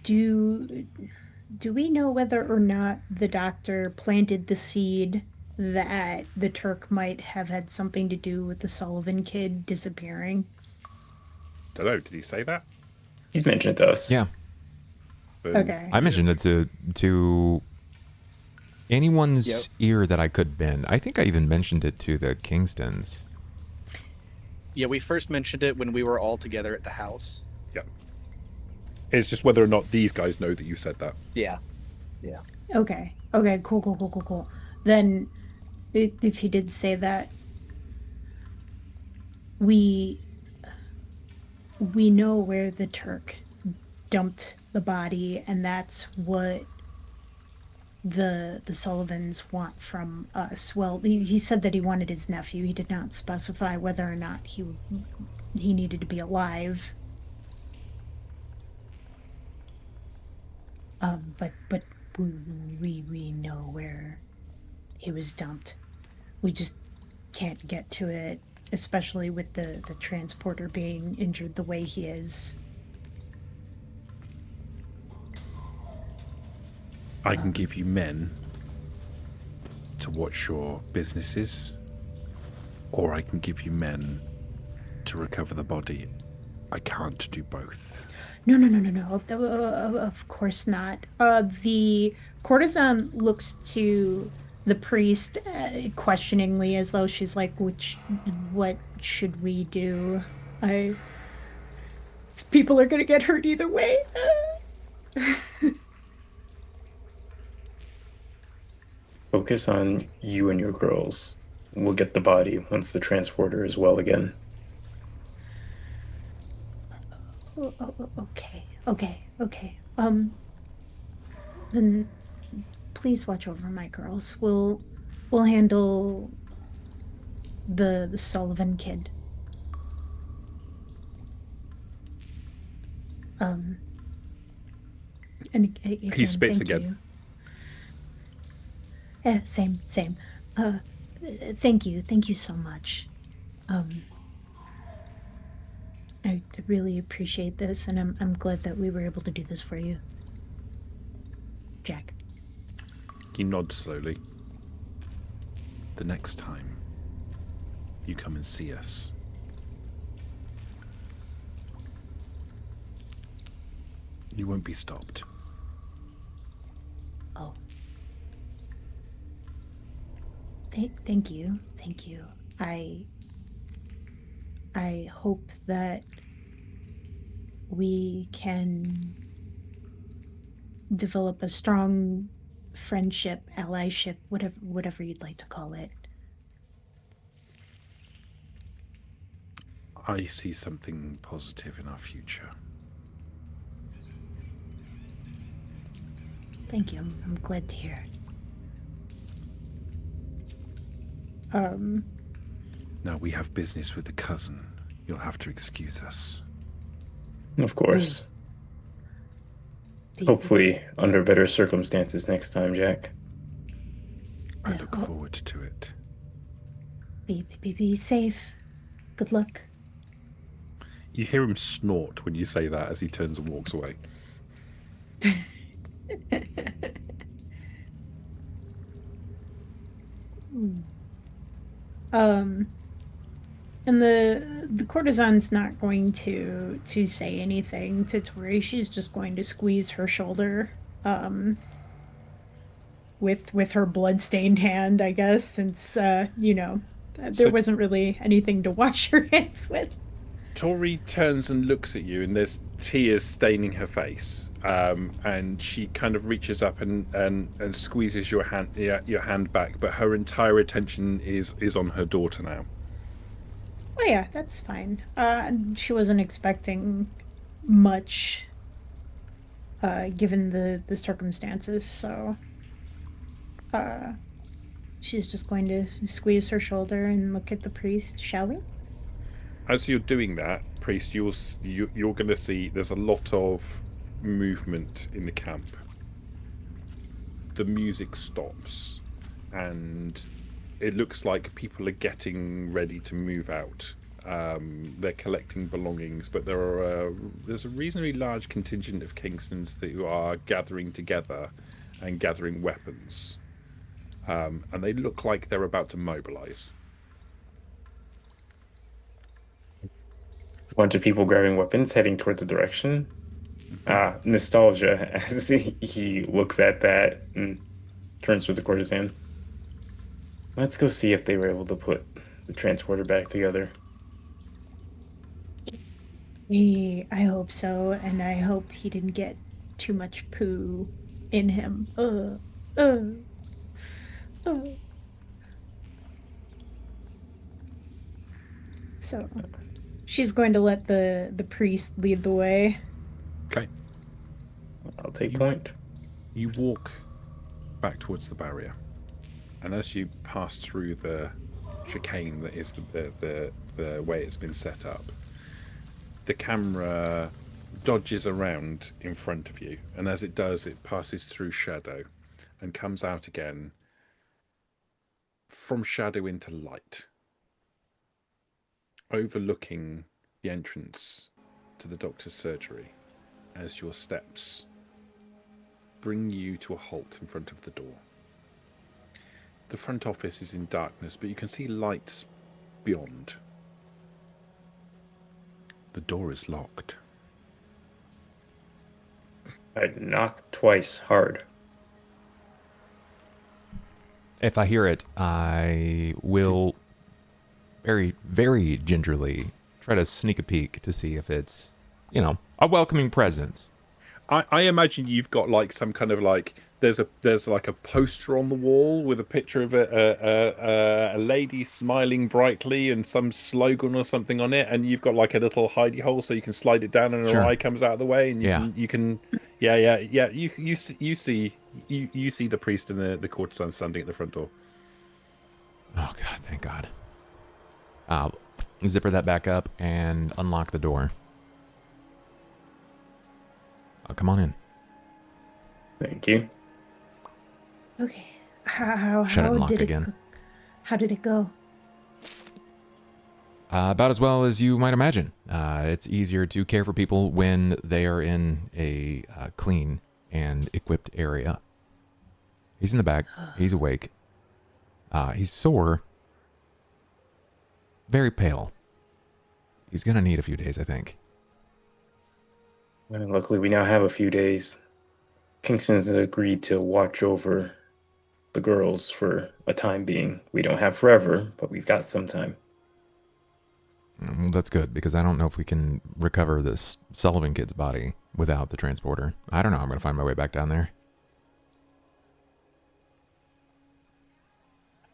do we know whether or not the doctor planted the seed that the Turk might have had something to do with the Sullivan kid disappearing? Don't know, did he say that? He's mentioned it to us. Yeah, Then Okay. I mentioned it to anyone's Yep. ear that I could bend. I think I even mentioned it to the Kingstons. Yeah, we first mentioned it when we were all together at the house. Yeah. It's just whether or not these guys know that you said that. Yeah. Yeah. Okay. Okay. Cool. Then, if he did say that, we know where the Turk dumped the body, and that's what the Sullivans want from us. Well, he said that he wanted his nephew. He did not specify whether or not he needed to be alive. But we know where he was dumped. We just can't get to it, especially with the transporter being injured the way he is. I can give you men to watch your businesses, or I can give you men to recover the body. I can't do both. No. Of course not. The courtesan looks to the priest questioningly, as though she's like, what should we do? People are gonna get hurt either way. Focus on you and your girls. We'll get the body once the transporter is well again. Okay. Then please watch over my girls. We'll handle the Sullivan kid. And again, He spits thank again. you. Yeah, same. Thank you so much. I really appreciate this, and I'm glad that we were able to do this for you, Jack. He nods slowly. The next time you come and see us, you won't be stopped. Oh. Thank you. I hope that we can develop a strong friendship, allyship, whatever you'd like to call it. I see something positive in our future. Thank you. I'm glad to hear. Now we have business with the cousin. You'll have to excuse us. Of course. Be- Hopefully, under better circumstances next time, Jack. I Yeah, look oh. forward to it. Be safe. Good luck. You hear him snort when you say that as he turns and walks away. And the courtesan's not going to say anything to Tori. She's just going to squeeze her shoulder, with her blood-stained hand, I guess, since there So- wasn't really anything to wash her hands with. Tori turns and looks at you, and there's tears staining her face. And she kind of reaches up and squeezes your hand back, but her entire attention is on her daughter now. Oh yeah, that's fine. She wasn't expecting much, given the circumstances, so she's just going to squeeze her shoulder and look at the priest, shall we? As you're doing that, priest, you're going to see there's a lot of movement in the camp. The music stops, and it looks like people are getting ready to move out. They're collecting belongings, but there's a reasonably large contingent of Kingstons who are gathering together and gathering weapons. And they look like they're about to mobilize. A bunch of people grabbing weapons heading towards the direction. Nostalgia as he looks at that and turns to the courtesan. Let's go see if they were able to put the transporter back together. I hope so, and I hope he didn't get too much poo in him. So she's going to let the priest lead the way. Okay. I'll take point. You walk back towards the barrier, and as you pass through the chicane that is the way it's been set up, the camera dodges around in front of you, and as it does, it passes through shadow and comes out again from shadow into light, overlooking the entrance to the doctor's surgery as your steps bring you to a halt in front of the door. The front office is in darkness, but you can see lights beyond. The door is locked. I knocked twice hard. If I hear it, I will very, very gingerly try to sneak a peek to see if it's, a welcoming presence. I imagine you've got like some kind of like there's like a poster on the wall with a picture of a lady smiling brightly and some slogan or something on it, and you've got like a little hidey hole so you can slide it down and Sure. her eye comes out of the way, and you can you see the priest and the courtesan standing at the front door. Oh, God, thank God. I'll zipper that back up and unlock the door. Come on in. Thank you. Okay. How Shut it and lock did again. it? How did it go? About as well as you might imagine. It's easier to care for people when they are in a clean and equipped area. He's in the back. He's awake. He's sore. Very pale. He's going to need a few days, I think. Well, luckily, we now have a few days. Kingston's agreed to watch over the girls for a time being. We don't have forever, but we've got some time. Well, that's good, because I don't know if we can recover this Sullivan kid's body without the transporter. I don't know. I'm going to find my way back down there.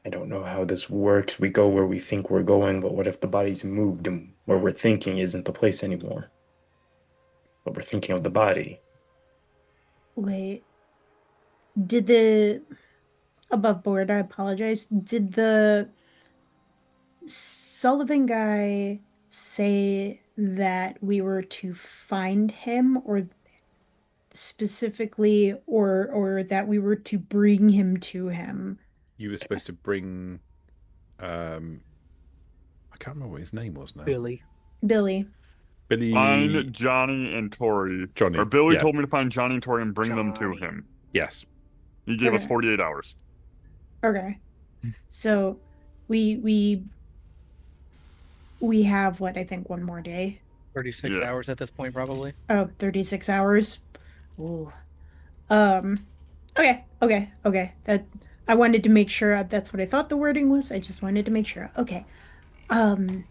I don't know how this works. We go where we think we're going, but what if the body's moved and where we're thinking isn't the place anymore? But we're thinking of the body. Wait, did the above board, I apologize. Did the Sullivan guy say that we were to find him or specifically or that we were to bring him to him? You were supposed to bring. I can't remember what his name was now. Billy. Billy. Billy. Find Johnny and Tori. Or Johnny. Billy Yeah. told me to find Johnny and Tori and bring them to him. Yes. He gave us Okay. 48 hours. Okay. So we we we have what I think one more day. 36 Yeah. hours at this point, probably. Oh, 36 hours. Ooh. Um okay. That I wanted to make sure that's what I thought the wording was. I just wanted to make sure. Okay. Um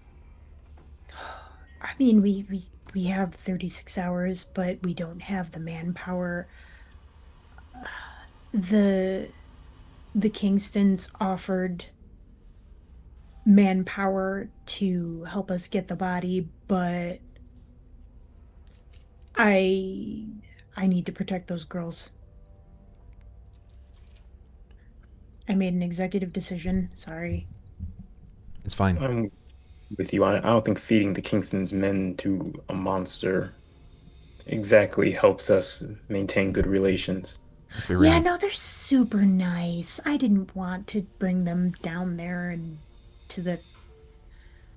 I mean we have 36 hours, but we don't have the manpower. The the Kingstons offered manpower to help us get the body, but I I need to protect those girls. I made an executive decision. Sorry. It's fine. I'm with you on it. I don't think feeding the Kingston's men to a monster exactly helps us maintain good relations. Let's be Yeah, real. no, they're super nice. I didn't want to bring them down there and to the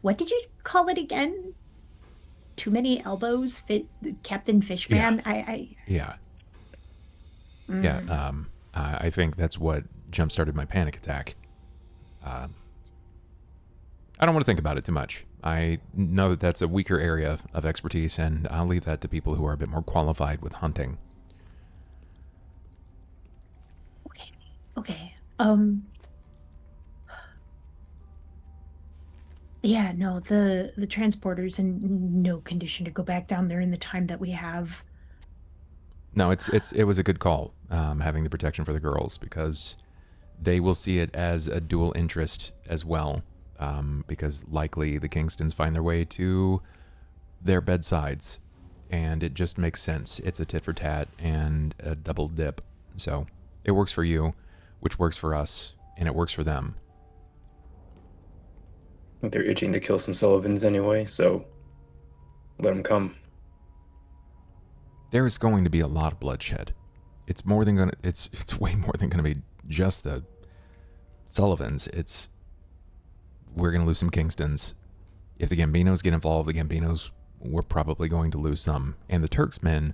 what did you call it again? Too many elbows? Captain Yeah. Fishman? Yeah. Yeah. Mm. I think that's what jump started my panic attack. Uh, I don't want to think about it too much. I know that that's a weaker area of expertise, and I'll leave that to people who are a bit more qualified with hunting. Okay. Okay. Yeah, no, the transporter's in no condition to go back down there in the time that we have. No, it was a good call, having the protection for the girls, because they will see it as a dual interest as well, because likely the Kingstons find their way to their bedsides, and it just makes sense. It's a tit for tat and a double dip. So it works for you, which works for us, and it works for them. I think they're itching to kill some Sullivans anyway, so let them come. There is going to be a lot of bloodshed. It's more than gonna. It's way more than gonna be just the Sullivans. We're gonna lose some Kingstons. If the Gambinos get involved, the Gambinos we're probably going to lose some, and the Turks men.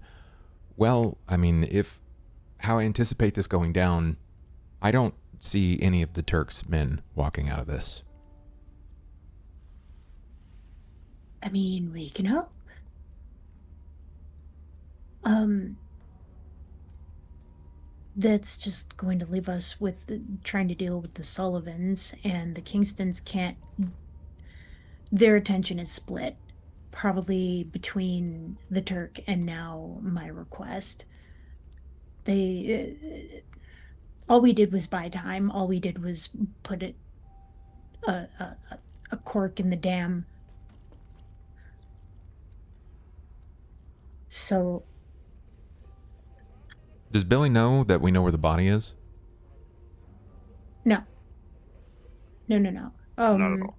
Well, I mean, if how I anticipate this going down, I don't see any of the Turks men walking out of this. I mean, we can hope. Um, that's just going to leave us with trying to deal with the Sullivans, and the Kingstons can't. Their attention is split, probably between the Turk and now my request. They all we did was buy time. All we did was put a cork in the dam. So Does Billy know that we know where the body is? no, no. Not at all.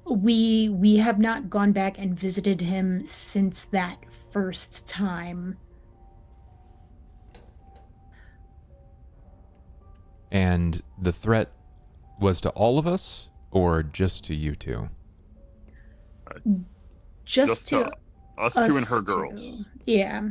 We have not gone back and visited him since that first time. And the threat was to all of us, or just to you two? Just to us two and her us girls. two. Yeah.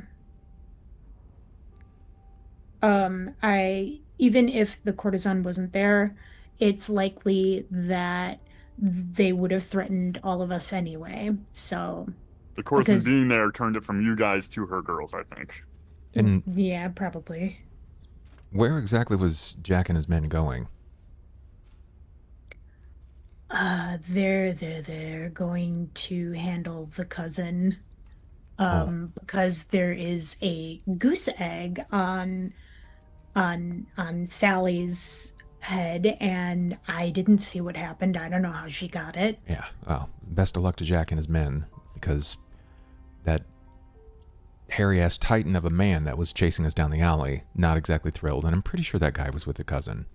I even if the courtesan wasn't there, it's likely that they would have threatened all of us anyway. So, The courtesan because being there turned it from you guys to her girls, I think. And yeah, probably. where exactly was Jack and his men going? They're going to handle the cousin. Oh, Because there is a goose egg on Sally's head, and I didn't see what happened. I don't know how she got it. Yeah, well, best of luck to Jack and his men, because that hairy-ass titan of a man that was chasing us down the alley, not exactly thrilled, and I'm pretty sure that guy was with the cousin.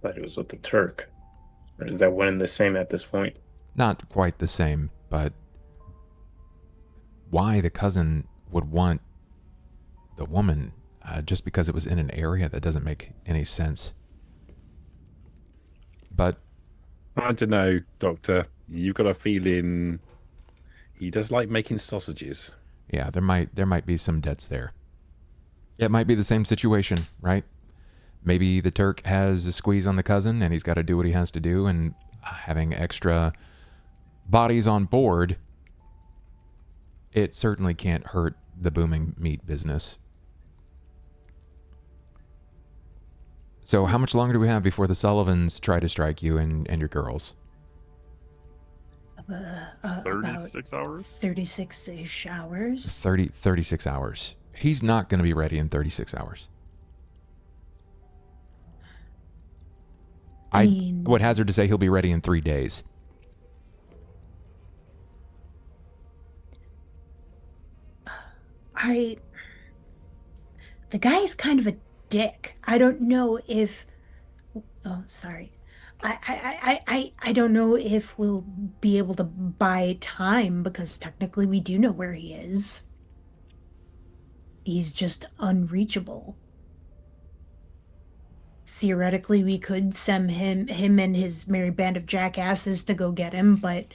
But it was with the Turk. Or is that one and the same at this point? Not quite the same, but why the cousin would want the woman just because it was in an area that doesn't make any sense. But I don't know, Doctor. You've got a feeling he does like making sausages. yeah, there might be some debts there. It might be the same situation, right? Maybe the Turk has a squeeze on the cousin and he's got to do what he has to do, and having extra bodies on board, it certainly can't hurt the booming meat business. So how much longer do we have before the Sullivans try to strike you and your girls? 36 hours? 36-ish hours. 36 hours. He's not going to be ready in 36 hours. I mean- would hazard to say he'll be ready in 3 days. The guy's kind of a dick. I don't know if. Oh, sorry. I don't know if we'll be able to buy time, because technically we do know where he is. He's just unreachable. Theoretically, we could send him and his merry band of jackasses to go get him, but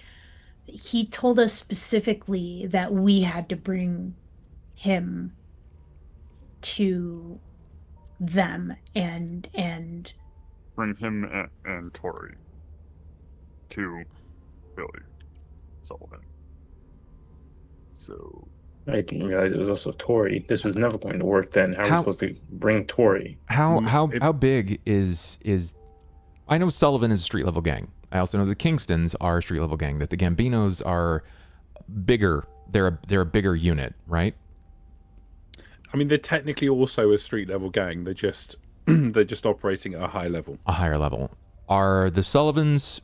he told us specifically that we had to bring him to them, and Bring him and Tori to Billy Sullivan. So I didn't realize it was also Tori. This was never going to work then. How are we supposed to bring Tori? How big is I know Sullivan is a street level gang. I also know the Kingstons are a street level gang, that the Gambinos are bigger. They're a bigger unit, right? I mean, they're technically also a street level gang. They're just they're just operating at a high level. A higher level. Are the Sullivans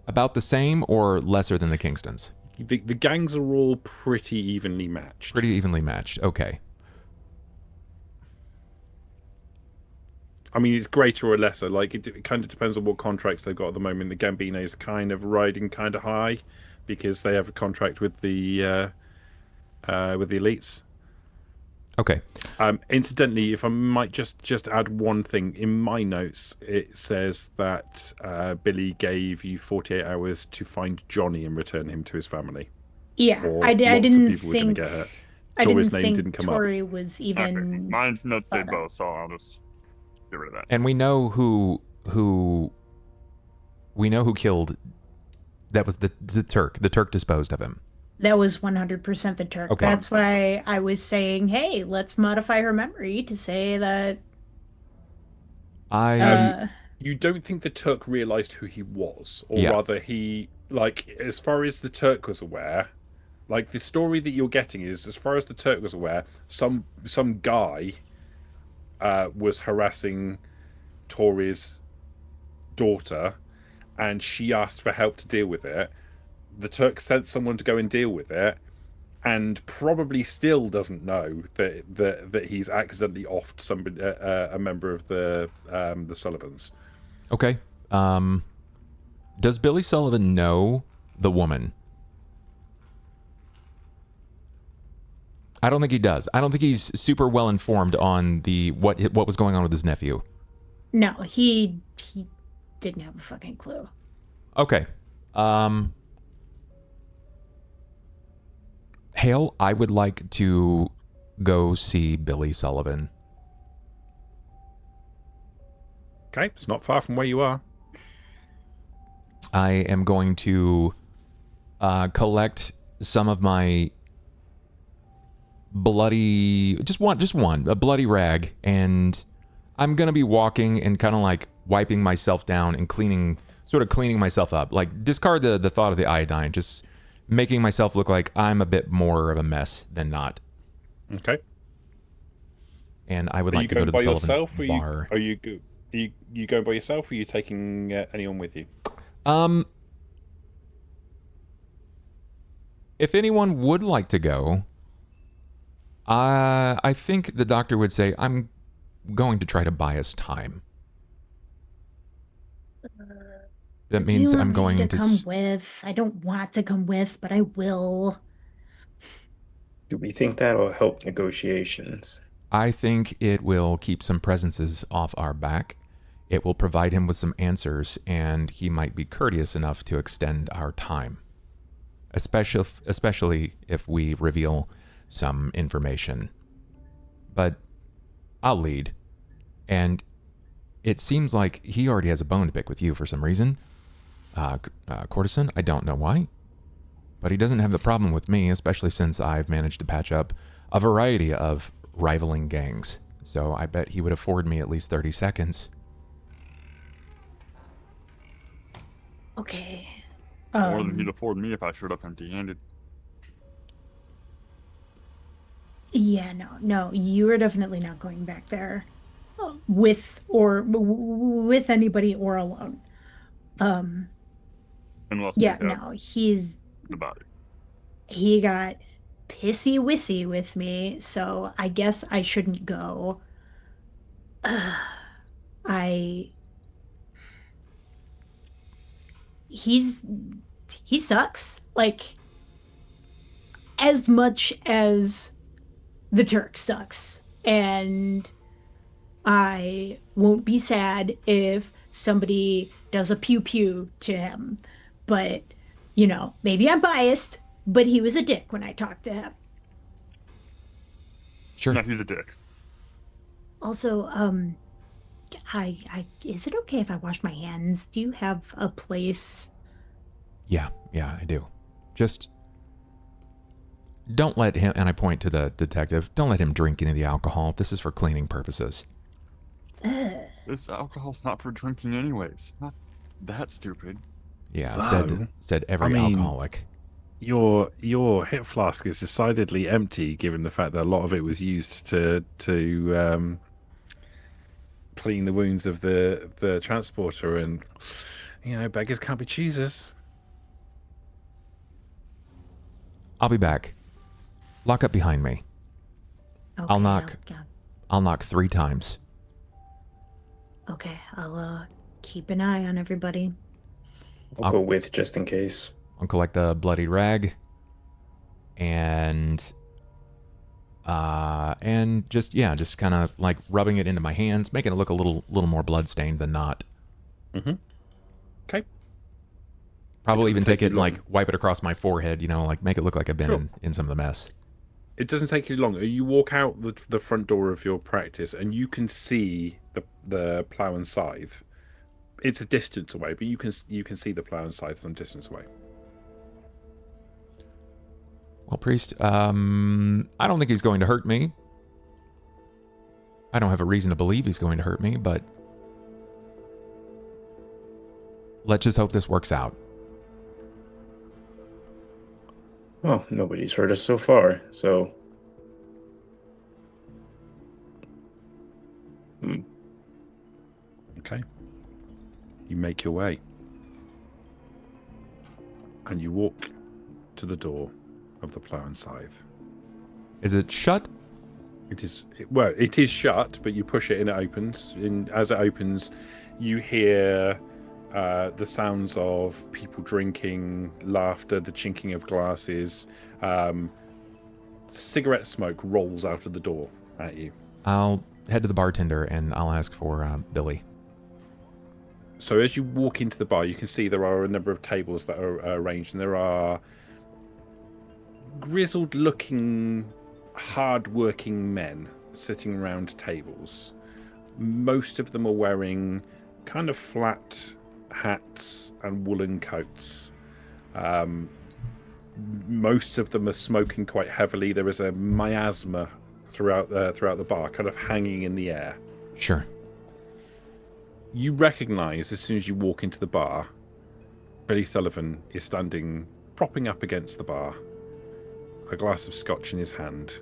about the same or lesser than the Kingstons? The gangs are all pretty evenly matched. Pretty evenly matched. Okay. I mean, it's greater or lesser. Like, it kind of depends on what contracts they've got at the moment. The Gambinos kind of riding kind of high because they have a contract with the elites. Okay. Incidentally, if I might just add one thing, in my notes it says that Billy gave you 48 hours to find Johnny and return him to his family. yeah, Or I lots of didn't people were gonna think get hurt. I Tori's didn't name think didn't come up. Tori was okay. even. Mine's notes say Hold on. both, so I'll just get rid of that. And we know who killed. That was the Turk. The Turk disposed of him. That was 100% the Turk. Okay. That's why I was saying, hey, let's modify her memory to say that. You don't think the Turk realized who he was, or Yeah. rather, he, like, as far as the Turk was aware, like, the story that you're getting is, as far as the Turk was aware, some guy was harassing Tori's daughter, and she asked for help to deal with it. The Turk sent someone to go and deal with it, and probably still doesn't know that he's accidentally offed somebody, a member of the Sullivans. Okay. Does Billy Sullivan know the woman? I don't think he does. I don't think he's super well informed on what was going on with his nephew. No, he didn't have a fucking clue. Okay. Hale, I would like to go see Billy Sullivan. Okay, it's not far from where you are. I am going to collect some of my bloody, just one, a bloody rag, and I'm gonna be walking and kind of like wiping myself down and cleaning myself up. Like, discard the thought of the iodine, just making myself look like I'm a bit more of a mess than not. Okay. and I would Are like you to go going to the by Sullivan's yourself, or bar. you going by yourself, or are you taking anyone with you? If anyone would like to go, I think the doctor would say, I'm going to try to buy us time. That Do you means I'm want me going to to. come with? I don't want to come with, but I will. Do we think that'll help negotiations? I think it will keep some presences off our back. It will provide him with some answers, and he might be courteous enough to extend our time. Especially if we reveal some information. But I'll lead. And it seems like he already has a bone to pick with you for some reason. Courtesan, I don't know why. But he doesn't have the problem with me, especially since I've managed to patch up a variety of rivaling gangs. So I bet he would afford me at least 30 seconds. Okay. More than he'd afford me if I showed up empty-handed. Yeah, no, you are definitely not going back there with anybody or alone. Unless we Yeah, have no, the body. he got pissy wissy with me, so I guess I shouldn't go. I he's he sucks. Like as much as the Turk sucks. And I won't be sad if somebody does a pew pew to him. But, maybe I'm biased, but he was a dick when I talked to him. Sure. No, he's a dick. Also, I is it okay if I wash my hands? Do you have a place? Yeah, I do. Just don't let him, and I point to the detective, don't let him drink any of the alcohol. This is for cleaning purposes. This alcohol's not for drinking anyways. Not that stupid. Yeah, Though, said every I mean, alcoholic. Your hip flask is decidedly empty, given the fact that a lot of it was used to clean the wounds of the transporter, and beggars can't be choosers. I'll be back. Lock up behind me. Okay, I'll knock 3 times. Okay, I'll keep an eye on everybody. I'll go with just in case. I'll collect the bloody rag and just kind of like rubbing it into my hands, making it look a little more bloodstained than not. Okay. Probably even take it and long. like wipe it across my forehead, like make it look like I've been in some of the mess. It doesn't take you long. You walk out the front door of your practice, and you can see the plough and scythe. It's a distance away, but you can see the plough and scythe some distance away. Well, priest, I don't think he's going to hurt me. I don't have a reason to believe he's going to hurt me, but let's just hope this works out. Well, nobody's hurt us so far, so... Okay. You make your way. And you walk to the door of the plough and scythe. Is it shut? It is shut, but you push it and it opens. As it opens, you hear the sounds of people drinking, laughter, the chinking of glasses. Cigarette smoke rolls out of the door at you. I'll head to the bartender and I'll ask for Billy. So as you walk into the bar, you can see there are a number of tables that are arranged, and there are grizzled-looking, hard-working men sitting around tables. Most of them are wearing kind of flat hats and woolen coats. Most of them are smoking quite heavily. There is a miasma throughout the bar, kind of hanging in the air. Sure. You recognise as soon as you walk into the bar, Billy Sullivan is standing, propping up against the bar, a glass of scotch in his hand.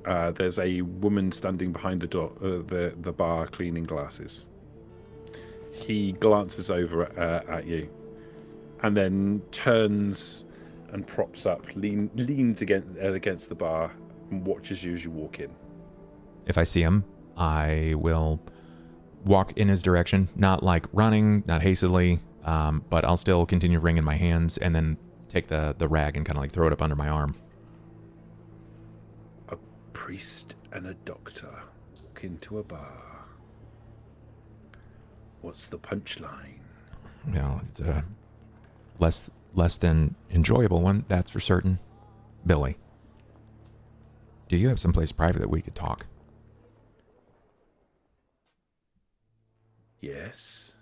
there's a woman standing behind the door, the bar, cleaning glasses. He glances over at you, and then turns and props up, leans against the bar, and watches you as you walk in. If I see him, I will walk in his direction, not like running, not hastily, but I'll still continue wringing my hands and then take the rag and kind of like throw it up under my arm. A priest and a doctor walk into a bar. What's the punchline? Well, it's a less than enjoyable one, that's for certain. Billy, do you have someplace private that we could talk? Yes.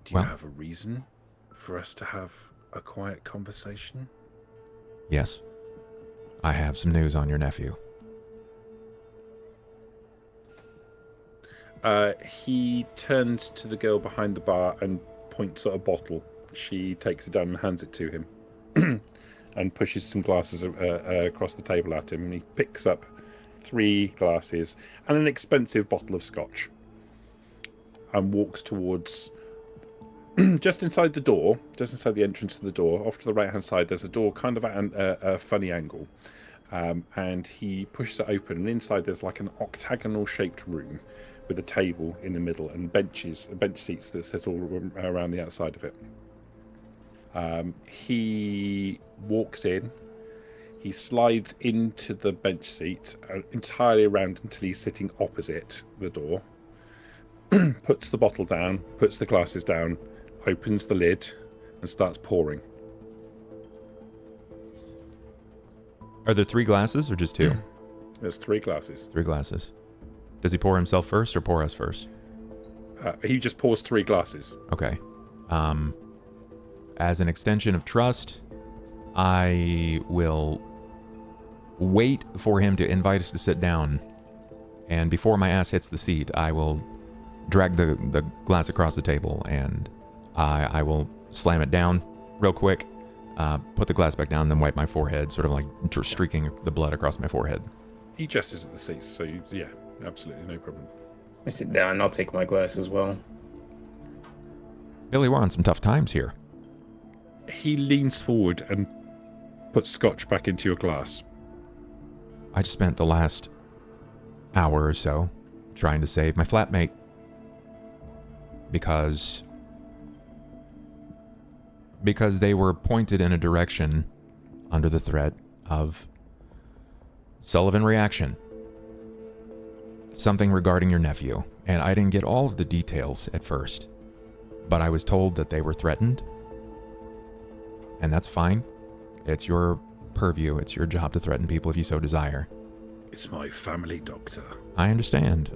Do you Well- have a reason for us to have a quiet conversation? Yes. I have some news on your nephew. He turns to the girl behind the bar and points at a bottle. She takes it down and hands it to him and pushes some glasses across the table at him. And he picks up 3 glasses and an expensive bottle of scotch and walks towards just inside the entrance to the door. Off to the right-hand side, there's a door kind of at a funny angle. And he pushes it open, and inside there's like an octagonal-shaped room with a table in the middle and bench seats that sit all around the outside of it. He walks in. He slides into the bench seat entirely around until he's sitting opposite the door. Puts the bottle down, puts the glasses down, opens the lid, and starts pouring. Are there 3 glasses or just 2? There's 3 glasses. 3 glasses. Does he pour himself first or pour us first? He just pours 3 glasses. Okay. As an extension of trust, I will wait for him to invite us to sit down, and before my ass hits the seat, I will drag the glass across the table, and I will slam it down real quick, put the glass back down, then wipe my forehead, sort of like streaking the blood across my forehead. He gestures at the seats, so yeah, absolutely no problem. I sit down, I'll take my glass as well. Billy, we're on some tough times here. He leans forward and puts scotch back into your glass. I just spent the last hour or so trying to save my flatmate because they were pointed in a direction under the threat of Sullivan reaction. Something regarding your nephew, and I didn't get all of the details at first, but I was told that they were threatened, and that's fine. It's your purview. It's your job to threaten people if you so desire. It's my family, Doctor. I understand.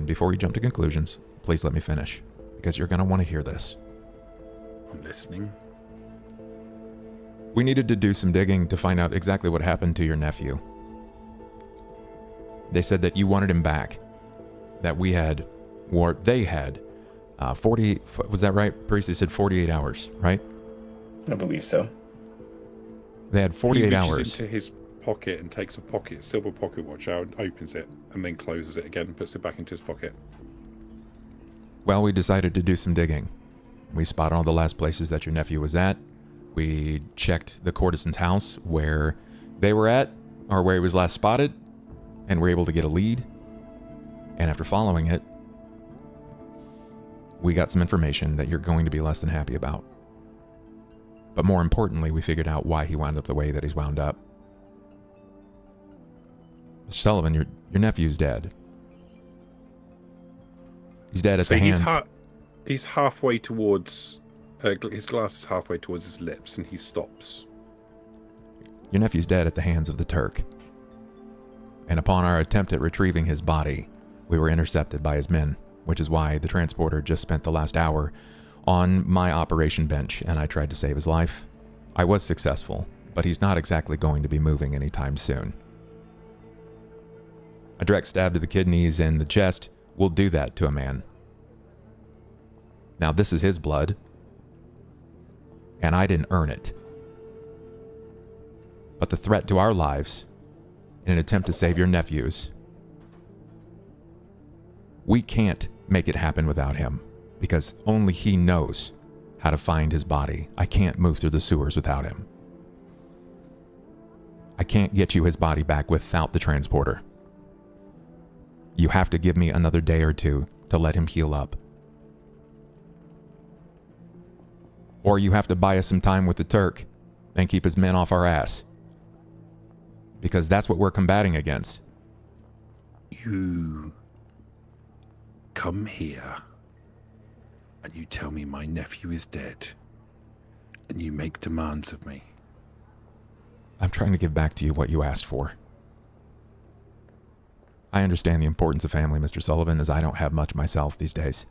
Before you jump to conclusions, please let me finish, because you're going to want to hear this. I'm listening. We needed to do some digging to find out exactly what happened to your nephew. They said that you wanted him back. That they had 40, was that right? Priest, they said 48 hours, right? I believe so. They had 48 he hours. reaches into his pocket and takes a silver pocket watch out, opens it, and then closes it again and puts it back into his pocket. Well, we decided to do some digging. We spotted all the last places that your nephew was at. We checked the courtesan's house where they were at, or where he was last spotted, and were able to get a lead. And after following it, we got some information that you're going to be less than happy about. But more importantly, we figured out why he wound up the way that he's wound up. Mr. Sullivan, your nephew's dead. He's dead at the hands. He's halfway towards. His glass is halfway towards his lips, and he stops. Your nephew's dead at the hands of the Turk. And upon our attempt at retrieving his body, we were intercepted by his men, which is why the transporter just spent the last hour on my operation bench, and I tried to save his life. I was successful, but he's not exactly going to be moving anytime soon. A direct stab to the kidneys and the chest will do that to a man. Now, this is his blood, and I didn't earn it. But the threat to our lives in an attempt to save your nephews. We can't make it happen without him, because only he knows how to find his body. I can't move through the sewers without him. I can't get you his body back without the transporter. You have to give me another day or two to let him heal up. Or you have to buy us some time with the Turk and keep his men off our ass. Because that's what we're combating against. You come here and you tell me my nephew is dead, and you make demands of me. I'm trying to give back to you what you asked for. I understand the importance of family, Mr. Sullivan, as I don't have much myself these days.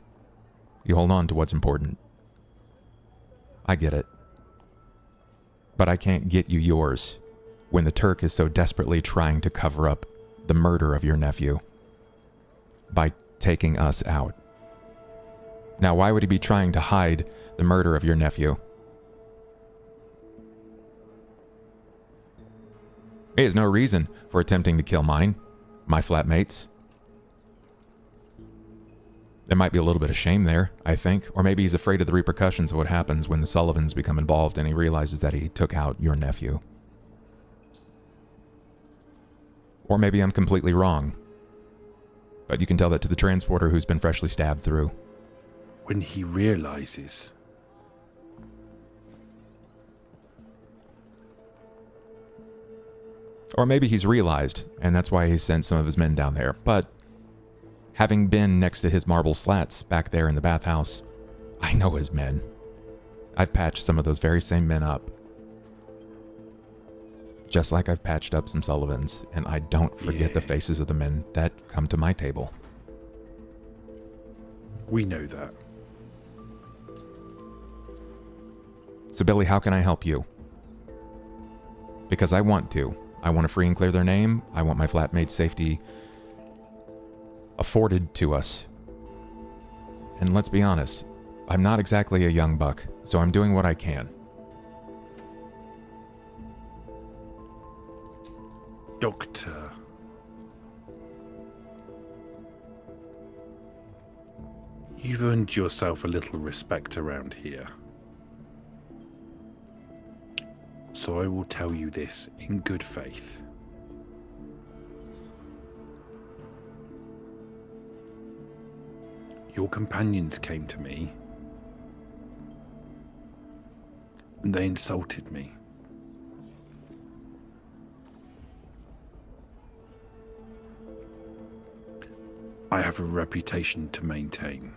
You hold on to what's important. I get it. But I can't get you yours when the Turk is so desperately trying to cover up the murder of your nephew by taking us out. Now, why would he be trying to hide the murder of your nephew? He has no reason for attempting to kill my flatmates. There might be a little bit of shame there, I think. Or maybe he's afraid of the repercussions of what happens when the Sullivans become involved and he realizes that he took out your nephew. Or maybe I'm completely wrong. But you can tell that to the transporter who's been freshly stabbed through. When he realizes. Or maybe he's realized, and that's why he sent some of his men down there. But having been next to his marble slats back there in the bathhouse, I know his men. I've patched some of those very same men up. Just like I've patched up some Sullivans, and I don't forget the faces of the men that come to my table. We know that. So Billy, how can I help you? Because I want to. I want to free and clear their name. I want my flatmates' safety afforded to us. And let's be honest, I'm not exactly a young buck, so I'm doing what I can. Doctor. You've earned yourself a little respect around here. So I will tell you this in good faith. Your companions came to me and they insulted me. I have a reputation to maintain.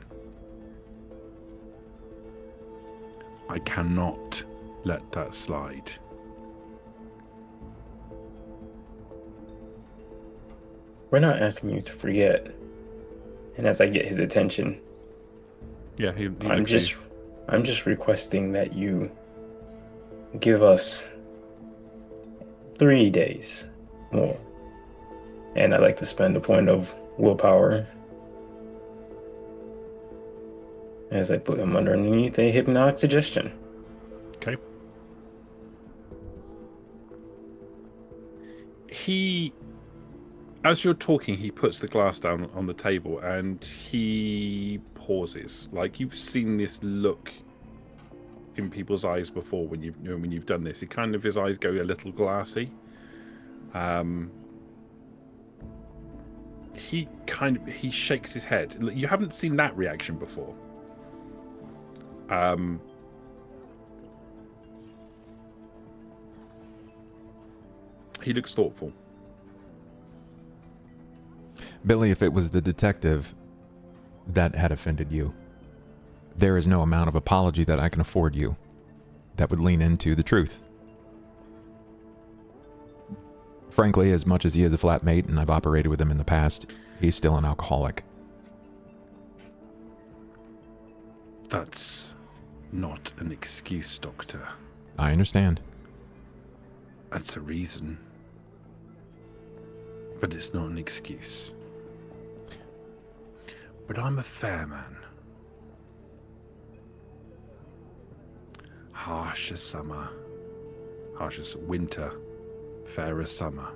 I cannot let that slide. We're not asking you to forget. And as I get his attention, Yeah, I'm just requesting that you give us 3 days more. And I'd like to spend a point of willpower as I put him underneath a hypnotic suggestion. Okay. As you're talking, he puts the glass down on the table and he pauses. Like, you've seen this look in people's eyes before when you've done this. His eyes go a little glassy. He shakes his head. You haven't seen that reaction before. He looks thoughtful. Billy, if it was the detective that had offended you, there is no amount of apology that I can afford you that would lean into the truth. Frankly, as much as he is a flatmate and I've operated with him in the past, he's still an alcoholic. That's not an excuse, Doctor. I understand. That's a reason. But it's not an excuse. But I'm a fair man. Harsh as summer. Harsh as winter. Fair as summer.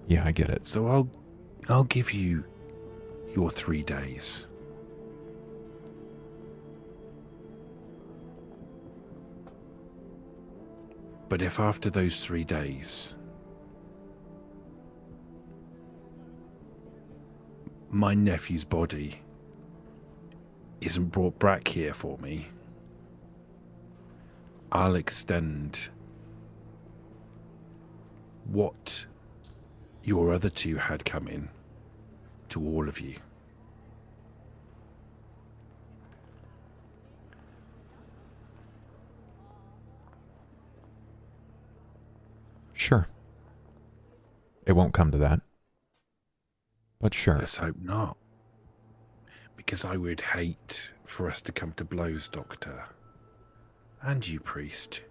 Yeah, I get it. So I'll give you your 3 days. But if after those 3 days my nephew's body isn't brought back here for me, I'll extend what your other two had coming to all of you. Sure. It won't come to that. But sure. Let's hope not. Because I would hate for us to come to blows, Doctor. And you, Priest.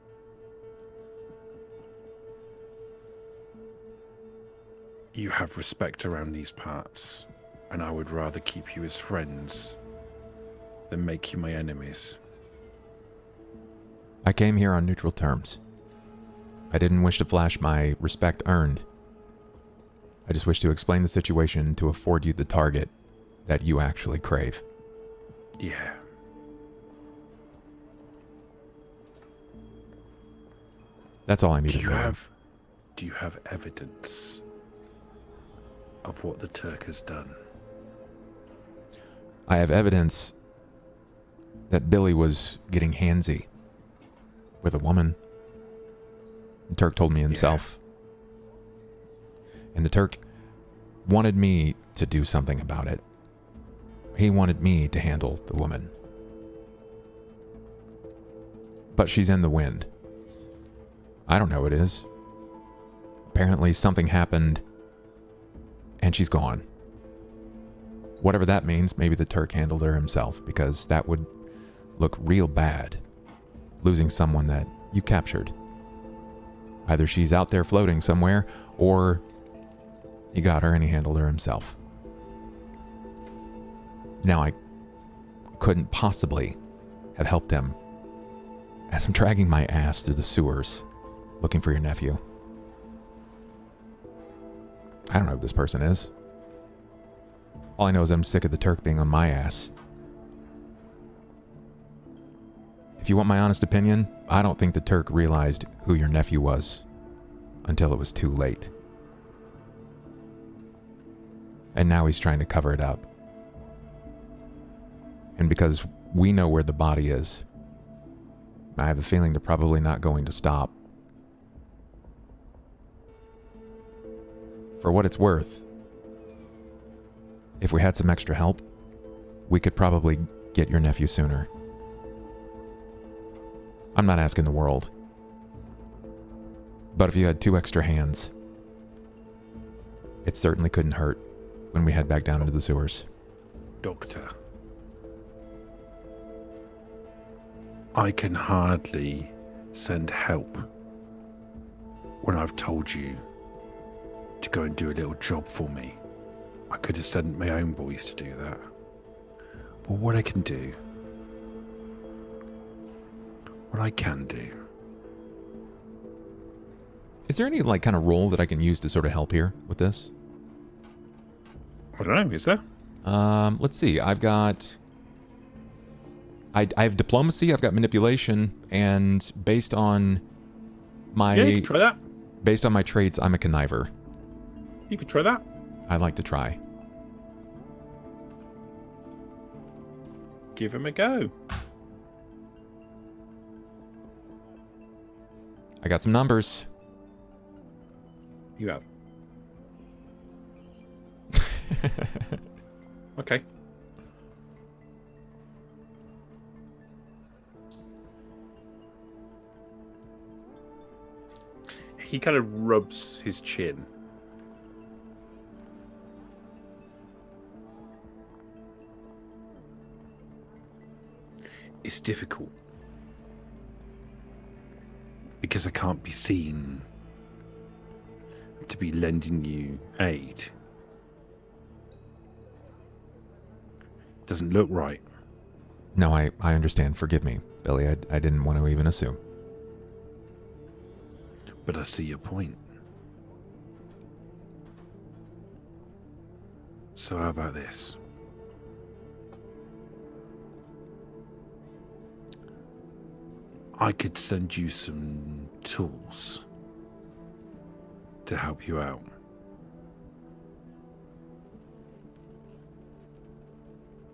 You have respect around these parts, and I would rather keep you as friends than make you my enemies. I came here on neutral terms. I didn't wish to flash my respect earned. I just wish to explain the situation to afford you the target that you actually crave. Yeah. That's all I need Do to you know. do you have evidence of what the Turk has done? I have evidence that Billy was getting handsy with a woman. The Turk told me himself. And the Turk wanted me to do something about it. He wanted me to handle the woman. But she's in the wind. I don't know what it is. Apparently something happened and she's gone. Whatever that means, maybe the Turk handled her himself, because that would look real bad, losing someone that you captured. Either she's out there floating somewhere, or he got her and he handled her himself. Now I couldn't possibly have helped him as I'm dragging my ass through the sewers looking for your nephew. I don't know who this person is. All I know is I'm sick of the Turk being on my ass. If you want my honest opinion, I don't think the Turk realized who your nephew was until it was too late. And now he's trying to cover it up. And because we know where the body is, I have a feeling they're probably not going to stop. For what it's worth, if we had some extra help, we could probably get your nephew sooner. I'm not asking the world. But if you had 2 extra hands, it certainly couldn't hurt when we head back down into the sewers. Doctor, I can hardly send help when I've told you to go and do a little job for me. I could have sent my own boys to do that. But what I can do, Is there any kind of role that I can use to sort of help here with this? I don't know, is there? Let's see. I have diplomacy, I've got manipulation, and based on my Yeah, you could try that. based on my traits, I'm a conniver. You could try that. I'd like to try. Give him a go. I got some numbers. You have. Okay. He kind of rubs his chin. It's difficult because I can't be seen to be lending you aid. Doesn't look right. No, I understand. Forgive me, Billy. I didn't want to even assume. But I see your point. So how about this? I could send you some tools to help you out.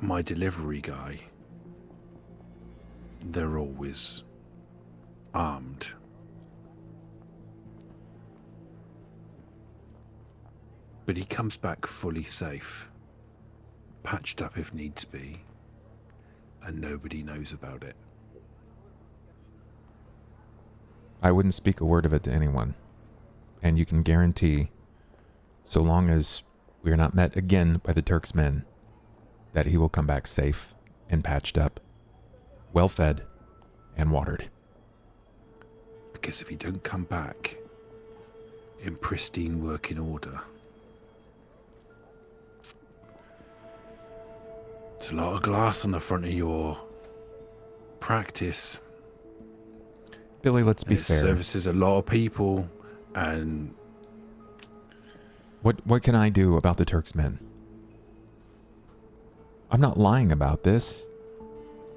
My delivery guy, they're always armed. But he comes back fully safe, patched up if needs be, and nobody knows about it. I wouldn't speak a word of it to anyone. And you can guarantee, so long as we are not met again by the Turk's men, that he will come back safe and patched up, well fed and watered. Because if he don't come back in pristine working order, it's a lot of glass on the front of your practice. Billy, let's be It fair. services a lot of people, and What can I do about the Turk's men? I'm not lying about this.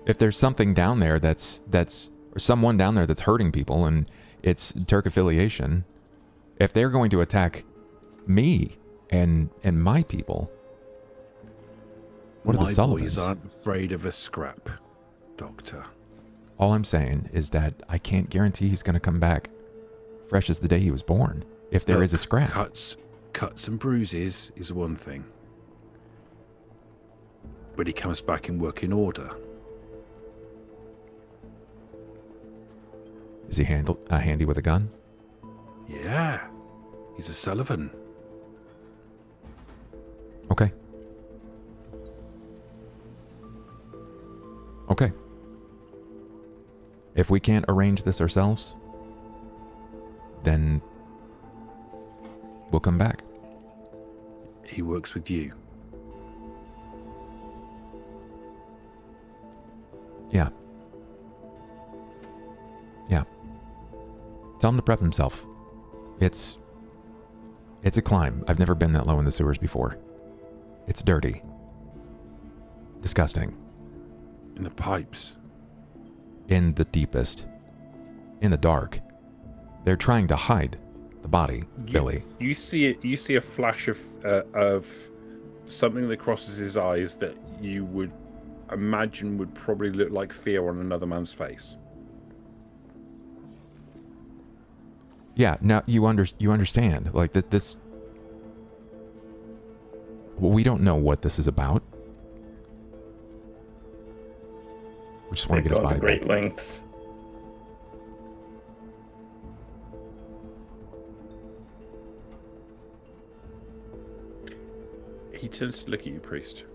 If there's something down there that's or someone down there that's hurting people and it's Turk affiliation, if they're going to attack me and my people, what are the my Sullivans? boys aren't afraid of a scrap, Doctor. All I'm saying is that I can't guarantee he's going to come back fresh as the day he was born. If there is a scrap. Cuts and bruises is one thing. But he comes back in working order. Is he handy with a gun? Yeah. He's a Sullivan. Okay. Okay. If we can't arrange this ourselves, then we'll come back. He works with you. Yeah. Yeah. Tell him to prep himself. It's a climb. I've never been that low in the sewers before. It's dirty. Disgusting. In the pipes. In the deepest. In the dark. They're trying to hide the body, Billy. You see it. You see a flash of something that crosses his eyes that you would imagine would probably look like fear on another man's face. Yeah, now you understand. Like this. Well, we don't know what this is about. We just want to They've get his gone to body great back. lengths. He turns to look at you, priest.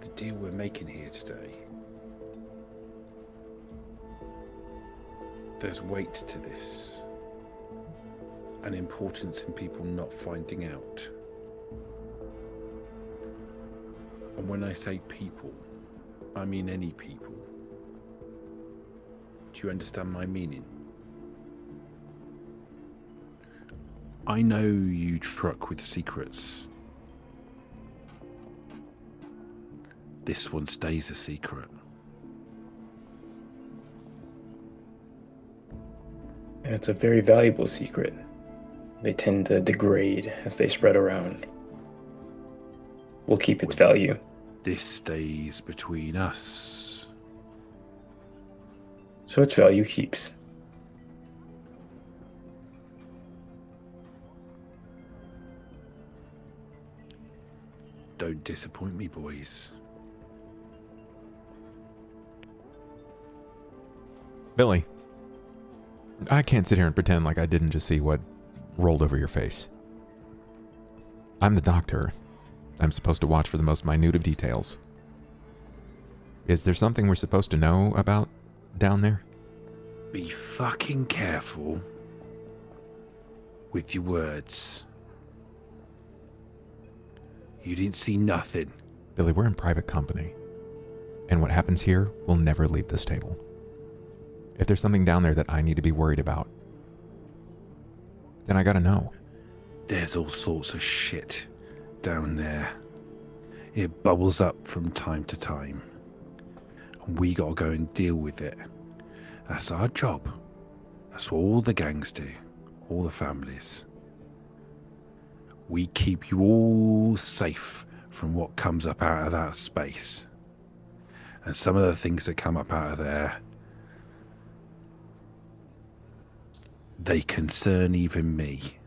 The deal we're making here today. There's weight to this. And importance in people not finding out. And when I say people, I mean any people. Do you understand my meaning? I know you truck with secrets. This one stays a secret. And it's a very valuable secret. They tend to degrade as they spread around. We'll keep its value. This stays between us. So its value keeps. Don't disappoint me, boys. Billy, I can't sit here and pretend like I didn't just see what rolled over your face. I'm the doctor. I'm supposed to watch for the most minute of details. Is there something we're supposed to know about down there? Be fucking careful with your words. You didn't see nothing. Billy, we're in private company. And what happens here will never leave this table. If there's something down there that I need to be worried about, Then I gotta know. There's all sorts of shit down there. It bubbles up from time to time. And we gotta go and deal with it. That's our job. That's what all the gangs do. All the families. We keep you all safe from what comes up out of that space. And some of the things that come up out of there, they concern even me.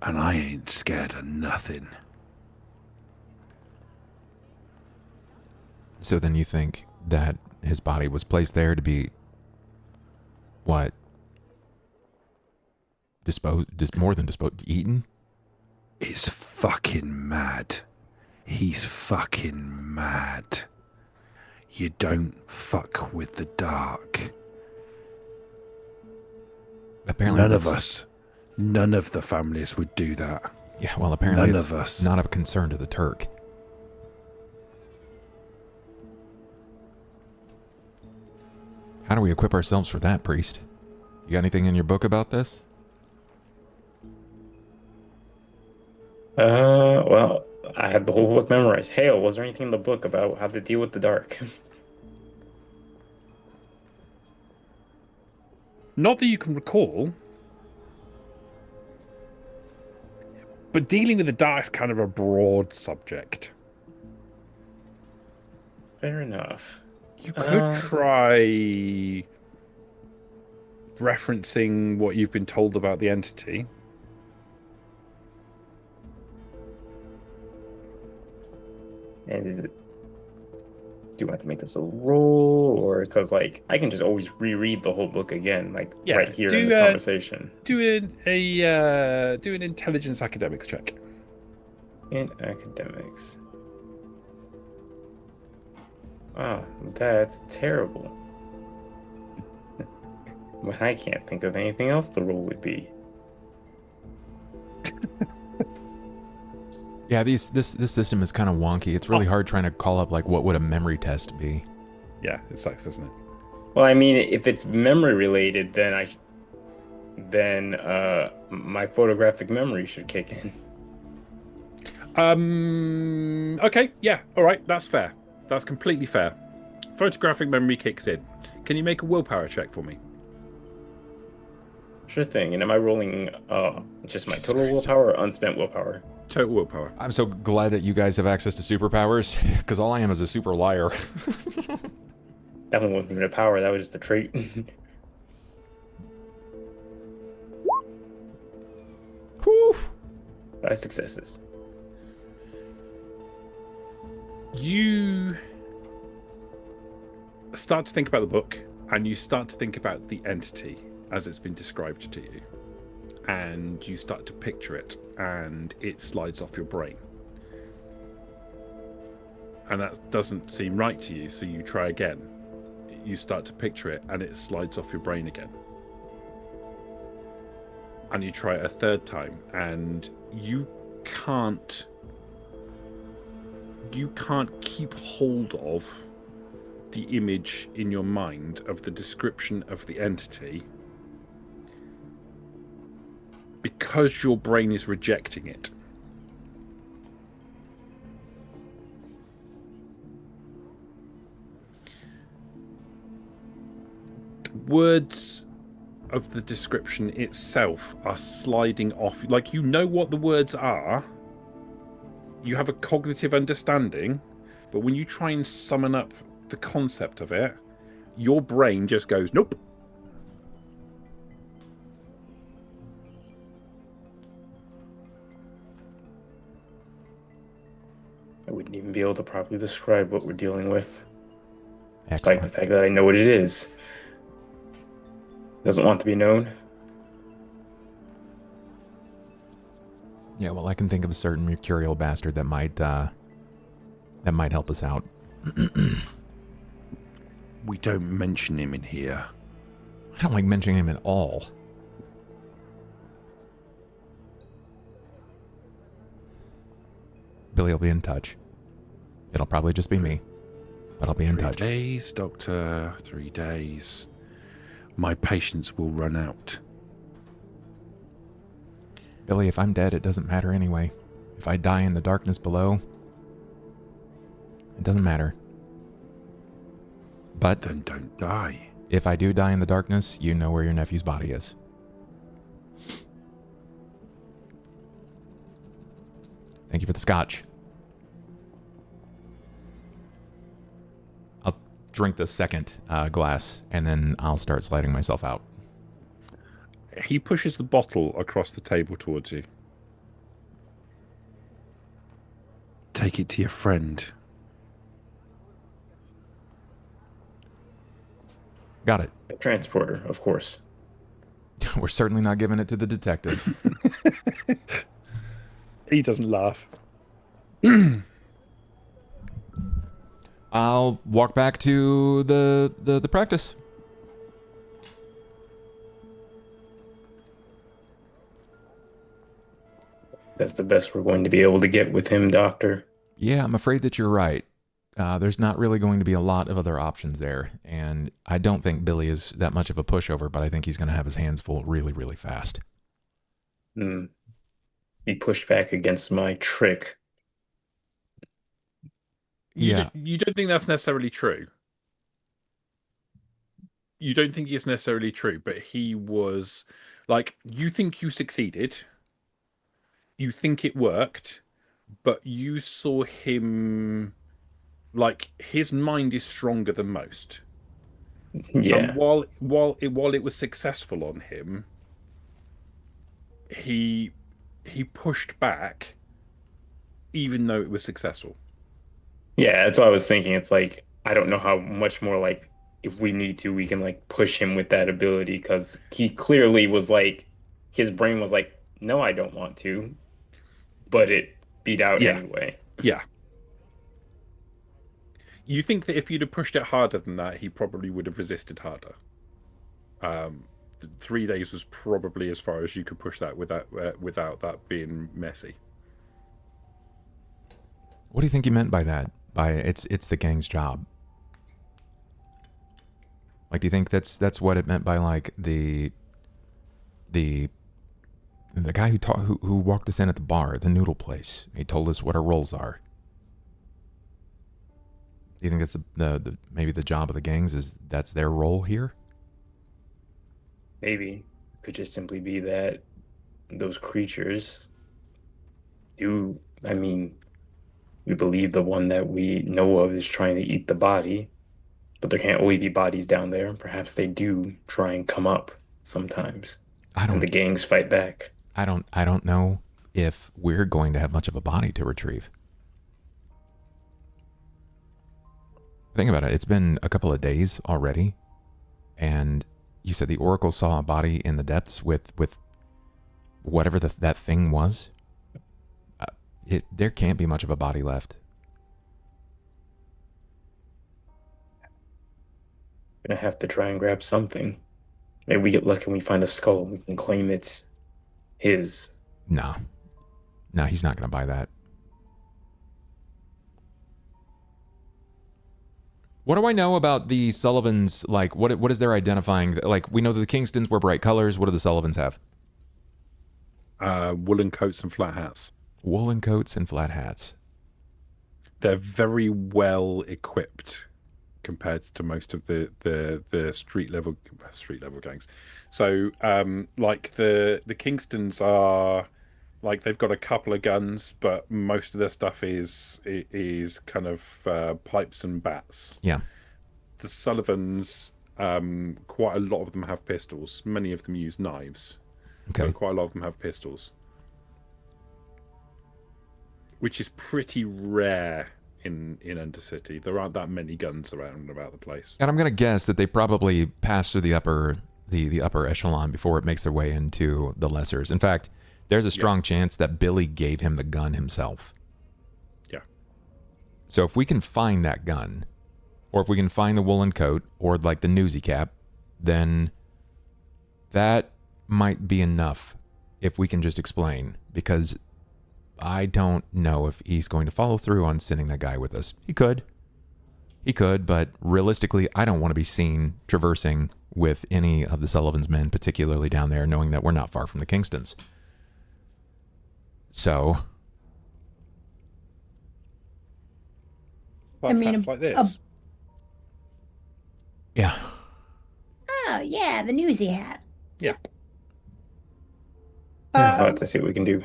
And I ain't scared of nothing. So then you think that his body was placed there to be what? More than disposed, eaten? It's fucking mad. He's fucking mad. You don't fuck with the dark. Apparently None of the families would do that. Yeah, well, apparently None it's of us. not of concern to the Turk. How do we equip ourselves for that, priest? You got anything in your book about this? Well, I had the whole book memorized. Hale, was there anything in the book about how to deal with the dark? Not that you can recall. But dealing with the dark's kind of a broad subject. Fair enough. You could try referencing what you've been told about the entity. And is it? Do you want to make this a roll, or because like I can just always reread the whole book again, like right here in this conversation? Do an intelligence academics check. In academics. Wow, that's terrible. But I can't think of anything else the roll would be. Yeah, this system is kind of wonky. It's really hard trying to call up like what would a memory test be. Yeah, it sucks, doesn't it? Well, I mean, if it's memory related, then my photographic memory should kick in. Okay, yeah, all right, that's fair. That's completely fair. Photographic memory kicks in. Can you make a willpower check for me? Sure thing. And am I rolling just my total willpower or unspent willpower? Total willpower. I'm so glad that you guys have access to superpowers, because all I am is a super liar. That one wasn't even a power, that was just a trait. 5 successes. You start to think about the book, and you start to think about the entity as it's been described to you. And you start to picture it, and it slides off your brain. And that doesn't seem right to you, so you try again. You start to picture it, and it slides off your brain again. And you try it a third time, and you can't keep hold of the image in your mind of the description of the entity because your brain is rejecting it. Words of the description itself are sliding off. Like, you know what the words are. You have a cognitive understanding, but when you try and summon up the concept of it, your brain just goes, nope. I wouldn't even be able to properly describe what we're dealing with. Excellent. Despite the fact that I know what it is. Doesn't want to be known. Yeah, well, I can think of a certain mercurial bastard that might help us out. We don't mention him in here. I don't like mentioning him at all. Billy will be in touch. It'll probably just be me, but I'll be in touch. 3 days, Doctor. 3 days. My patience will run out. Billy, if I'm dead, it doesn't matter anyway. If I die in the darkness below, it doesn't matter. But Then don't die. if I do die in the darkness, you know where your nephew's body is. Thank you for the scotch. I'll drink the second glass, and then I'll start sliding myself out. He pushes the bottle across the table towards you. Take it to your friend. Got it. A transporter, of course. We're certainly not giving it to the detective. He doesn't laugh. I'll walk back to the practice. That's the best we're going to be able to get with him, Doctor. Yeah, I'm afraid that you're right. There's not really going to be a lot of other options there, and I don't think Billy is that much of a pushover, but I think he's going to have his hands full really, really fast. He pushed back against my trick. Yeah. You don't think that's necessarily true? You don't think it's necessarily true, but he was like, you think you succeeded, you think it worked, but you saw him like his mind is stronger than most. Yeah. And while it was successful on him, he pushed back even though it was successful. Yeah, that's what I was thinking. It's like, I don't know how much more, like, if we need to, we can, like, push him with that ability, because he clearly was like, his brain was like, no, I don't want to, but it beat out Yeah. anyway. Yeah. You think that if you'd have pushed it harder than that, he probably would have resisted harder. 3 days was probably as far as you could push that without that being messy. What do you think he meant by that? By it's the gang's job. Like, do you think that's what it meant by, like, the guy who walked us in at the bar, the noodle place? He told us what our roles are. Do you think that's the maybe the job of the gangs is that's their role here? Maybe it could just simply be that those creatures do, I mean, we believe the one that we know of is trying to eat the body, but there can't always be bodies down there. Perhaps they do try and come up sometimes, and the gangs fight back. I don't know if we're going to have much of a body to retrieve. Think about it. It's been a couple of days already, and you said the Oracle saw a body in the depths with whatever that thing was. There can't be much of a body left. Gonna have to try and grab something. Maybe we get lucky and we find a skull. We can claim it's his. No, he's not gonna buy that. What do I know about the Sullivans? Like, what is their identifying? Like, we know that the Kingstons wear bright colors. What do the Sullivans have? Woolen coats and flat hats. Woolen coats and flat hats. They're very well equipped compared to most of the street level gangs. So, like the Kingstons are like they've got a couple of guns, but most of their stuff is kind of pipes and bats. Yeah. The Sullivans, quite a lot of them have pistols. Many of them use knives. Okay. But quite a lot of them have pistols, which is pretty rare in Undercity. There aren't that many guns around about the place. And I'm gonna guess that they probably pass through the upper echelon before it makes their way into the lessers. In fact, there's a strong chance that Billy gave him the gun himself. Yeah. So if we can find that gun, or if we can find the woolen coat, or like the newsy cap, then that might be enough if we can just explain, because I don't know if he's going to follow through on sending that guy with us. He could, but realistically, I don't want to be seen traversing with any of the Sullivan's men, particularly down there, knowing that we're not far from the Kingstons. So, Well, I mean, hats like this. yeah. Oh, yeah, the newsy hat. Yeah. Yeah, we'll have Uh, to see what we can do.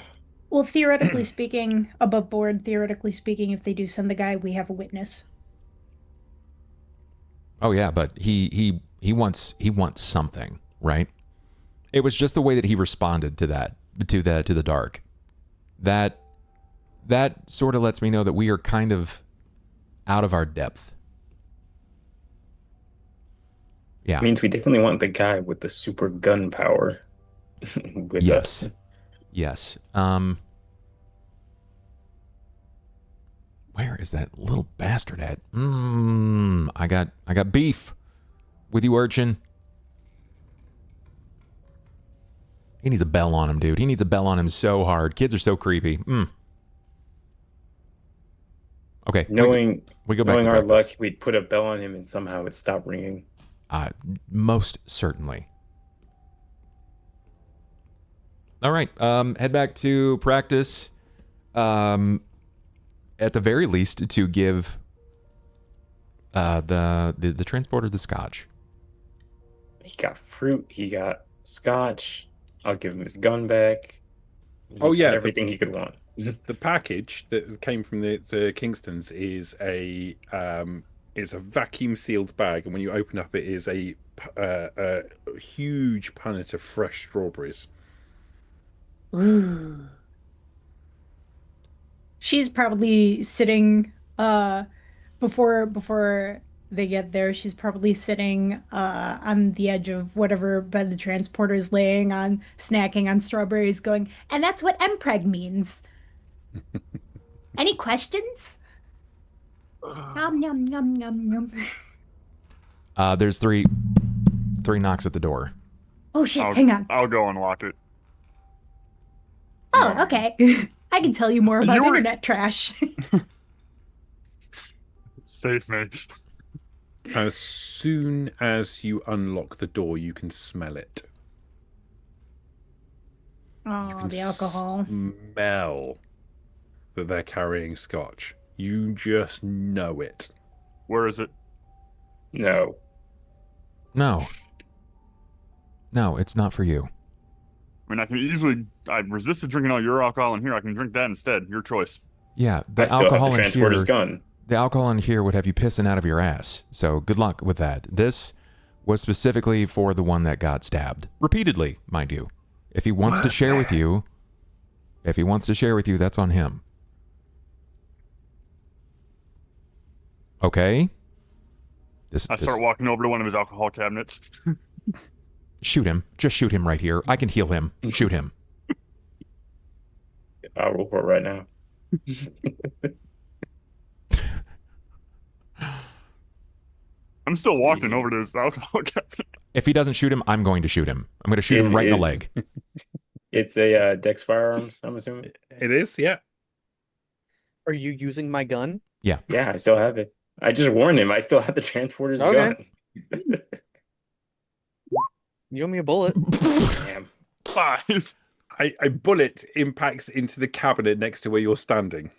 well, theoretically speaking, above board, theoretically speaking, if they do send the guy, we have a witness. Oh yeah, but he wants something, right? It was just the way that he responded to that, to the dark. That sort of lets me know that we are kind of out of our depth. Yeah. Means we definitely want the guy with the super gun power with Yes. us. Yes. Where is that little bastard at? I got beef with you, urchin. He needs a bell on him, dude. He needs a bell on him so hard. Kids are so creepy. Okay. Knowing we go back knowing to our practice. luck, we'd put a bell on him and somehow it stopped ringing. Most certainly. All right. Head back to practice. At the very least, to give the transporter the scotch. He got fruit, he got scotch. I'll give him his gun back. Oh, He's yeah, got everything he could want. The package that came from the Kingstons is a vacuum sealed bag, and when you open up, it is a huge punnet of fresh strawberries. Ooh. She's probably sitting before they get there, she's probably sitting on the edge of whatever bed the transporter is laying on, snacking on strawberries, going, and that's what MPreg means. Any questions? Nom nom nom nom nom. There's three knocks at the door. Oh shit, hang on. I'll go unlock it. Oh, okay. I can tell you more about You were- internet trash. Save me. As soon as you unlock the door, you can smell it. You Oh, can the alcohol. smell that they're carrying scotch. You just know it. Where is it? No. No, it's not for you. I mean, I resisted drinking all your alcohol in here. I can drink that instead. Your choice. Yeah, I still have the transporter's gun. The alcohol in here would have you pissing out of your ass. So good luck with that. This was specifically for the one that got stabbed repeatedly, mind you. If he wants to share with you, that's on him. Okay. I start walking over to one of his alcohol cabinets. Shoot him. Just shoot him right here. I can heal him. Shoot him. I'll roll for it right now. I'm still walking over to his alcohol cabinet. If he doesn't shoot him, I'm going to shoot him. I'm going to shoot him right in the leg. It's a Dex firearms, I'm assuming. It is, yeah. Are you using my gun? Yeah, I still have it. I just warned him. I still have the transporter's Okay. gun. You owe me a bullet. Damn. 5. A bullet impacts into the cabinet next to where you're standing.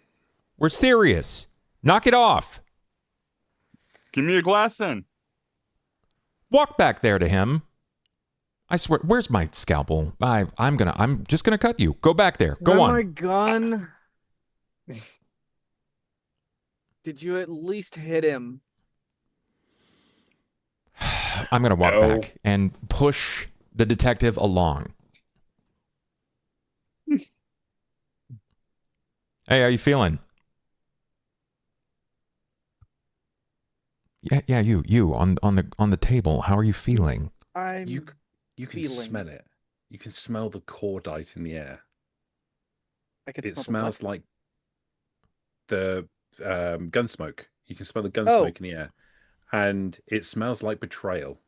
We're serious. Knock it off. Give me a glass then. Walk back there to him. I swear, where's my scalpel? I'm just gonna cut you. Go back there. Go Where's on. my gun? Did you at least hit him? I'm gonna walk No. back and push the detective along. Hey, how you feeling? Yeah, you on the table. How are you feeling? I'm You can feeling. smell it. You can smell the cordite in the air. I can It smell smells the like the gun smoke. You can smell the gun Oh. smoke in the air. And it smells like betrayal.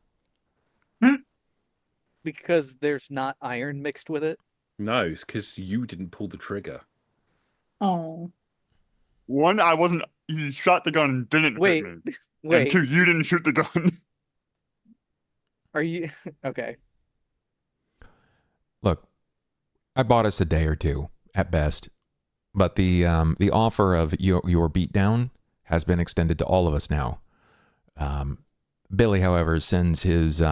because there's not iron mixed with it. No, it's because you didn't pull the trigger. Oh. 1, I wasn't. You shot the gun and didn't Wait, hit me. And wait. 2, you didn't shoot the gun. Are you okay? Look, I bought us a day or two, at best. But the offer of your beatdown has been extended to all of us now. Billy, however, sends his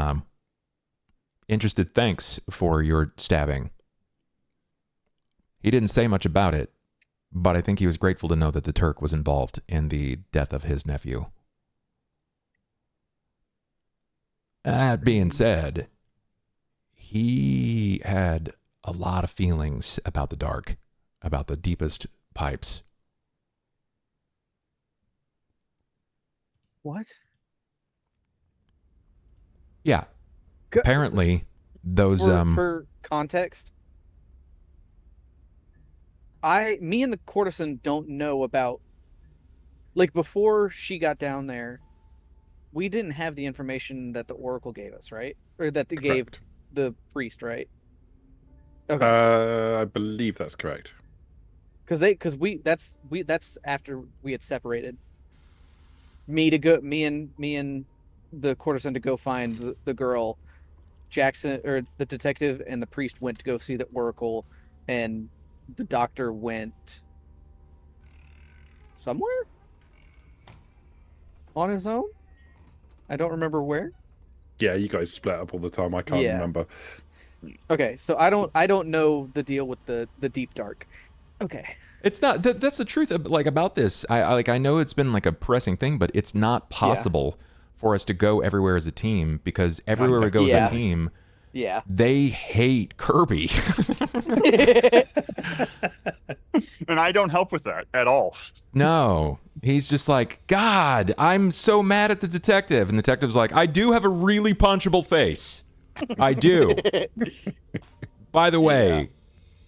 interested thanks for your stabbing. He didn't say much about it, but I think he was grateful to know that the Turk was involved in the death of his nephew. That being said, he had a lot of feelings about the dark, about the deepest pipes. What? Yeah. Apparently, those for context, me and the courtesan don't know about, like, before she got down there, we didn't have the information that the Oracle gave us, right? Or that they gave Correct. the priest, right? Okay. I believe that's correct. That's after we had separated. Me and the courtesan to go find the girl. Jackson, or the detective, and the priest went to go see the Oracle, and the doctor went somewhere on his own. I don't remember where. Yeah, you guys split up all the time. I can't remember. Okay, so I don't know the deal with the deep dark. Okay. It's not that's the truth like about this. I know it's been like a pressing thing, but it's not possible for us to go everywhere as a team because everywhere we go as a team, they hate Kirby. And I don't help with that at all. No. He's just like, God, I'm so mad at the detective. And the detective's like, I do have a really punchable face. I do. By the way,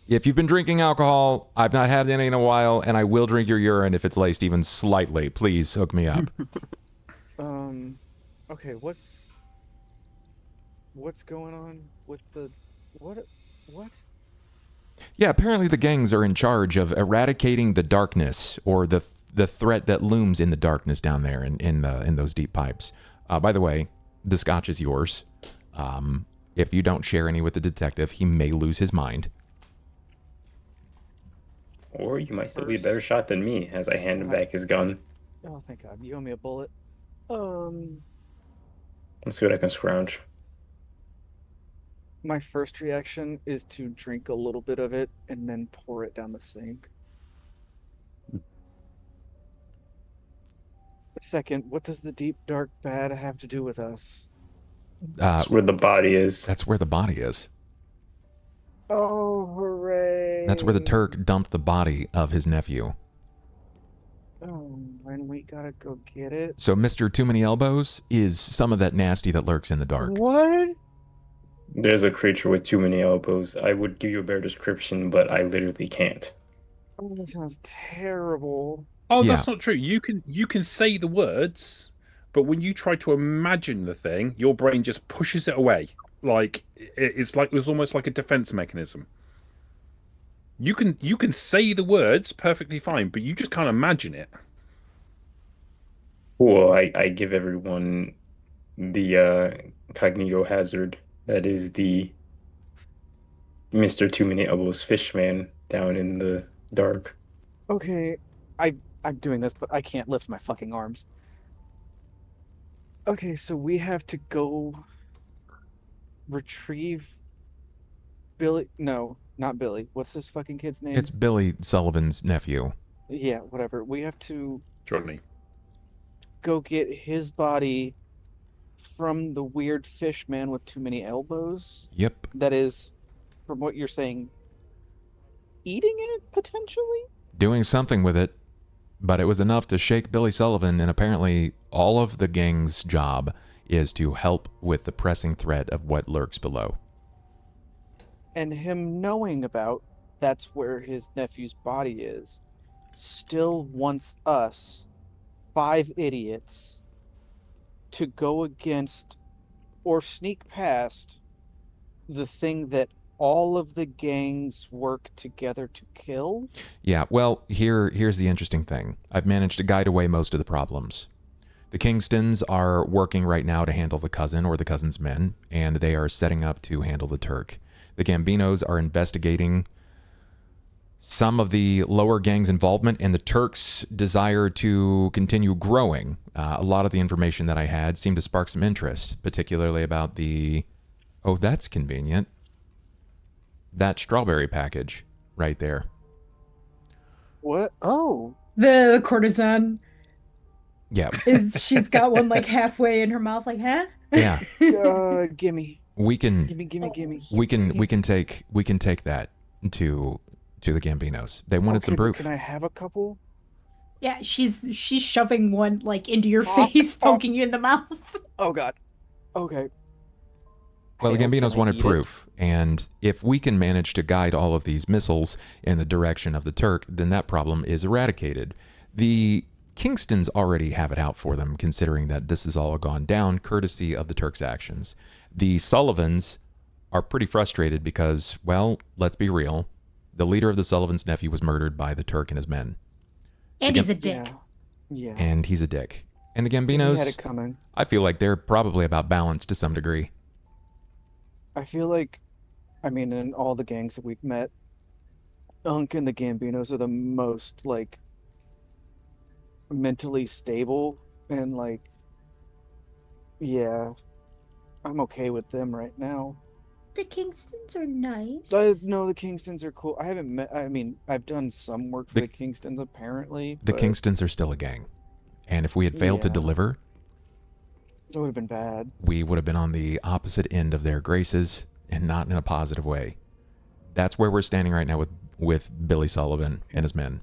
if you've been drinking alcohol, I've not had any in a while, and I will drink your urine if it's laced even slightly. Please hook me up. Okay, what's going on with the what? Yeah, apparently the gangs are in charge of eradicating the darkness or the threat that looms in the darkness down there in those deep pipes. By the way, the scotch is yours. If you don't share any with the detective, he may lose his mind. Or you might still be a better shot than me as I hand him back his gun. Oh, thank God. You owe me a bullet. Let's see what I can scrounge. My first reaction is to drink a little bit of it and then pour it down the sink. Second, what does the deep dark bad have to do with us? That's where the body is. That's where the body is. Oh, hooray. That's where the Turk dumped the body of his nephew. Oh, and we gotta go get it? So Mr. Too Many Elbows is some of that nasty that lurks in the dark. What? There's a creature with too many elbows. I would give you a better description, but I literally can't. Oh, that sounds terrible. Oh, that's not true. You can say the words, but when you try to imagine the thing, your brain just pushes it away. Like it's almost like a defense mechanism. You can say the words perfectly fine, but you just can't imagine it. Cool. I give everyone the cognito hazard. That is the Mr. Too Many Elbows Fishman down in the dark. Okay, I'm doing this, but I can't lift my fucking arms. Okay, so we have to go retrieve Billy. No, not Billy. What's this fucking kid's name? It's Billy Sullivan's nephew. Yeah, whatever. We have to Johnny. go get his body from the weird fish man with too many elbows. Yep. That is, from what you're saying, eating it, potentially? Doing something with it, but it was enough to shake Billy Sullivan, and apparently all of the gang's job is to help with the pressing threat of what lurks below. And him knowing about that's where his nephew's body is, still wants us, 5 idiots, to go against or sneak past the thing that all of the gangs work together to kill? Yeah, well, here's the interesting thing. I've managed to guide away most of the problems. The Kingstons are working right now to handle the cousin or the cousin's men, and they are setting up to handle the Turk. The Gambinos are investigating some of the lower gangs' involvement and the Turks' desire to continue growing. A lot of the information that I had seemed to spark some interest, particularly about oh, that's convenient, that strawberry package right there. What? Oh, The courtesan Yeah. she's got one like halfway in her mouth, like, huh? Yeah. gimme, We can gimme. we can take that to the Gambinos. They wanted some proof. Can I have a couple? Yeah, she's shoving one like into your Oh, face, oh. poking you in the mouth. Oh God. Okay. Well, the Hale, Gambinos can I wanted eat it? proof, and if we can manage to guide all of these missiles in the direction of the Turk, then that problem is eradicated. The Kingstons already have it out for them, considering that this has all gone down courtesy of the Turks' actions. The Sullivans are pretty frustrated because, well, let's be real, the leader of the Sullivans' nephew was murdered by the Turk and his men. And he's a dick. Yeah. And he's a dick. And the He had Gambinos, it coming. I feel like they're probably about balanced to some degree. I feel like, I mean, in all the gangs that we've met, Unk and the Gambinos are the most like mentally stable and like, yeah, I'm okay with them right now. The Kingstons are nice. No, the Kingstons are cool. I haven't met. I mean, I've done some work for the Kingstons apparently. The but Kingstons are still a gang. And if we had failed to Yeah. deliver, it would have been bad. we would have been on the opposite end of their graces and not in a positive way. That's where we're standing right now with Billy Sullivan and his men.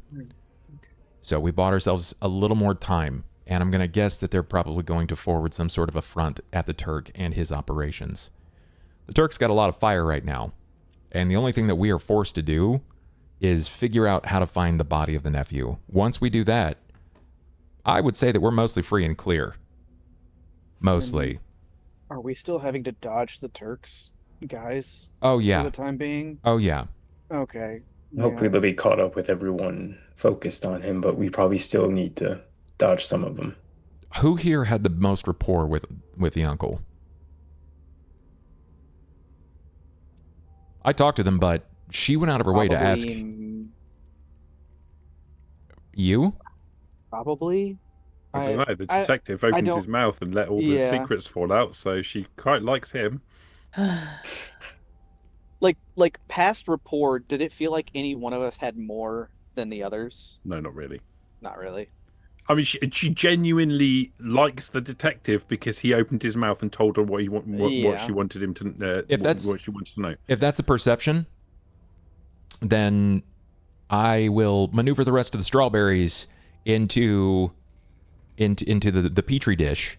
So we bought ourselves a little more time, and I'm going to guess that they're probably going to forward some sort of affront at the Turk and his operations. The Turk's got a lot of fire right now, and the only thing that we are forced to do is figure out how to find the body of the nephew. Once we do that, I would say that we're mostly free and clear. Mostly. Are we still having to dodge the Turks, guys, Oh, for yeah. the time being? Oh, yeah. Okay. Hopefully Yeah. they'll be caught up with everyone focused on him, but we probably still need to dodge some of them. Who here had the most rapport with the uncle? I talked to them, but she went out of her way to ask you. Probably. I don't know. The I- detective I opened don't- his mouth and let all the Yeah. secrets fall out, so she quite likes him. Like past rapport, did it feel like any one of us had more than the others? No, not really. Not really. I mean, she genuinely likes the detective because he opened his mouth and told her what Yeah. she wanted him to If that's- what she wanted to know. If that's a perception, then I will maneuver the rest of the strawberries into the petri dish,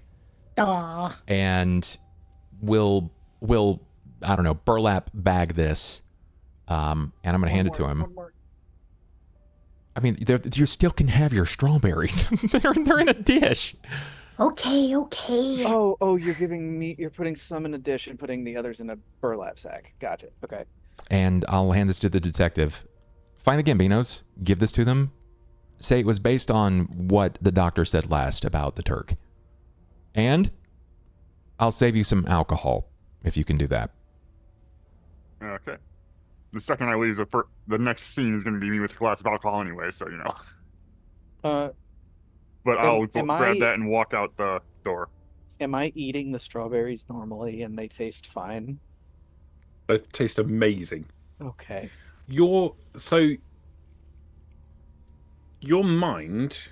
Aw. and we'll I don't know, burlap bag this, and I'm gonna hand it to him. I mean, you still can have your strawberries. they're in a dish. Okay. Oh, you're putting some in a dish and putting the others in a burlap sack. Gotcha. Okay. And I'll hand this to the detective. Find the Gambinos, give this to them, say it was based on what the doctor said last about the Turk. And I'll save you some alcohol if you can do that. Okay. The second I leave, the next scene is going to be me with a glass of alcohol anyway, so you know. But I'll grab that and walk out the door. Am I eating the strawberries normally and they taste fine? They taste amazing. Okay. Your mind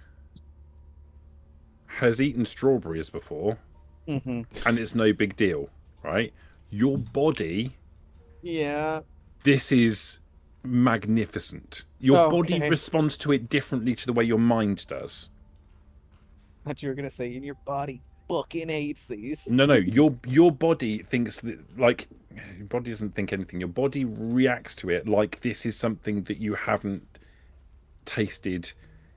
has eaten strawberries before, Mm-hmm. and it's no big deal, right? Your body, Yeah. this is magnificent. Your body Okay. responds to it differently to the way your mind does. I thought you were gonna say your body fucking hates these. No, your body thinks that, like, your body doesn't think anything. Your body reacts to it like this is something that you haven't tasted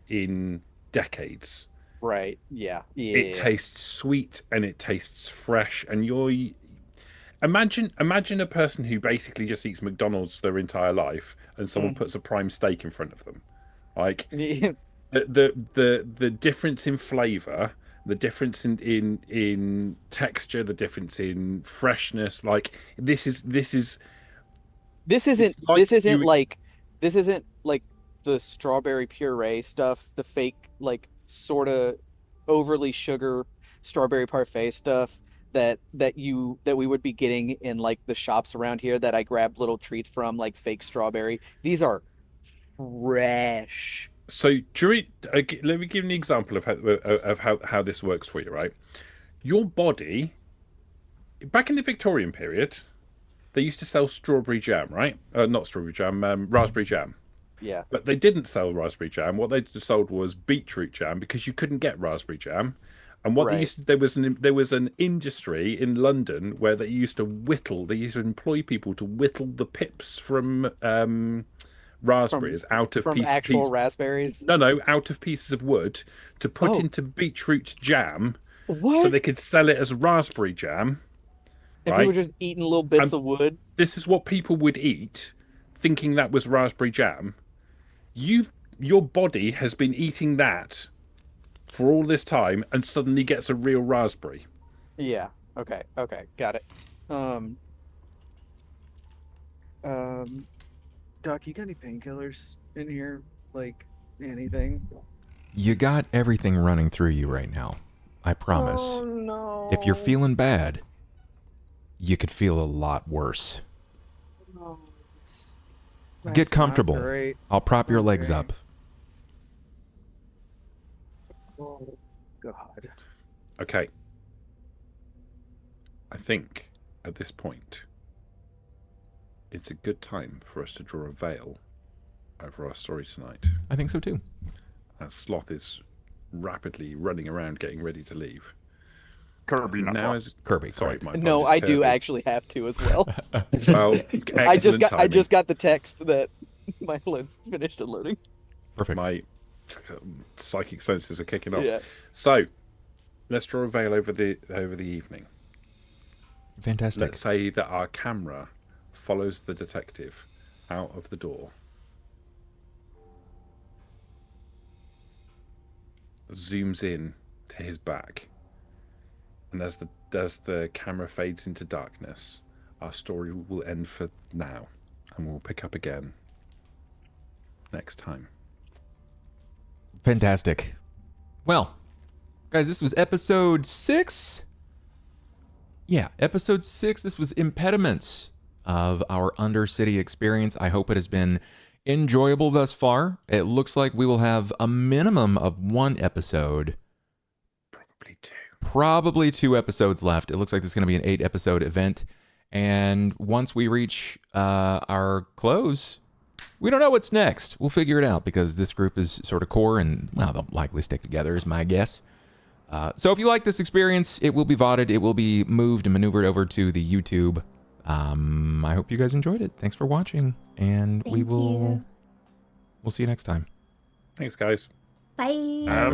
in decades. Right. Yeah. Yeah. It tastes sweet and it tastes fresh, and imagine a person who basically just eats McDonald's their entire life, and someone puts a prime steak in front of them. Like, the difference in flavor, the difference in texture, the difference in freshness, like this isn't like the strawberry puree stuff, the fake like sort of overly sugar strawberry parfait stuff that we would be getting in like the shops around here that I grabbed little treats from, like fake strawberry. These are fresh. So, let me give you an example of how this works for you, right? Your body, back in the Victorian period, they used to sell strawberry jam, right? Not strawberry jam, raspberry jam. Yeah. But they didn't sell raspberry jam. What they sold was beetroot jam because you couldn't get raspberry jam. And what they used to, there was an industry in London where they used to whittle. They used to employ people to whittle the pips from raspberries out of actual raspberries. No, out of pieces of wood to put into beetroot jam, so they could sell it as raspberry jam. And people were just eating little bits of wood. This is what people would eat, thinking that was raspberry jam. Your body has been eating that for all this time and suddenly gets a real raspberry. Yeah. Okay. Got it. Doc, you got any painkillers in here? Like anything? You got everything running through you right now. I promise. Oh no. If you're feeling bad, you could feel a lot worse. No. Get comfortable. I'll prop your legs up. Oh, God. Okay. I think at this point, it's a good time for us to draw a veil over our story tonight. I think so too. As Sloth is rapidly running around getting ready to leave. Kirby, not now Sloth. Kirby. Sorry, correct. No, I do actually have to as well. Well, I just got the text that my lens finished unloading. Perfect. My psychic senses are kicking off. Yeah. So, let's draw a veil over the evening. Fantastic. Let's say that our camera follows the detective out of the door, zooms in to his back, and as the camera fades into darkness, our story will end for now, and we'll pick up again next time. Fantastic. Well, guys, this was episode 6. Yeah, episode 6. This was Impediments of our Undercity experience. I hope it has been enjoyable thus far. It looks like we will have a minimum of 1 episode. Probably 2 episodes left. It looks like this is going to be an 8-episode event. And once we reach our close, we don't know what's next. We'll figure it out because this group is sort of core and, well, they'll likely stick together is my guess. So if you like this experience, it will be VODed. It will be moved and maneuvered over to the YouTube. I hope you guys enjoyed it. Thanks for watching. And we'll see you next time. Thanks, guys. Bye. Bye.